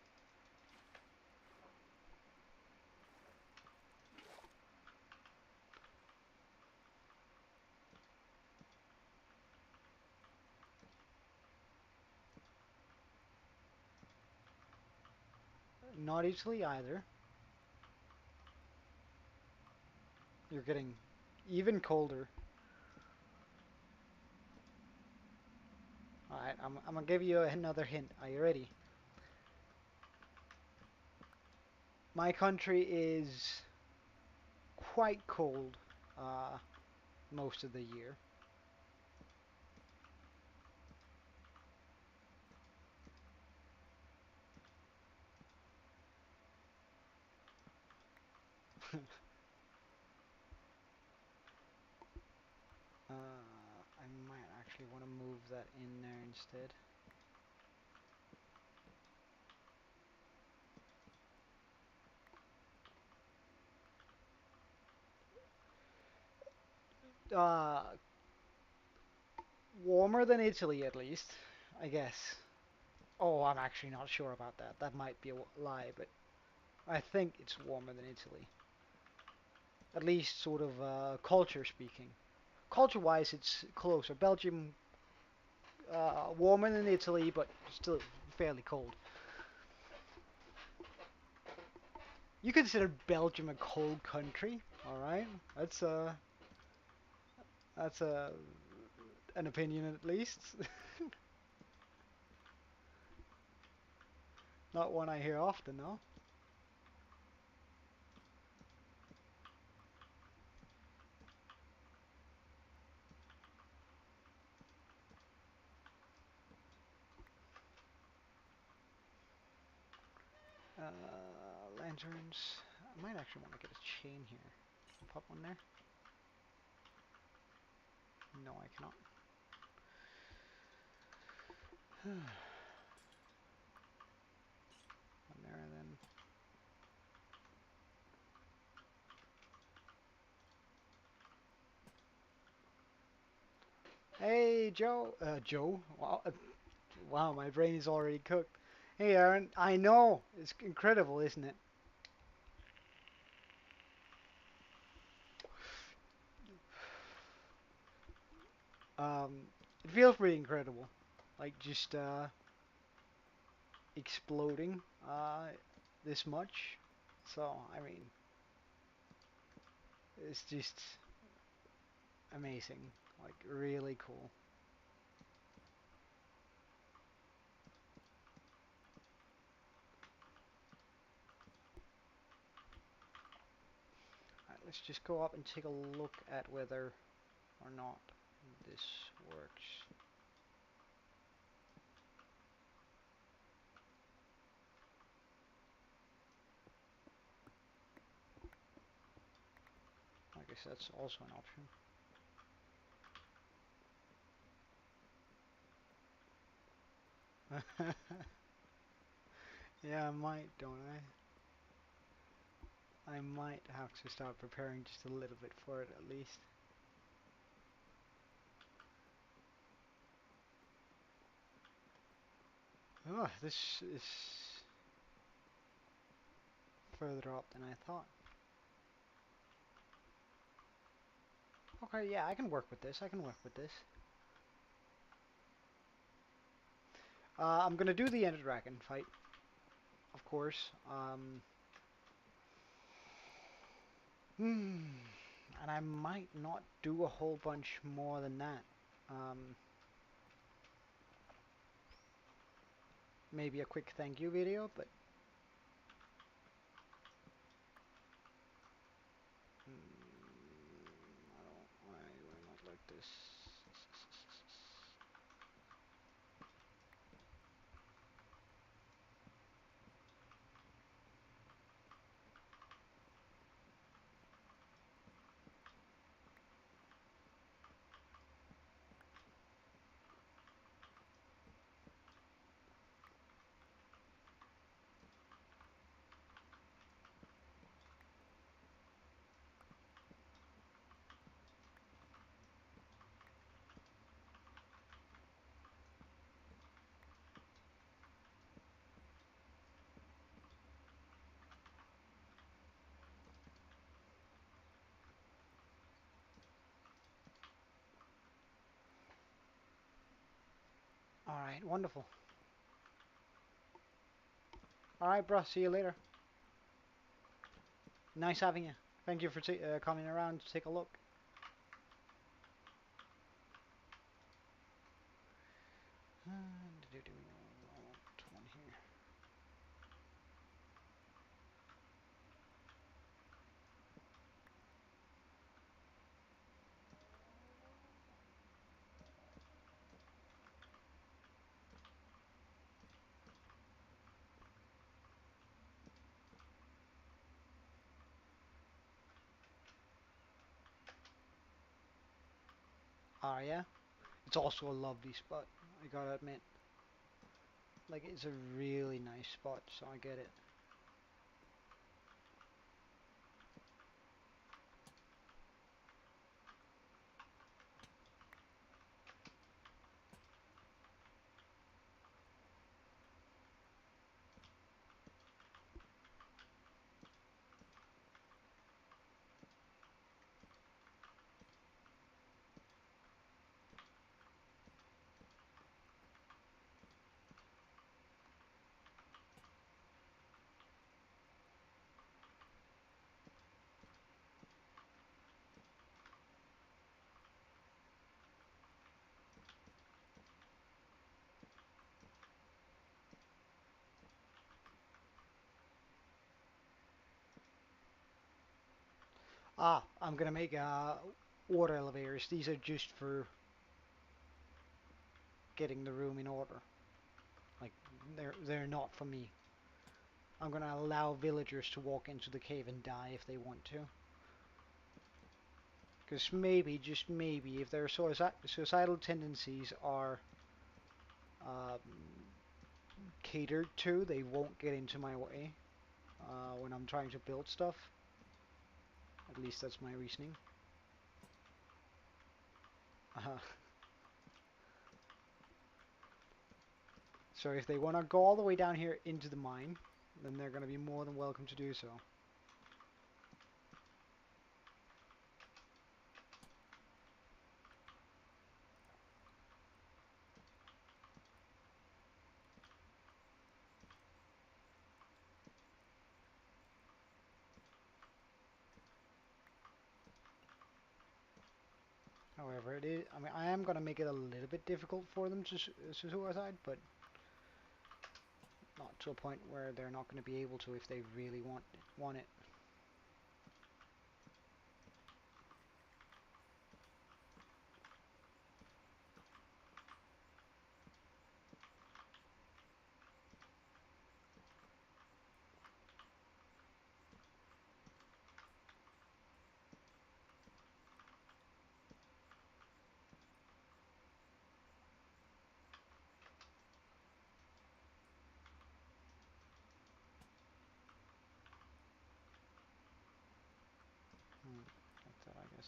Not easily either. You're getting even colder. Alright, I'm gonna give you another hint. Are you ready? My country is quite cold most of the year. actually want to move that in there instead. Uh, Warmer than Italy, at least, I guess. Oh, I'm actually not sure about that. That might be a lie, but I think it's warmer than Italy. At least, sort of culture speaking. Culture-wise, it's closer. Belgium, warmer than Italy, but still fairly cold. You consider Belgium a cold country, all right? That's that's an opinion at least. Not one I hear often, though. Lanterns. I might actually want to get a chain here. Pop one there. No, I cannot. One there, and then. Hey, Joe. Joe. Wow, wow, my brain is already cooked. Hey, Aaron. I know. It's incredible, isn't it? Um, it feels pretty incredible. Like just exploding this much. So, I mean, it's just amazing. Like, really cool. Alright, let's just go up and take a look at whether or not this works. I guess that's also an option. Yeah, I might, don't I? I might have to start preparing just a little bit for it at least. Oh, this is further up than I thought. Okay, yeah, I can work with this. I can work with this. I'm gonna do the Ender Dragon fight, of course. And I might not do a whole bunch more than that. Maybe a quick thank you video, but I don't. Why do I not like this? All right, wonderful. All right, bro. See you later. Nice having you. Thank you for coming around to take a look. I want one here. Oh yeah. It's also a lovely spot, I gotta admit. Like, it's a really nice spot, so I get it. Ah, I'm gonna make water elevators. These are just for getting the room in order. Like, they're not for me. I'm gonna allow villagers to walk into the cave and die if they want to. Because maybe, just maybe, if their suicidal tendencies are um, catered to, they won't get into my way when I'm trying to build stuff. At least that's my reasoning. Uh, so if they want to go all the way down here into the mine, then they're going to be more than welcome to do so. However, it is. I mean, I am going to make it a little bit difficult for them to suicide, but not to a point where they're not going to be able to if they really want it. Like that, I guess.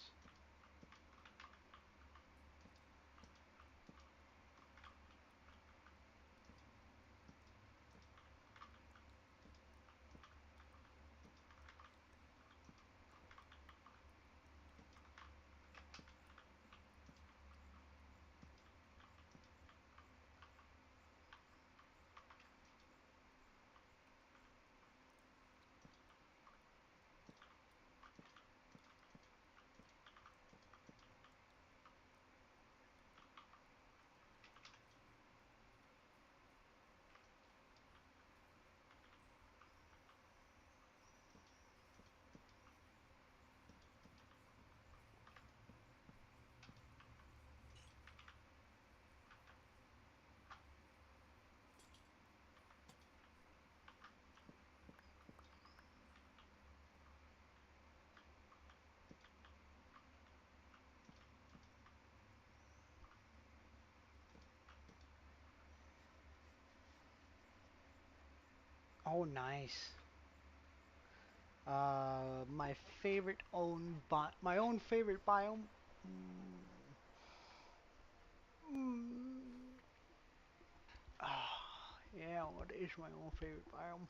Oh, nice. My favorite my own favorite biome. Mm, yeah, what is my own favorite biome?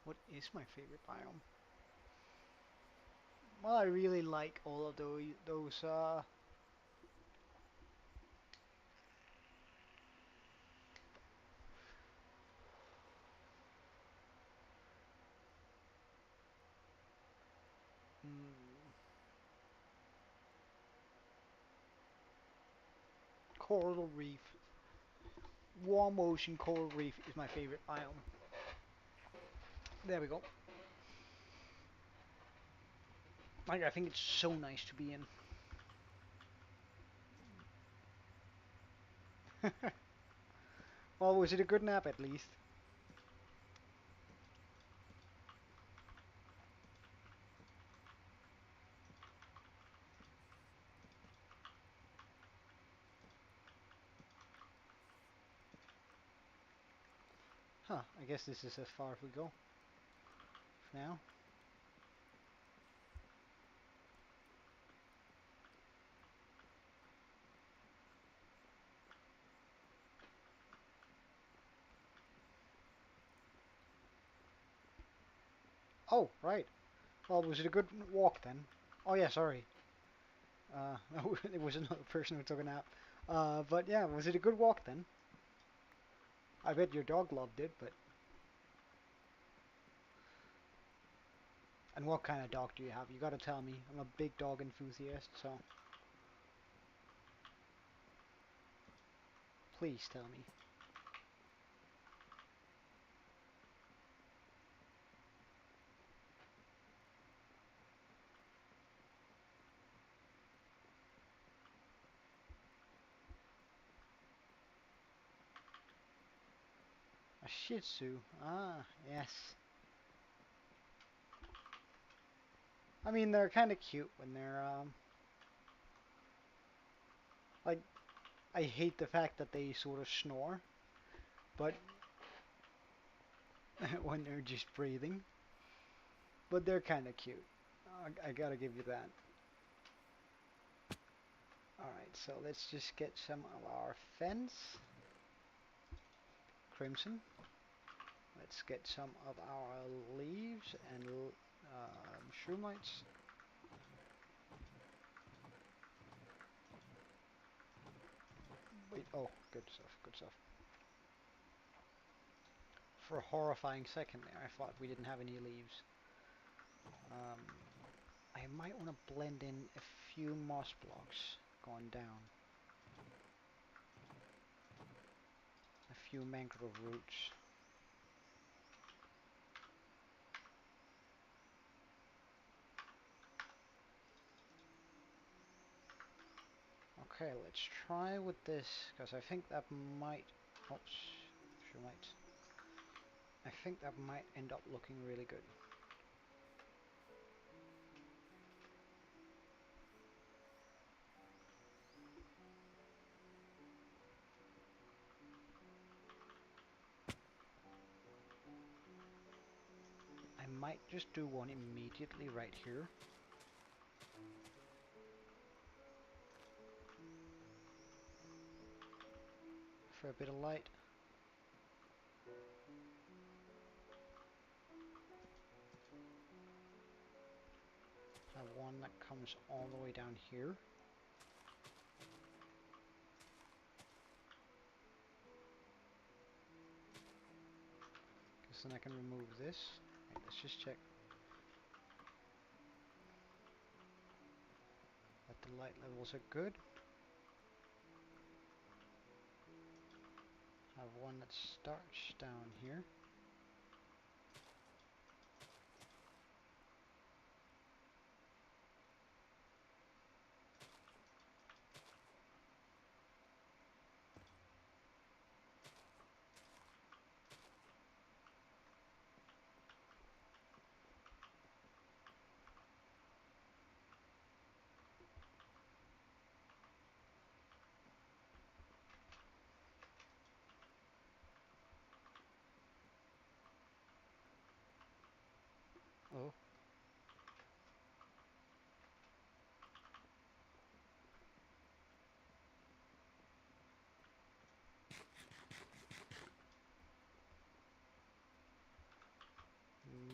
What is my favorite biome? Well, I really like all of those coral reef. Warm ocean coral reef is my favorite biome. There we go. Like, I think it's so nice to be in. Well, was it a good nap at least? Huh, I guess this is as far as we go for now. Oh, right. Well, was it a good walk then? Oh yeah, sorry. No, it was another person who took a nap. But yeah, was it a good walk then? I bet your dog loved it, but... And what kind of dog do you have? You gotta tell me. I'm a big dog enthusiast, so... Please tell me. A Shih Tzu. Ah, yes. I mean, they're kind of cute when they're, like, I hate the fact that they sort of snore, but when they're just breathing. But they're kind of cute. I gotta give you that. Alright, so let's just get some of our fence. Crimson. Let's get some of our leaves and shroom lights. Wait, oh, good stuff, good stuff. For a horrifying second there, I thought we didn't have any leaves. I might want to blend in a few moss blocks going down. A few mangrove roots. Okay, let's try with this, because I think that might... Oops, she might. I think that might end up looking really good. I might just do one immediately right here. For a bit of light. Have one that comes all the way down here. Because then I can remove this. Right, let's just check that the light levels are good. Have one that starts down here. Oh.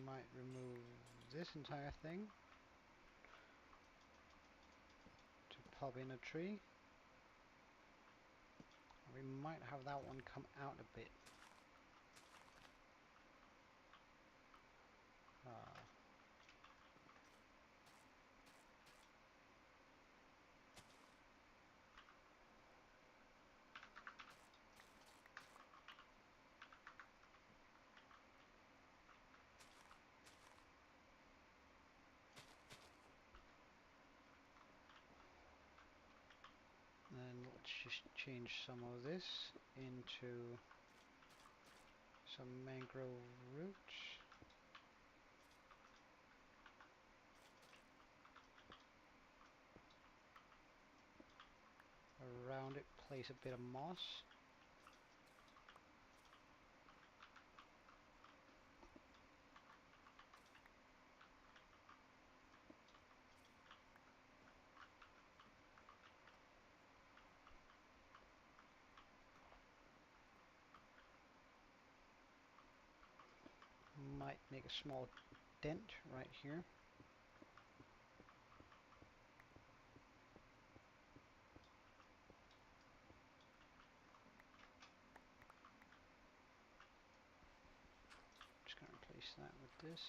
Might remove this entire thing to pop in a tree. We might have that one come out a bit. just change some of this into some mangrove roots. Around it, place a bit of moss. Might make a small dent right here. Just gonna replace that with this.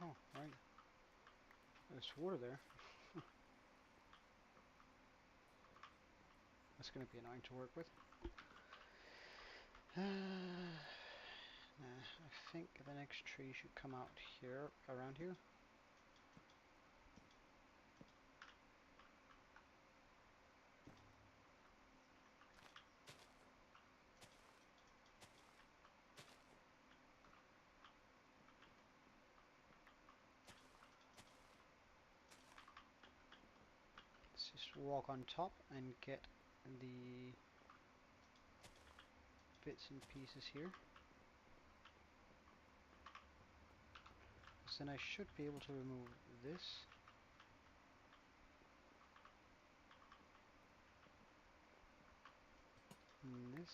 Oh, right. There's water there. That's going to be annoying to work with. Nah, I think the next tree should come out here, around here. Let's just walk on top and get the bits and pieces here. So then I should be able to remove this. And this.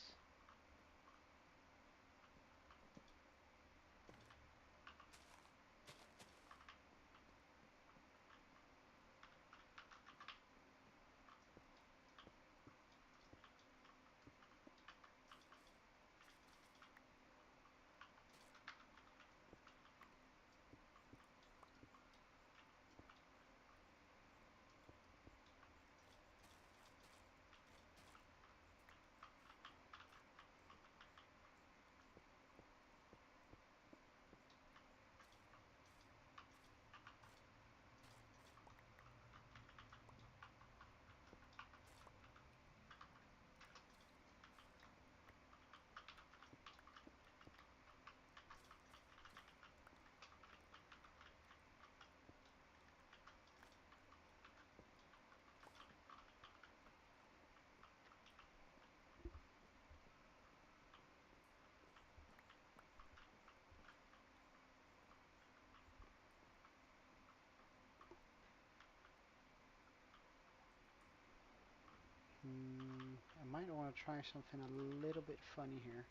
I might want to try something a little bit funny here.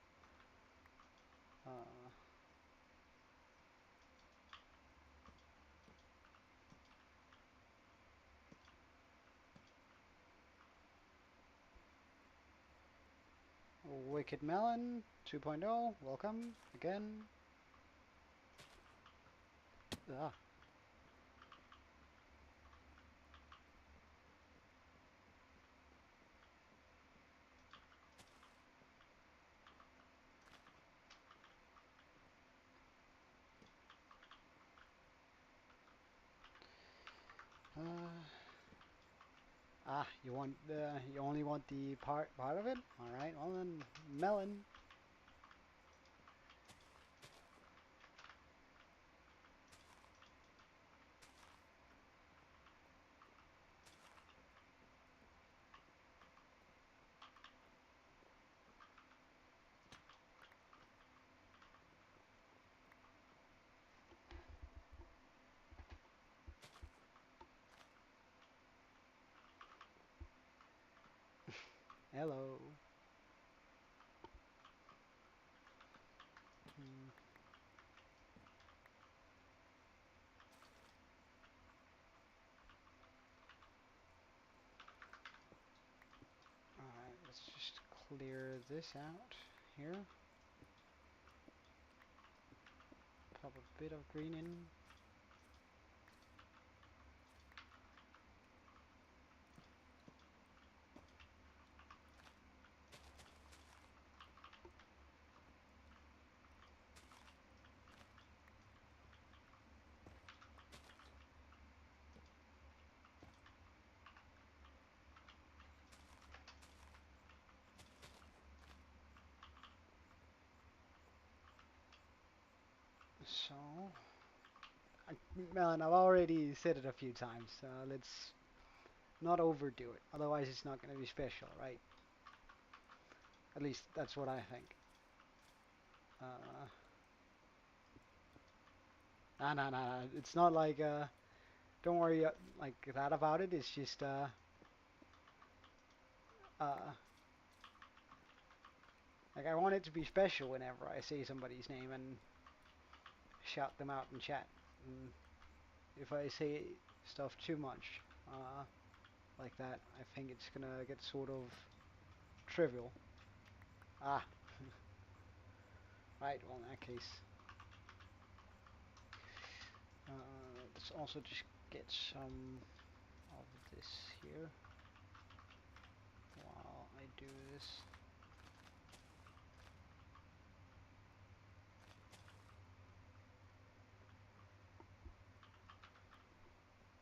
Wicked Melon 2.0, welcome again. Ah. You only want the part of it? All right, well then, melon. Hello. Hmm. Alright, let's just clear this out here. Pop a bit of green in. So, Melon, I've already said it a few times. Let's not overdo it. Otherwise, it's not going to be special, right? At least that's what I think. Nah, nah, nah, nah. It's not like, don't worry like that about it. It's just, uh, like I want it to be special whenever I say somebody's name and shout them out in chat. And if I say stuff too much, like that, I think it's gonna get sort of trivial. Ah, right. Well, in that case, let's also just get some of this here while I do this.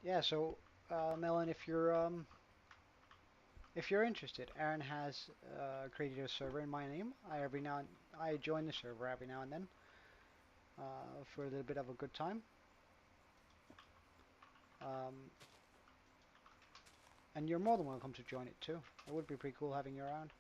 Yeah. So, Melon, if you're interested, Aaron has created a server in my name. I join the server every now and then for a little bit of a good time. Um, and you're more than welcome to join it too. It would be pretty cool having you around.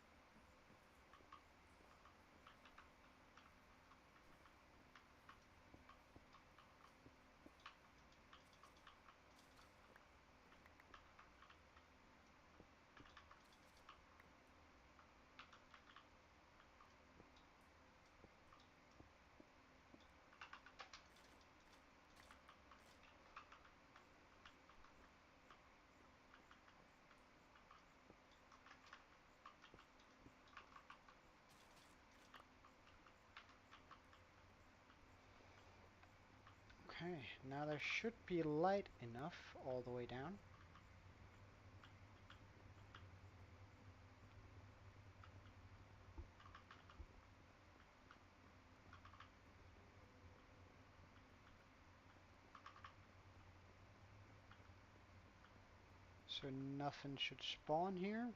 Okay, now there should be light enough all the way down. So nothing should spawn here.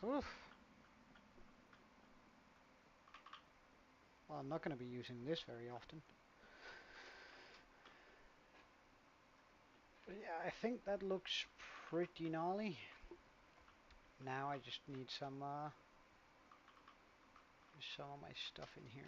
Oof. Well, I'm not going to be using this very often. But yeah, I think that looks pretty gnarly. Now I just need some of my stuff in here.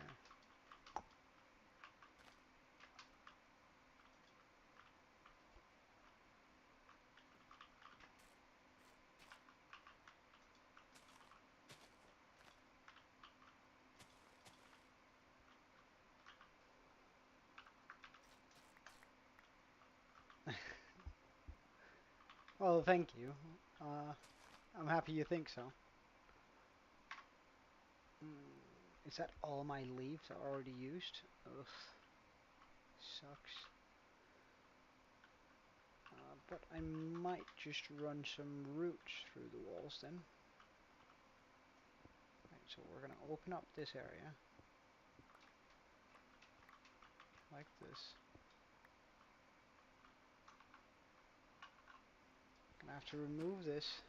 Well, thank you. I'm happy you think so. Is that all my leaves are already used? Ugh, sucks. But I might just run some roots through the walls then. Right, so we're gonna open up this area like this. Gonna have to remove this.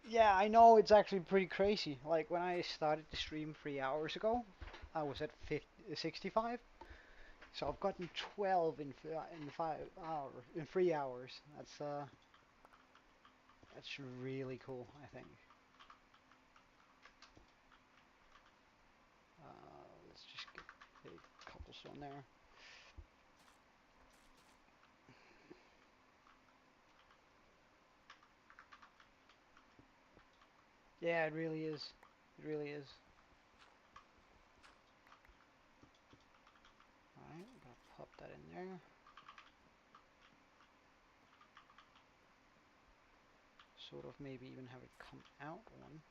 Yeah, I know, it's actually pretty crazy. Like when I started the stream 3 hours ago, I was at 65. So I've gotten 12 in 5 hours, in 3 hours. That's really cool, I think. one there. Yeah, it really is. It really is. Alright, I'm gonna pop that in there. Sort of maybe even have it come out one.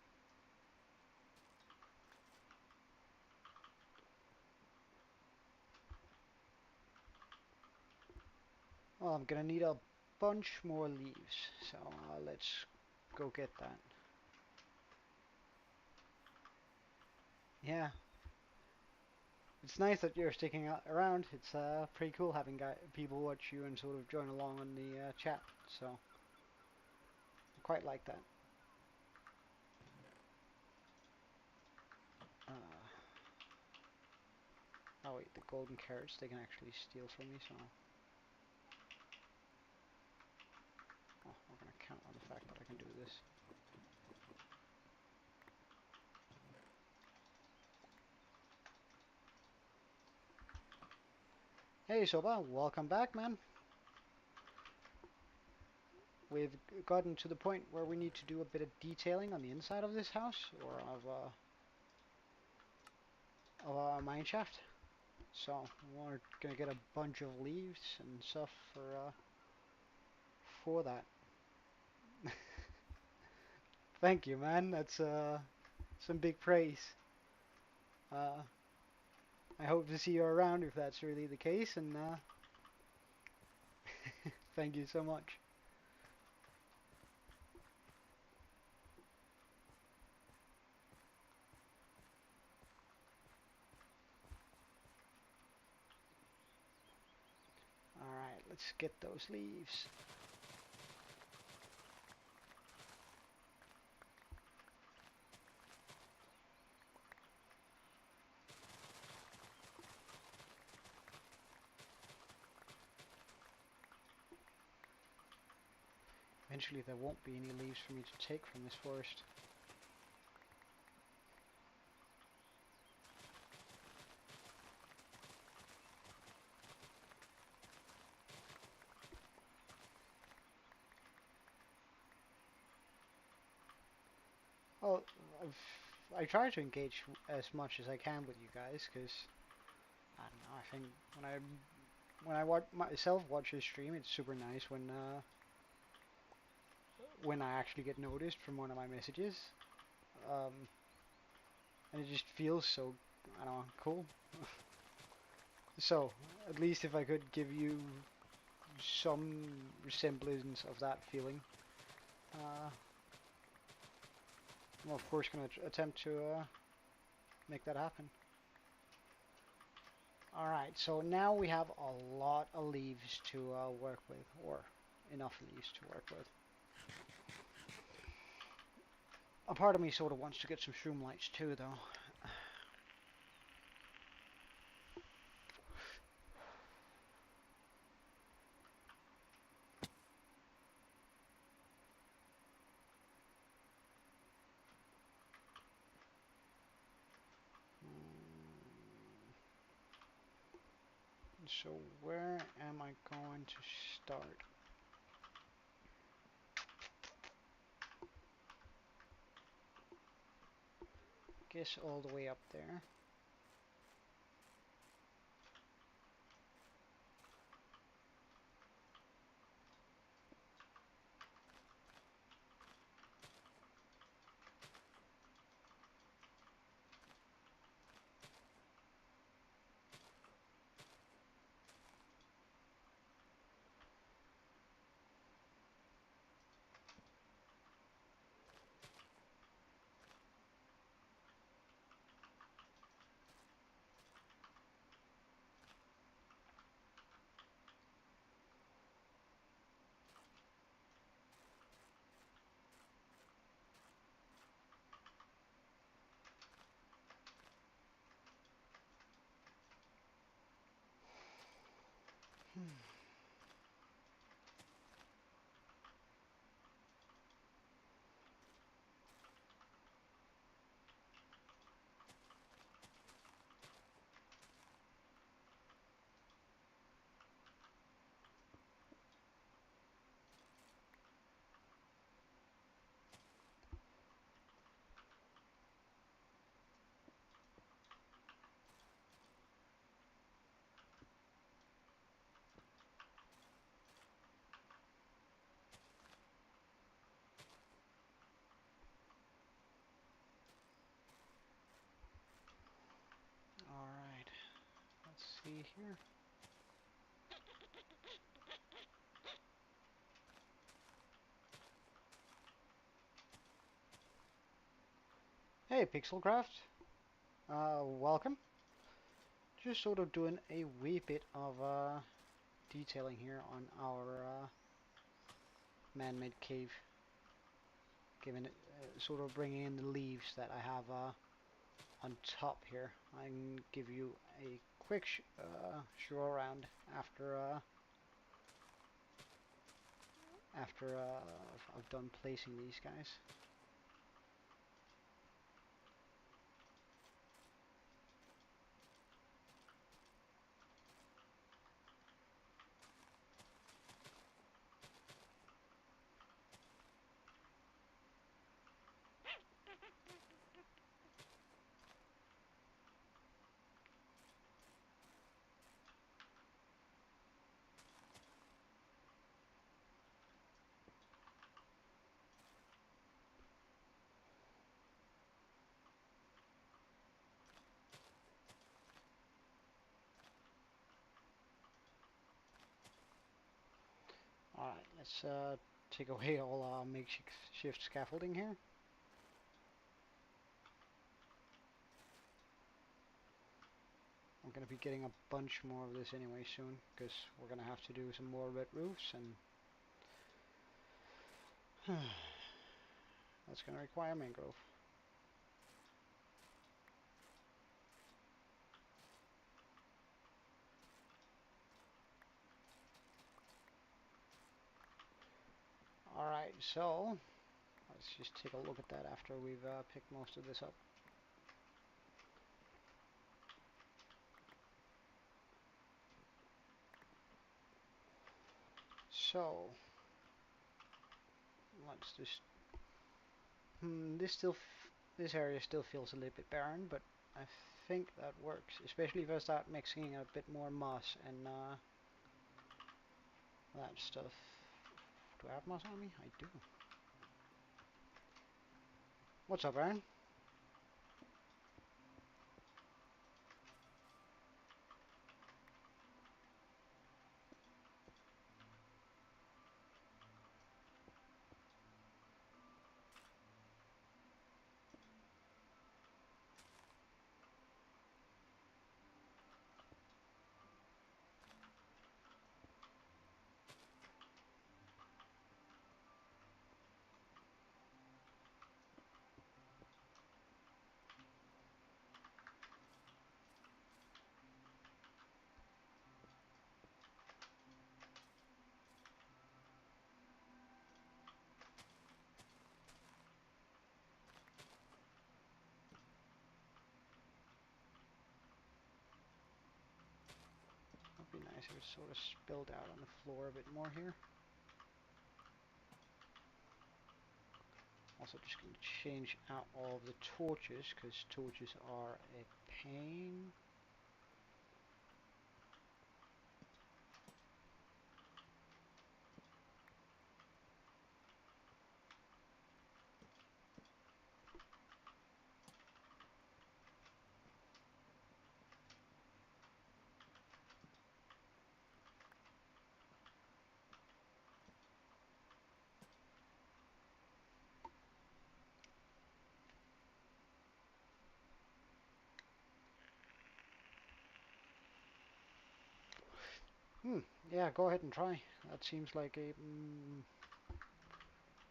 Well, I'm gonna need a bunch more leaves, so let's go get that. Yeah, it's nice that you're sticking around. It's pretty cool having people watch you and sort of join along on the chat, so I quite like that. Uh, oh wait, the golden carrots they can actually steal from me, so oh, we're gonna count on the fact that I can do this. Hey Soba, welcome back, man. We've gotten to the point where we need to do a bit of detailing on the inside of this house, or of our mineshaft. So we're gonna get a bunch of leaves and stuff for that. Thank you, man. That's some big praise. Uh, I hope to see you around if that's really the case, and thank you so much. Alright, let's get those leaves. Eventually there won't be any leaves for me to take from this forest. Well, I try to engage as much as I can with you guys, because I don't know, I think when I watch myself watch his stream, it's super nice when I actually get noticed from one of my messages. Um, and it just feels so, I don't know, cool. So, at least if I could give you some resemblance of that feeling, I'm of course going to attempt to make that happen. Alright, so now we have a lot of leaves to work with, or enough leaves to work with. A part of me sort of wants to get some shroom lights too, though. So where am I going to start? Guess all the way up there. see here. Hey, Pixelcraft. Welcome. Just sort of doing a wee bit of detailing here on our man-made cave. Giving it, sort of bringing in the leaves that I have on top here. I can give you a quick show around after I've done placing these guys. Alright, let's take away all our makeshift scaffolding here. I'm going to be getting a bunch more of this anyway soon, because we're going to have to do some more red roofs, and that's going to require mangrove. Alright, so let's just take a look at that after we've picked most of this up. So let's just this area still feels a little bit barren, but I think that works, especially if I start mixing a bit more moss and that stuff. Do I have moss on me? I do. What's up, Aaron? Would be nice if it sort of spilled out on the floor a bit more here. Also just going to change out all of the torches, because torches are a pain. Yeah, go ahead and try. That seems like a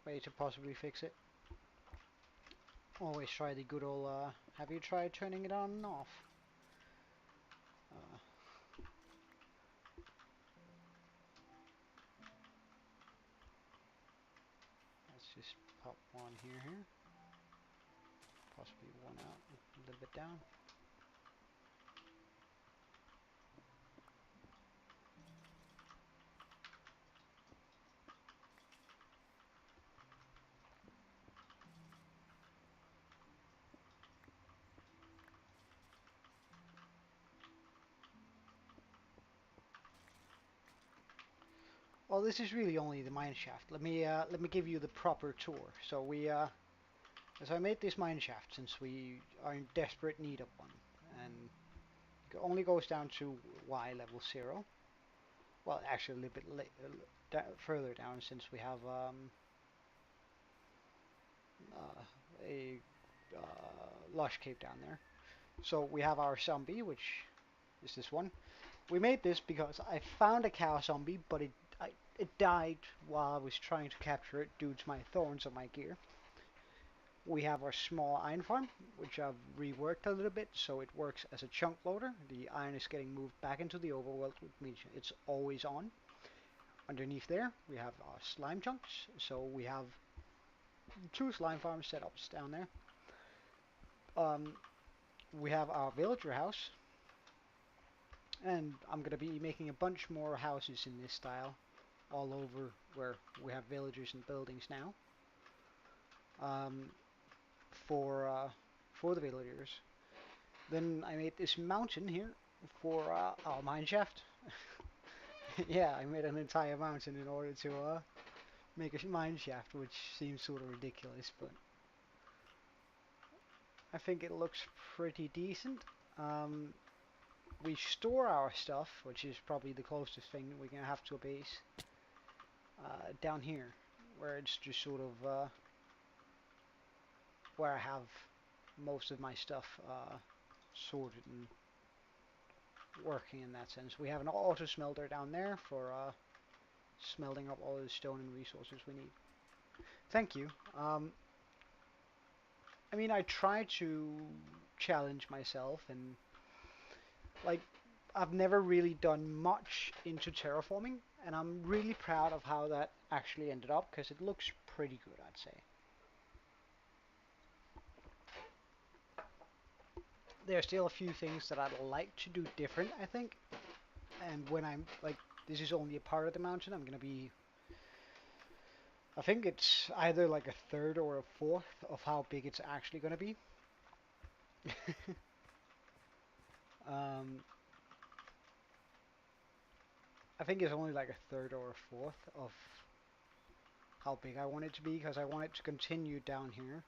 way to possibly fix it. Always try the good old, have you tried turning it on and off? Uh, let's just pop one here. Possibly one out, a little bit down. Well, this is really only the mine shaft. Let me give you the proper tour. So as I made this mine shaft, since we are in desperate need of one, and It only goes down to Y level 0. Well, actually a little bit further down, since we have a lush cave down there. So we have our zombie, which is this one. We made this because I found a cow zombie, but it died while I was trying to capture it due to my thorns on my gear. We have our small iron farm, which I've reworked a little bit so it works as a chunk loader. The iron is getting moved back into the overworld, which means it's always on. Underneath there, we have our slime chunks, so we have 2 slime farm setups down there. We have our villager house, and I'm going to be making a bunch more houses in this style all over where we have villagers and buildings now. For the villagers. Then I made this mountain here for our mineshaft. Yeah, I made an entire mountain in order to make a mineshaft, which seems sort of ridiculous, but I think it looks pretty decent. We store our stuff, which is probably the closest thing we're gonna have to a base, down here, where it's just sort of where I have most of my stuff sorted and working in that sense. We have an auto smelter down there for smelting up all the stone and resources we need. Thank you. I mean, I try to challenge myself, and like, I've never really done much into terraforming, and I'm really proud of how that actually ended up, because it looks pretty good, I'd say. There are still a few things that I'd like to do different, I think. And when I'm, like, this is only a part of the mountain, I'm gonna be, I think it's either like a third or a fourth of how big it's actually gonna be. I think it's only like a third or a fourth of how big I want it to be, because I want it to continue down here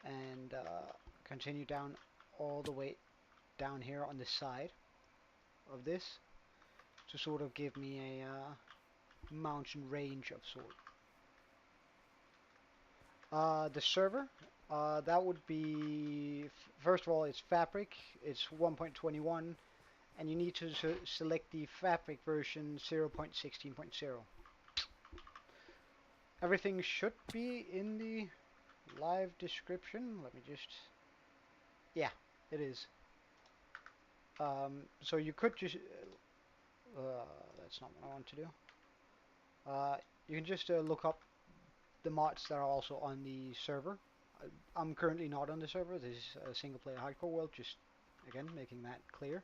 and continue down all the way down here on the side of this to sort of give me a mountain range of sort. The server, that would be, first of all, it's Fabric, it's 1.21, and you need to select the Fabric version 0.16.0. Everything should be in the live description. Let me just, yeah, it is. So you could just, that's not what I want to do. You can just look up the mods that are also on the server. I'm currently not on the server. This is a single player hardcore world, just again making that clear.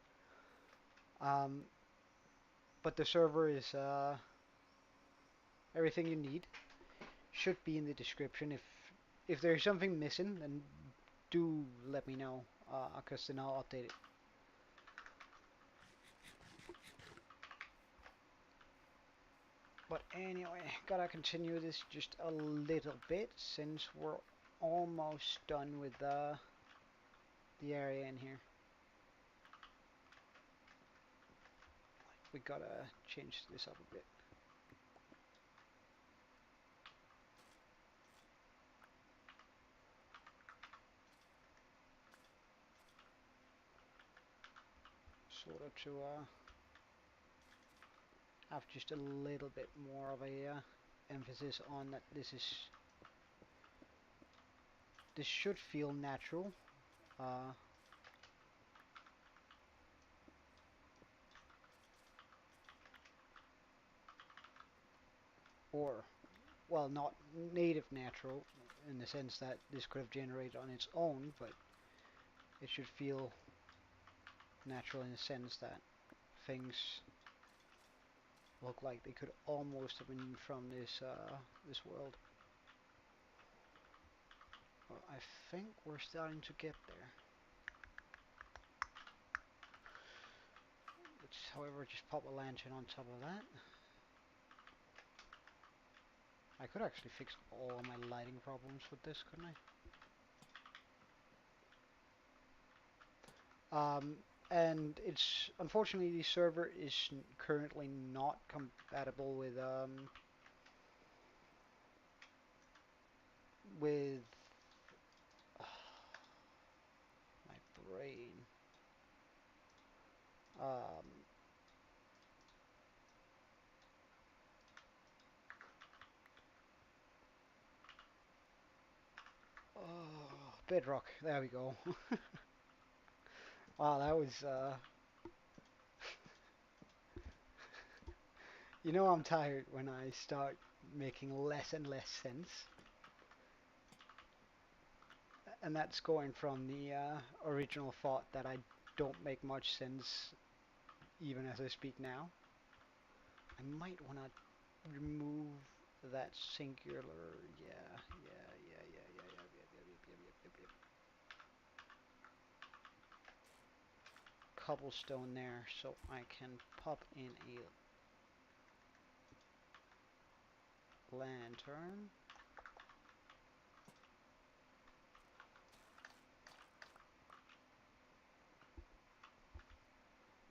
But the server is everything you need should be in the description. If there's something missing, then do let me know, because then I'll update it. But anyway, gotta continue this just a little bit since we're almost done with the area in here. We gotta change this up a bit. Sort of to have just a little bit more of a emphasis on that this should feel natural. Or, well, not native natural in the sense that this could have generated on its own, but it should feel natural in the sense that things look like they could almost have been from this world. Well, I think we're starting to get there. Let's, however, just pop a lantern on top of that. I could actually fix all of my lighting problems with this, couldn't I? and it's unfortunately the server is currently not compatible with my brain. Um, Bedrock. There we go. Wow, that was you know I'm tired when I start making less and less sense. And that's going from the original thought that I don't make much sense even as I speak now. I might want to remove that singular. Yep. Cobblestone there, so I can pop in a lantern.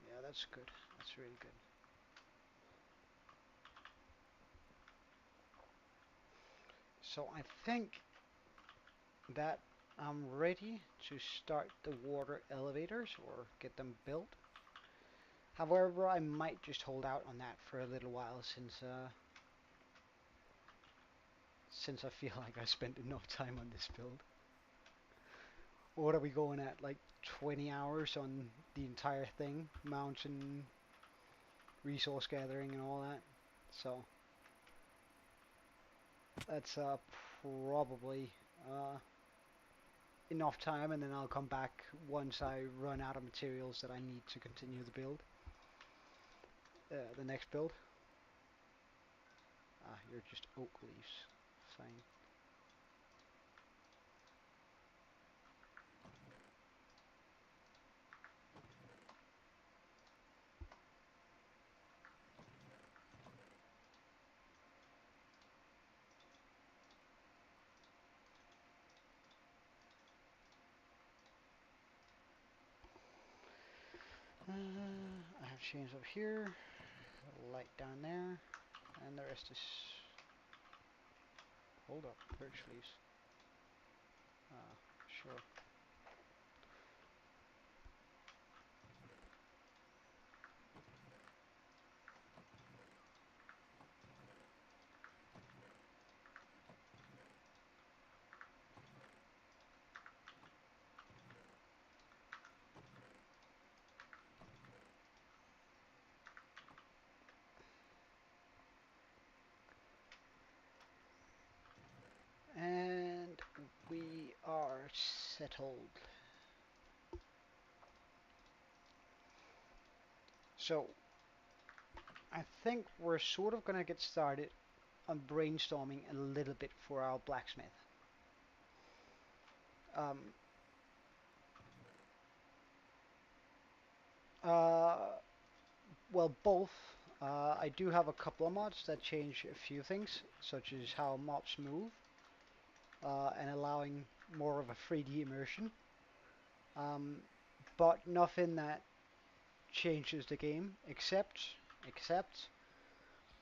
Yeah, that's good. That's really good. So I think that I'm ready to start the water elevators or get them built. However, I might just hold out on that for a little while since I feel like I spent enough time on this build. What are we going at? Like 20 hours on the entire thing? Mountain, resource gathering and all that. So that's probably enough time, and then I'll come back once I run out of materials that I need to continue the build. The next build. Ah, you're just oak leaves. Fine. I have chains up here, light down there, and the rest is... Hold up, birch leaves. Sure. And we are settled. So, I think we're sort of gonna get started on brainstorming a little bit for our blacksmith. Um, uh, well, both. I do have a couple of mods that change a few things, such as how mobs move, and allowing more of a 3D immersion. Um, but nothing that changes the game, except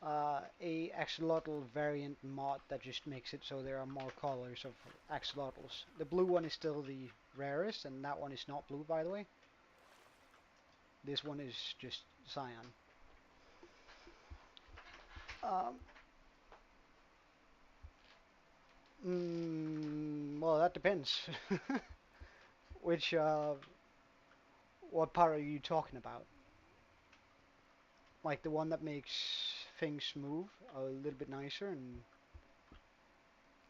a axolotl variant mod that just makes it so there are more colors of axolotls. The blue one is still the rarest, and that one is not blue, by the way. This one is just cyan. Um, well, that depends. Which, what part are you talking about? Like the one that makes things move a little bit nicer and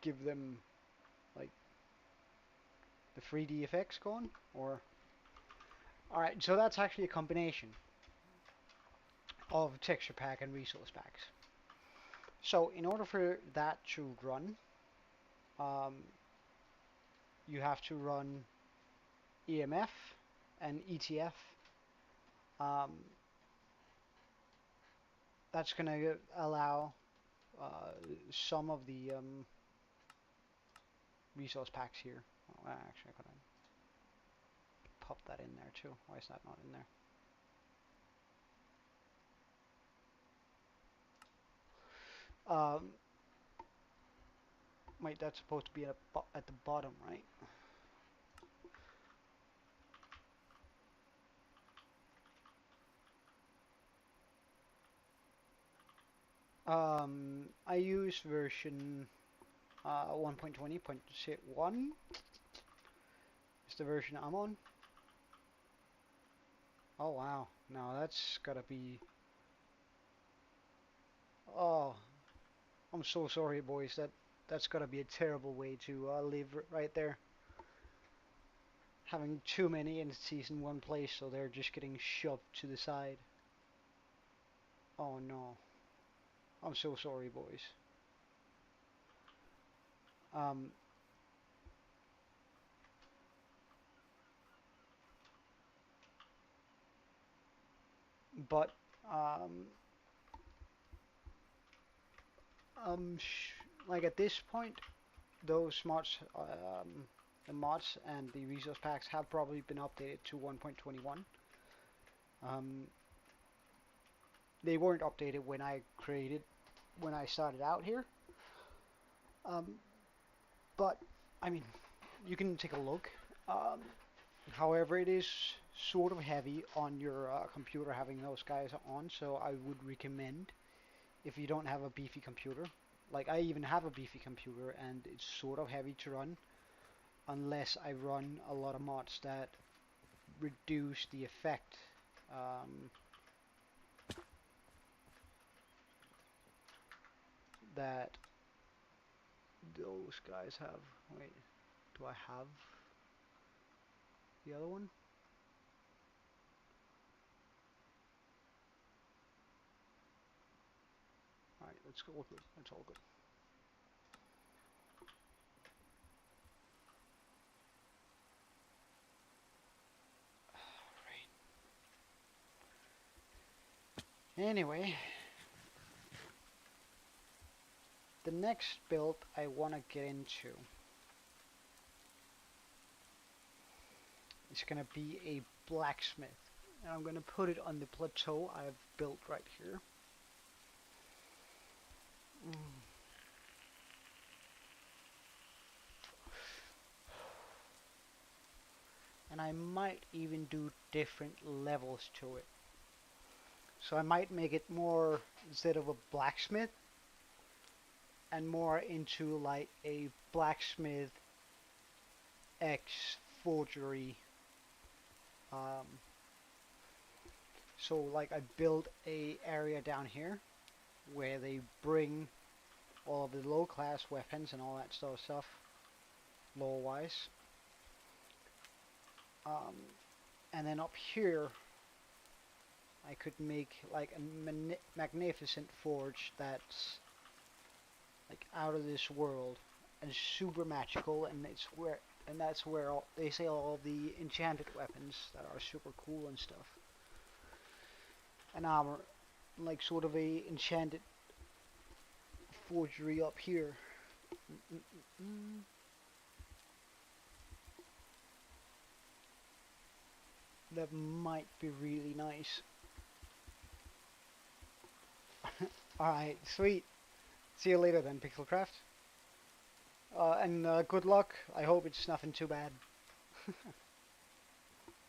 give them like the 3D effects going? Or alright, so that's actually a combination of texture pack and resource packs. So in order for that to run, um, you have to run EMF and ETF. Um, that's going to allow some of the resource packs here. Oh, actually, I could pop that in there too. Why is that not in there? Wait, that's supposed to be at the bottom, right? I use version 1.20.1 is the version I'm on. Oh wow, now that's gotta be... Oh, I'm so sorry, boys. That's gotta be a terrible way to live right there. Having too many entities in one place, so they're just getting shoved to the side. Oh no. I'm so sorry, boys. Um, but um, um, like at this point, those mods, the mods and the resource packs have probably been updated to 1.21. Um, they weren't updated when I started out here. Um, but I mean, you can take a look. However, it is sort of heavy on your computer having those guys on, so I would recommend if you don't have a beefy computer. Like I even have a beefy computer and it's sort of heavy to run unless I run a lot of mods that reduce the effect um, that those guys have. Wait, do I have the other one? Alright, let's go with it. That's all good. Anyway, the next build I want to get into is going to be a blacksmith. And I'm going to put it on the plateau I've built right here. And I might even do different levels to it. So I might make it more, instead of a blacksmith, and more into like a blacksmith X forgery. So like I build a area down here where they bring all of the low class weapons and all that sort of stuff, lore wise. And then up here I could make like a magnificent forge that's like out of this world and super magical, and that's where they say all of the enchanted weapons that are super cool and stuff. And armor, like sort of a enchanted forgery up here. That might be really nice. Alright, sweet. See you later then, Pixelcraft. And good luck. I hope it's nothing too bad.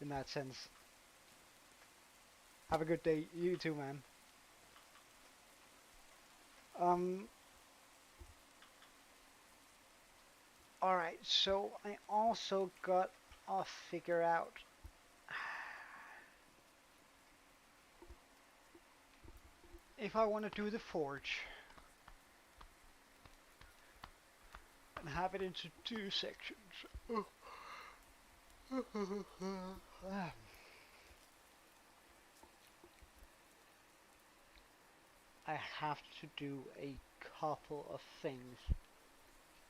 In that sense. Have a good day. You too, man. Alright, so I also got to figure out if I want to do the forge and have it into 2 sections. I have to do a couple of things.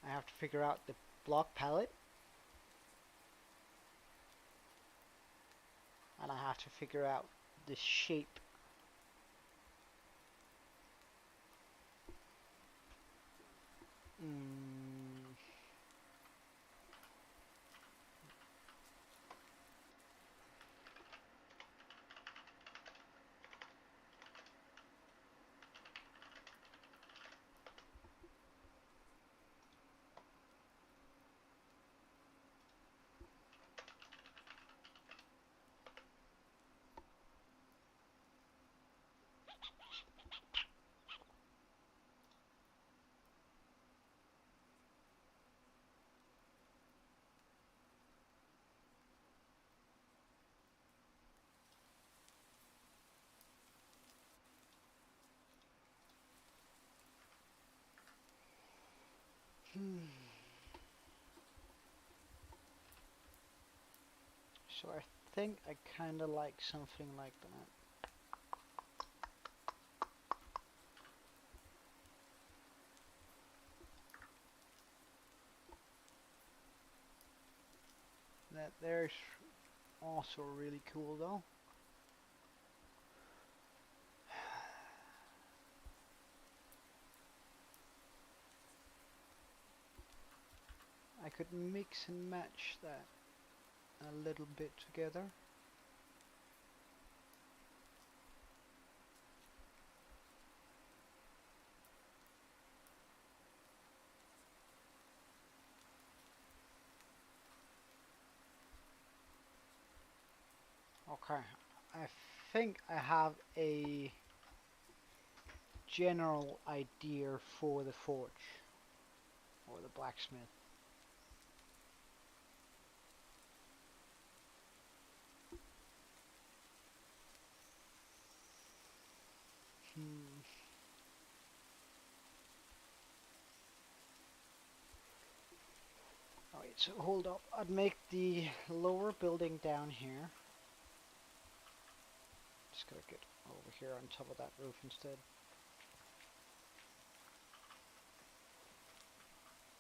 I have to figure out the block palette, and I have to figure out the shape. So I think I kind of like something like that. That there's also really cool though. I could mix and match that a little bit together. Okay, I think I have a general idea for the forge or the blacksmith. Alright, so hold up. I'd make the lower building down here. Just gotta get over here on top of that roof instead.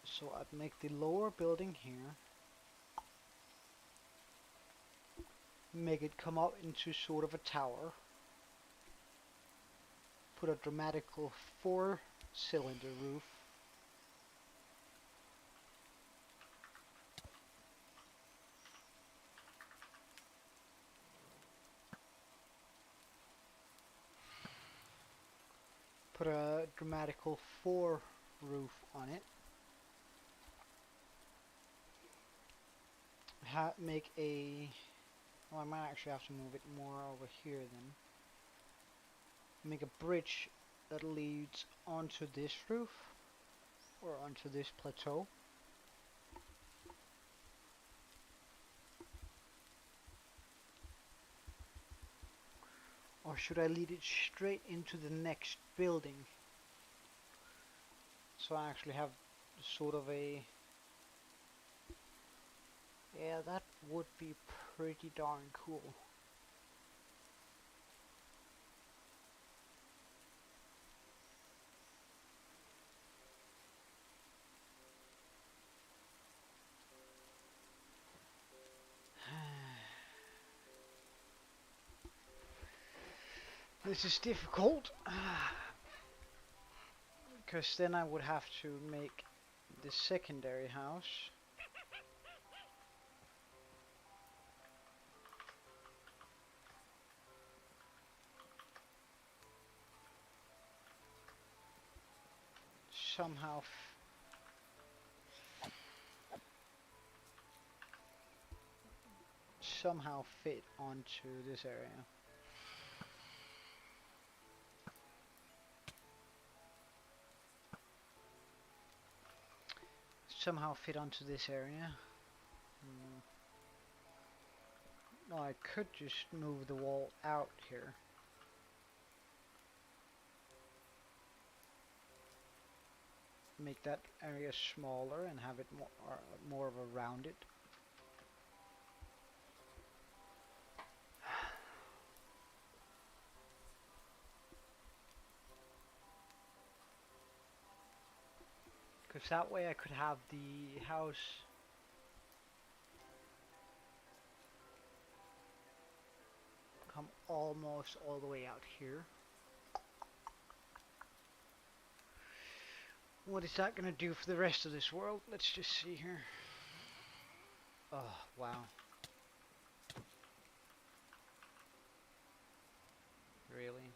So I'd make the lower building here. Make it come up into sort of a tower. Put a dramatical 4-cylinder roof. Put a dramatical 4 roof on it. Make a... Well, I might actually have to move it more over here then. Make a bridge that leads onto this roof. Or onto this plateau. Or should I lead it straight into the next building? So I actually have sort of a... Yeah, that would be pretty darn cool. This is difficult. Because then I would have to make the secondary house. Somehow fit onto this area. Somehow fit onto this area. No, I could just move the wall out here. Make that area smaller and have it more of a rounded. Because that way I could have the house come almost all the way out here. What is that going to do for the rest of this world? Let's just see here. Oh, wow. Really?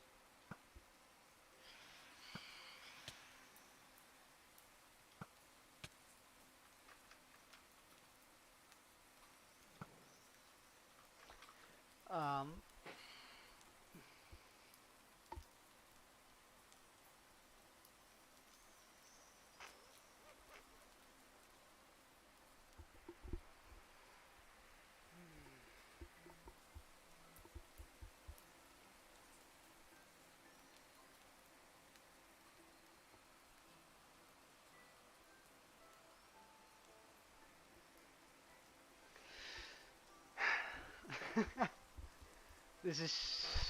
This is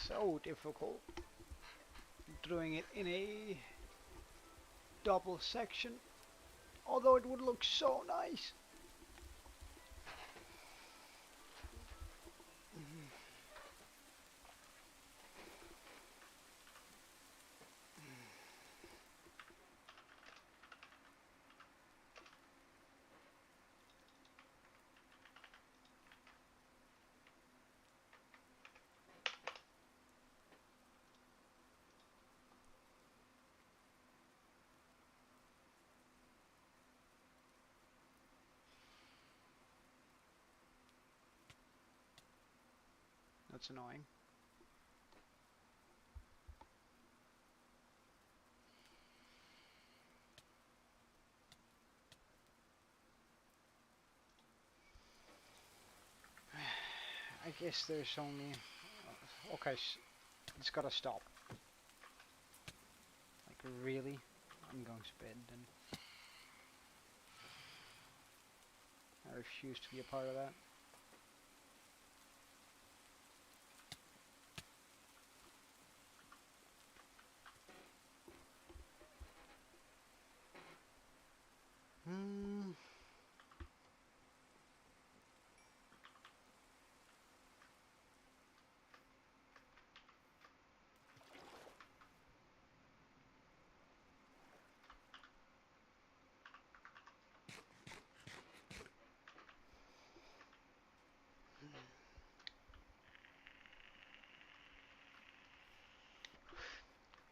so difficult doing it in a double section, although it would look so nice. That's annoying. I guess there's only... Okay, it's gotta stop. Like, really? I'm going to bed then. I refuse to be a part of that.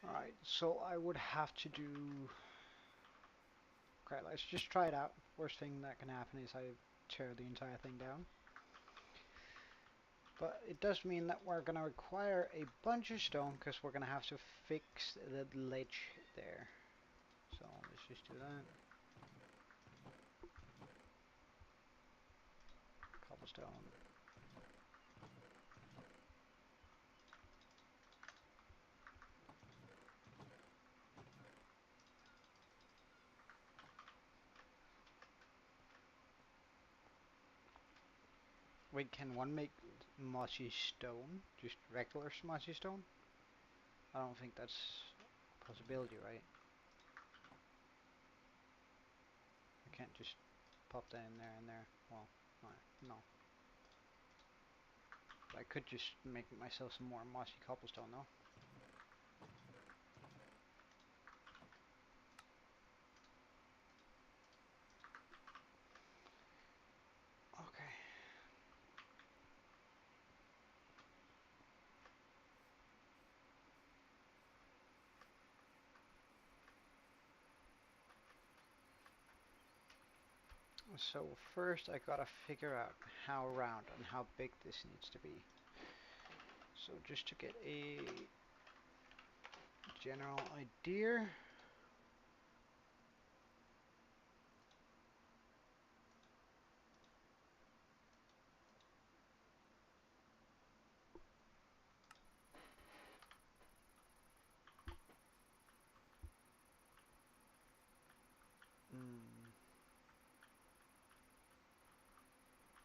Alright, so I would have to do... Okay, let's just try it out. Worst thing that can happen is I tear the entire thing down. But it does mean that we're going to require a bunch of stone, because we're going to have to fix the ledge there. So let's just do that. Cobblestone. Wait, can one make mossy stone? Just regular mossy stone? I don't think that's a possibility, right? I can't just pop that in there and there. Well, no. I could just make myself some more mossy cobblestone though. Okay. So first I gotta figure out how round and how big this needs to be. So just to get a general idea.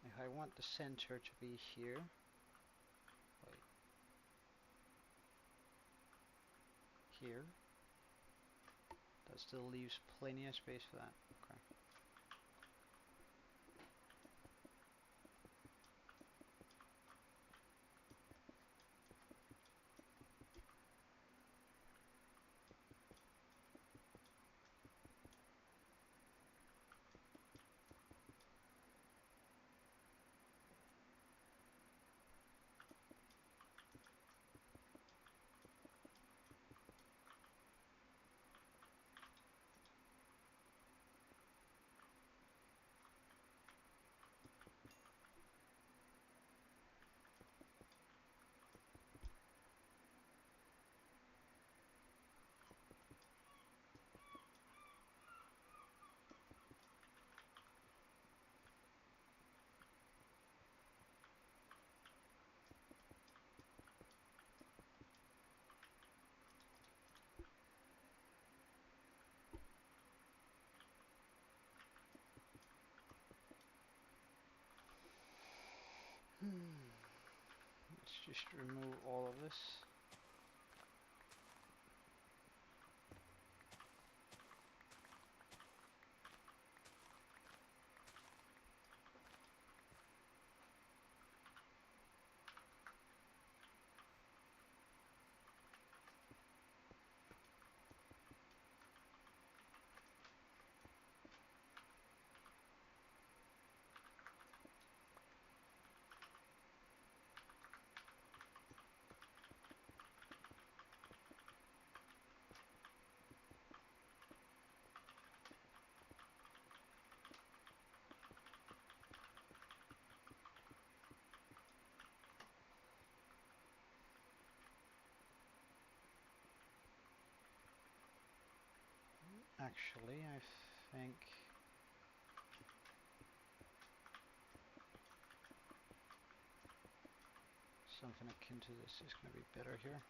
If I want the center to be here, wait, here, that still leaves plenty of space for that. Okay. just remove all of this. Actually, I think something akin to this is going to be better here.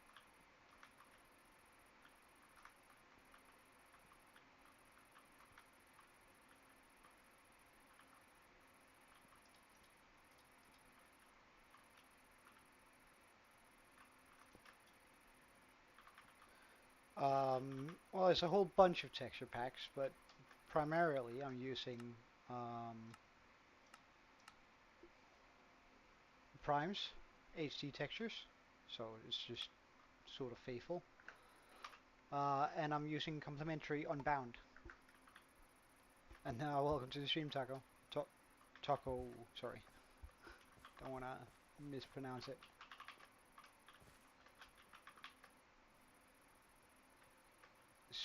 Well, there's a whole bunch of texture packs, but primarily I'm using primes, HD textures, so it's just sort of faithful. And I'm using complementary unbound. And now welcome to the stream, Taco. Taco, sorry. Don't want to mispronounce it.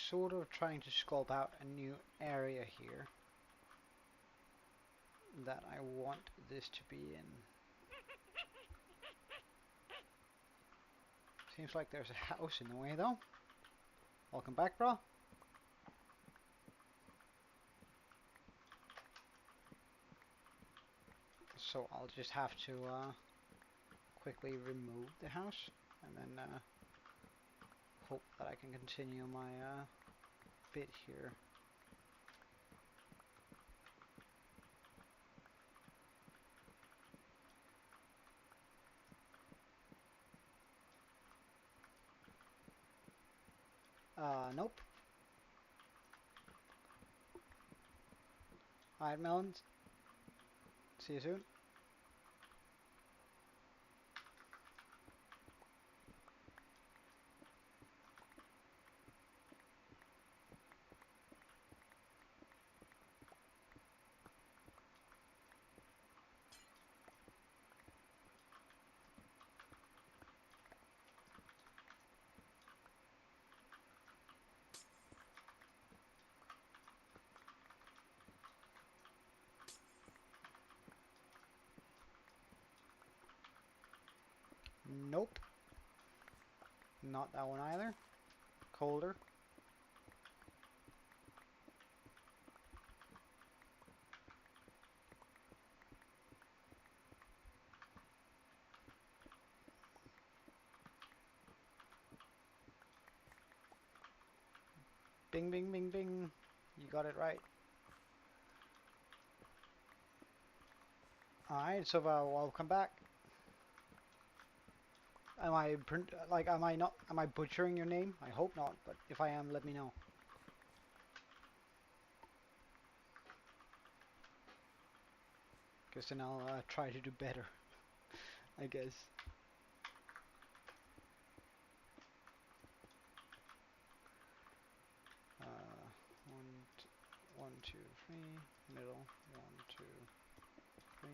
Sort of trying to sculpt out a new area here that I want this to be in. Seems like there's a house in the way though. Welcome back, bro. So I'll just have to quickly remove the house and then hope that I can continue my bit here. Nope. Alright, Melons. See you soon. Nope. Not that one either. Colder. Bing, bing, bing, bing. You got it right. Alright, so welcome back. Am I am I butchering your name? I hope not, but if I am, let me know. Because then I'll try to do better, I guess. One, two, three, middle, one, two, three.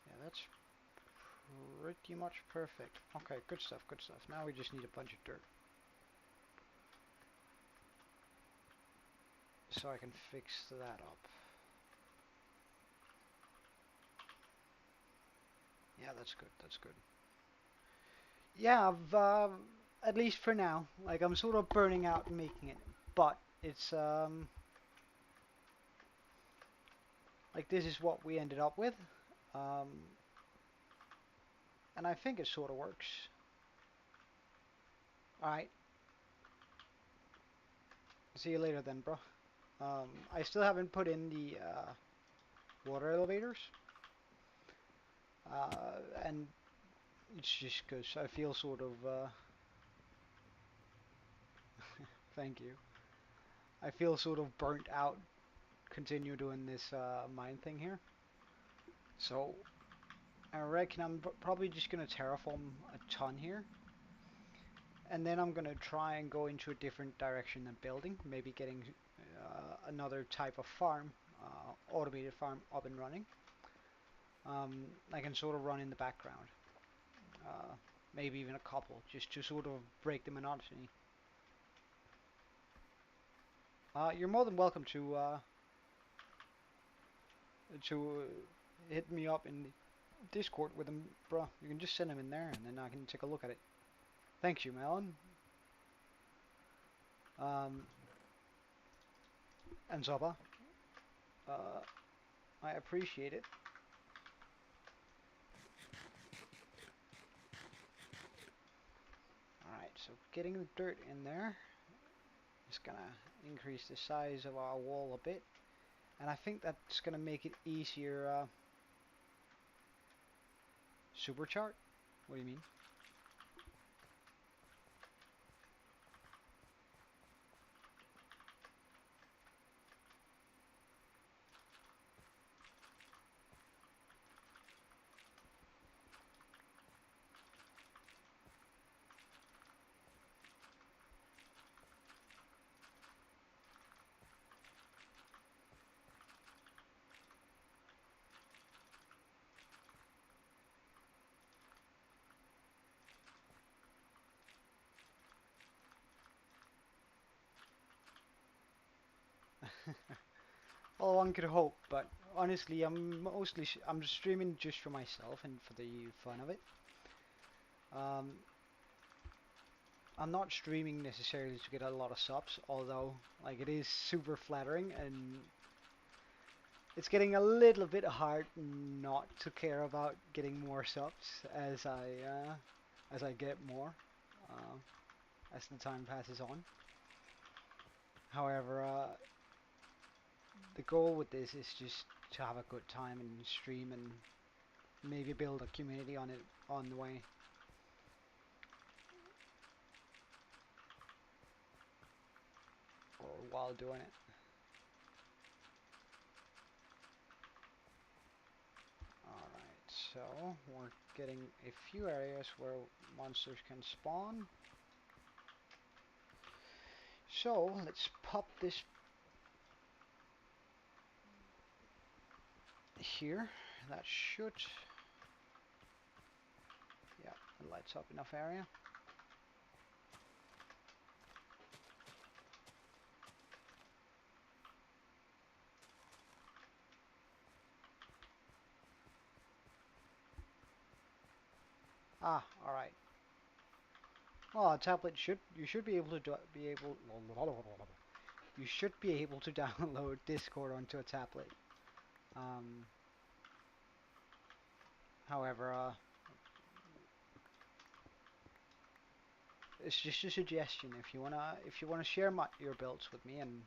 Yeah, that's pretty much perfect. Okay, good stuff, good stuff. Now we just need a bunch of dirt. So I can fix that up. Yeah, that's good, that's good. Yeah, I've, at least for now, like I'm sort of burning out making it, but it's, like this is what we ended up with. And I think it sort of works. Alright. See you later then, bro. I still haven't put in the water elevators, and it's just because I feel sort of. Thank you. I feel sort of burnt out. Continue doing this mine thing here. So I reckon I'm probably just gonna terraform a ton here, and then I'm gonna try and go into a different direction than building. Maybe getting another type of farm, automated farm up and running. I can sort of run in the background. Uh, Maybe even a couple, just to sort of break the monotony. You're more than welcome to hit me up in Discord with them, bro. You can just send them in there, and then I can take a look at it. Thanks you, Melon. Um, and Zoba. Uh, I appreciate it. Alright, so getting the dirt in there is gonna increase the size of our wall a bit. And I think that's gonna make it easier. Superchart? What do you mean? Well, one could hope, but honestly, I'm just streaming just for myself and for the fun of it. Um, I'm not streaming necessarily to get a lot of subs, although like it is super flattering, and it's getting a little bit hard not to care about getting more subs as I get more uh, as the time passes on. However, the goal with this is just to have a good time and stream and maybe build a community on it on the way. Or while doing it. Alright, so we're getting a few areas where monsters can spawn. So let's pop this here. That should, yeah, it lights up enough area. Ah, alright. Well, a tablet you should be able to you should be able to download Discord onto a tablet. Um, However, it's just a suggestion. If you wanna share your builds with me, and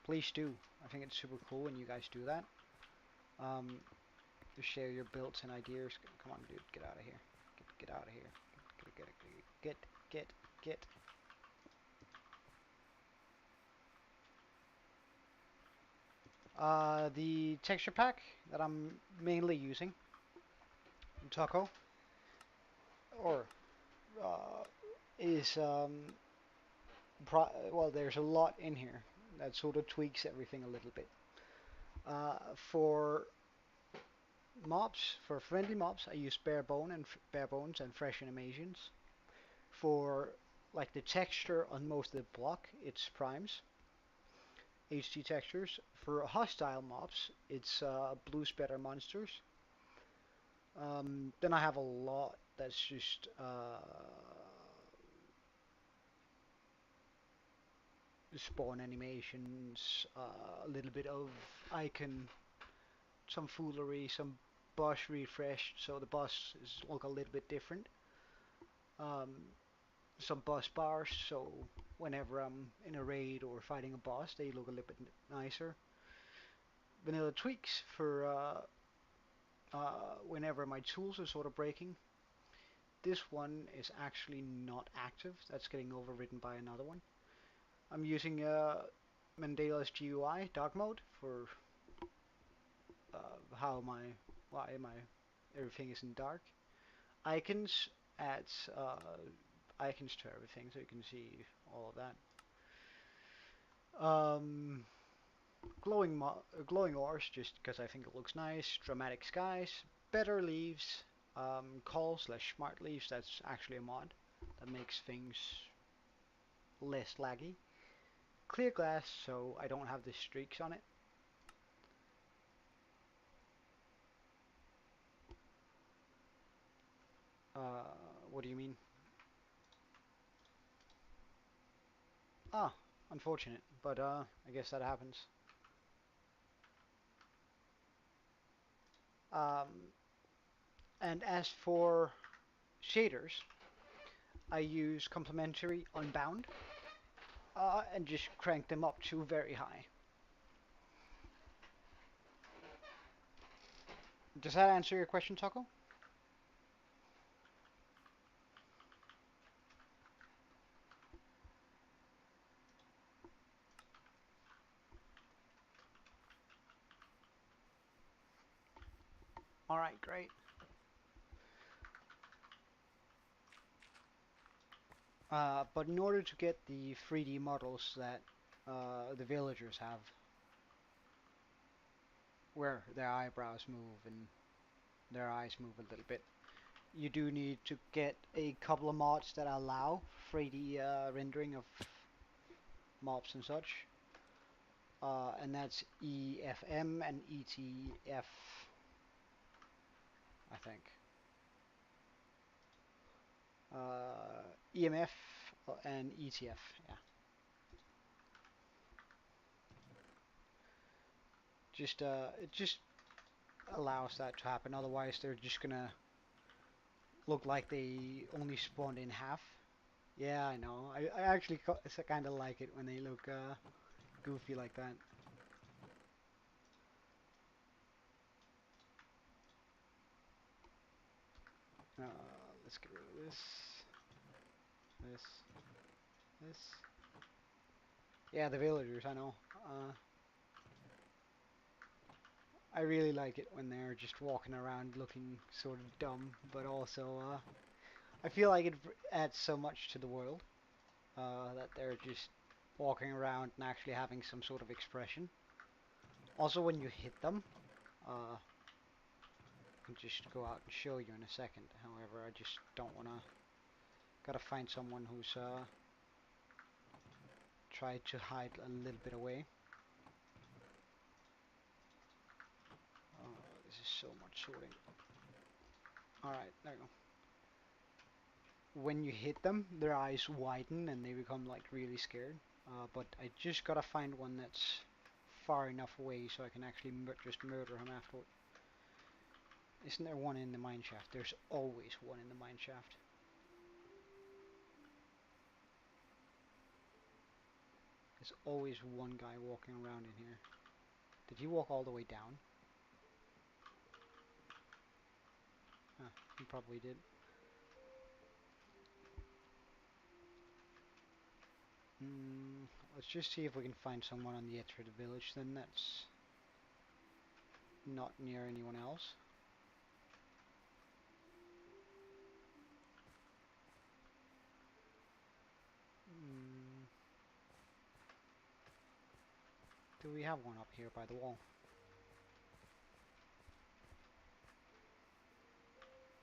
please do. I think it's super cool when you guys do that. To share your builds and ideas. Come on, dude, get out of here. Get out of here. Get. The texture pack that I'm mainly using, Taco, or uh, is well, there's a lot in here that sort of tweaks everything a little bit. For mobs, for friendly mobs, I use bare bones and fresh animations. For like the texture on most of the block, it's primes, HD textures. For hostile mobs, it's blue spatter monsters. Then I have a lot that's just spawn animations, a little bit of icon, some foolery, some boss refreshed, so the boss is look a little bit different. Um, some boss bars, so whenever I'm in a raid or fighting a boss, they look a little bit nicer. Vanilla tweaks for whenever my tools are sort of breaking. This one is actually not active. That's getting overridden by another one. I'm using Mandela's GUI dark mode for why my everything is in dark. Icons adds icons to everything, so you can see all of that. Glowing glowing ores, just because I think it looks nice. Dramatic skies, better leaves, call slash smart leaves. That's actually a mod that makes things less laggy. Clear glass, so I don't have the streaks on it. What do you mean? Ah, unfortunate, but I guess that happens. Um, and as for shaders, I use complementary unbound and just crank them up to very high. Does that answer your question, Taco? All right, great. But in order to get the 3D models that the villagers have, where their eyebrows move and their eyes move a little bit, you do need to get a couple of mods that allow 3D rendering of mobs and such. And that's EFM and ETF, I think. EMF and ETF, yeah. It just allows that to happen. Otherwise, they're just gonna look like they only spawned in half. Yeah, I know. I actually kind of like it when they look goofy like that. Uh, let's get rid of this, this, this. Yeah, the villagers, I know. I really like it when they're just walking around looking sort of dumb, but also I feel like it adds so much to the world that they're just walking around and actually having some sort of expression. Also, when you hit them, I can just go out and show you in a second. However, I just don't wanna. Gotta find someone who's tried to hide a little bit away. This is so much sorting. Alright, there you go. When you hit them, their eyes widen and they become like really scared. But I just gotta find one that's far enough away so I can actually just murder him afterward. Isn't there one in the mineshaft? There's always one in the mineshaft. There's always one guy walking around in here. Did he walk all the way down? Huh, he probably did. Let's just see if we can find someone on the edge of the village then that's not near anyone else. Do we have one up here by the wall?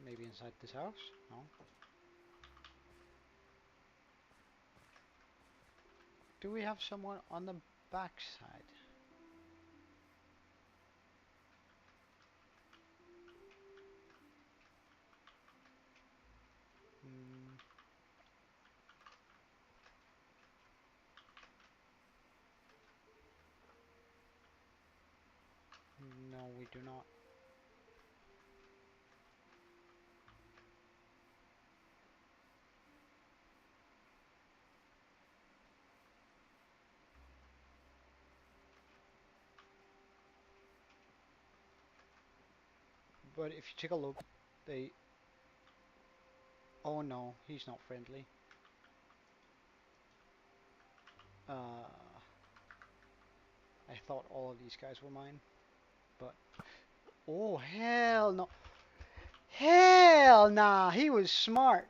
Maybe inside this house? No. Do we have someone on the back side? No, we do not. But if you take a look, they... Oh no, he's not friendly. I thought all of these guys were mine, but... Oh, hell no. Hell nah, he was smart.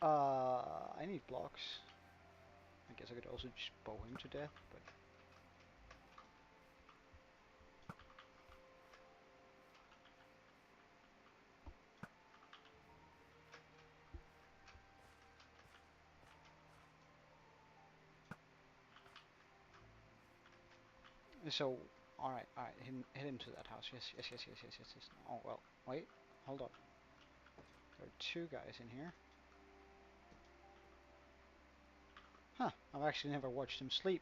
I need blocks. I guess I could also just bow him to death, but... So, alright, head into that house. Yes. Oh, well, wait, hold up. There are two guys in here. Huh, I've actually never watched him sleep.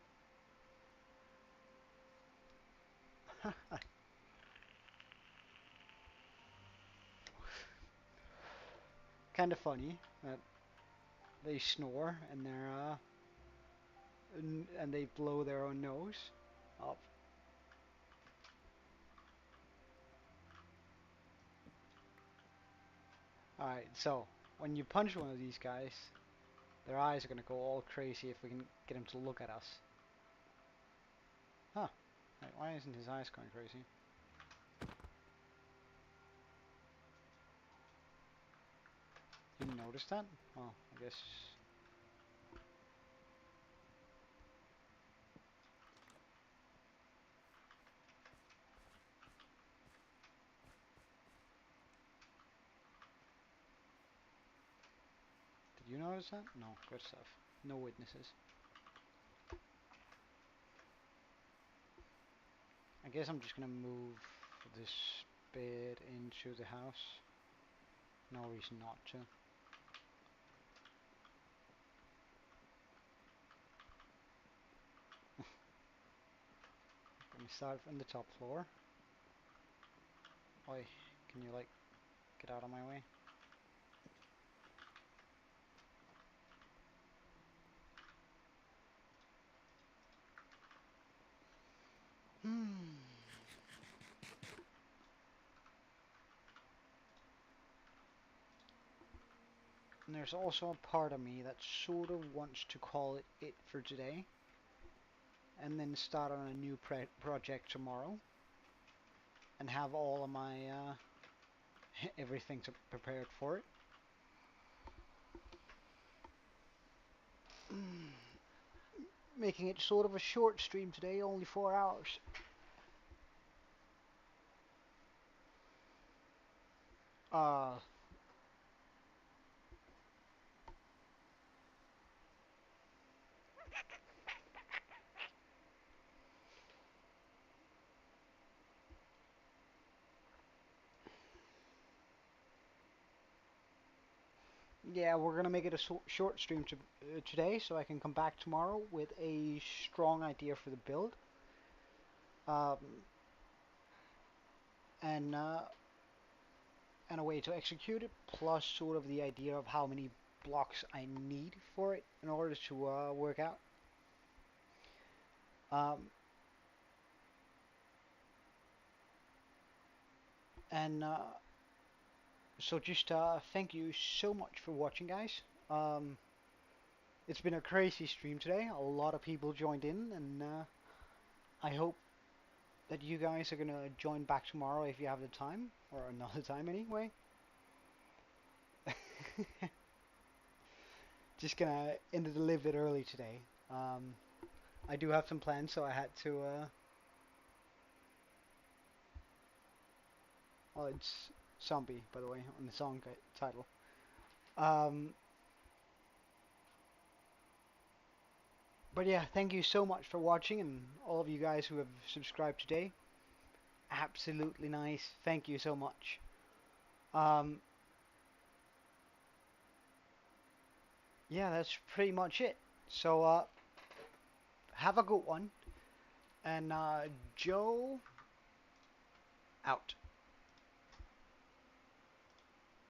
Kind of funny that they snore and they're and they blow their own nose up. Alright, so when you punch one of these guys, their eyes are gonna go all crazy if we can get him to look at us. Huh. Right, why isn't his eyes going crazy? Didn't notice that? Oh, I guess... Did you notice that? No, good stuff. No witnesses. I guess I'm just gonna move this bed into the house. No reason not to. Let me start from the top floor. Oi, can you like get out of my way? And there's also a part of me that sort of wants to call it for today, and then start on a new project tomorrow, and have all of my everything prepared for it. Making it sort of a short stream today, only 4 hours. Yeah, we're gonna make it a short stream today, so I can come back tomorrow with a strong idea for the build, um, and a way to execute it, plus sort of the idea of how many blocks I need for it in order to work out. Um, and so just thank you so much for watching, guys. It's been a crazy stream today. A lot of people joined in, and I hope that you guys are gonna join back tomorrow if you have the time, or another time anyway. Just gonna end it a little bit early today. I do have some plans, so I had to. Well, it's zombie, by the way, on the song title. But yeah, thank you so much for watching, and all of you guys who have subscribed today. Absolutely nice. Thank you so much. Yeah, that's pretty much it. So, have a good one. And Joe out.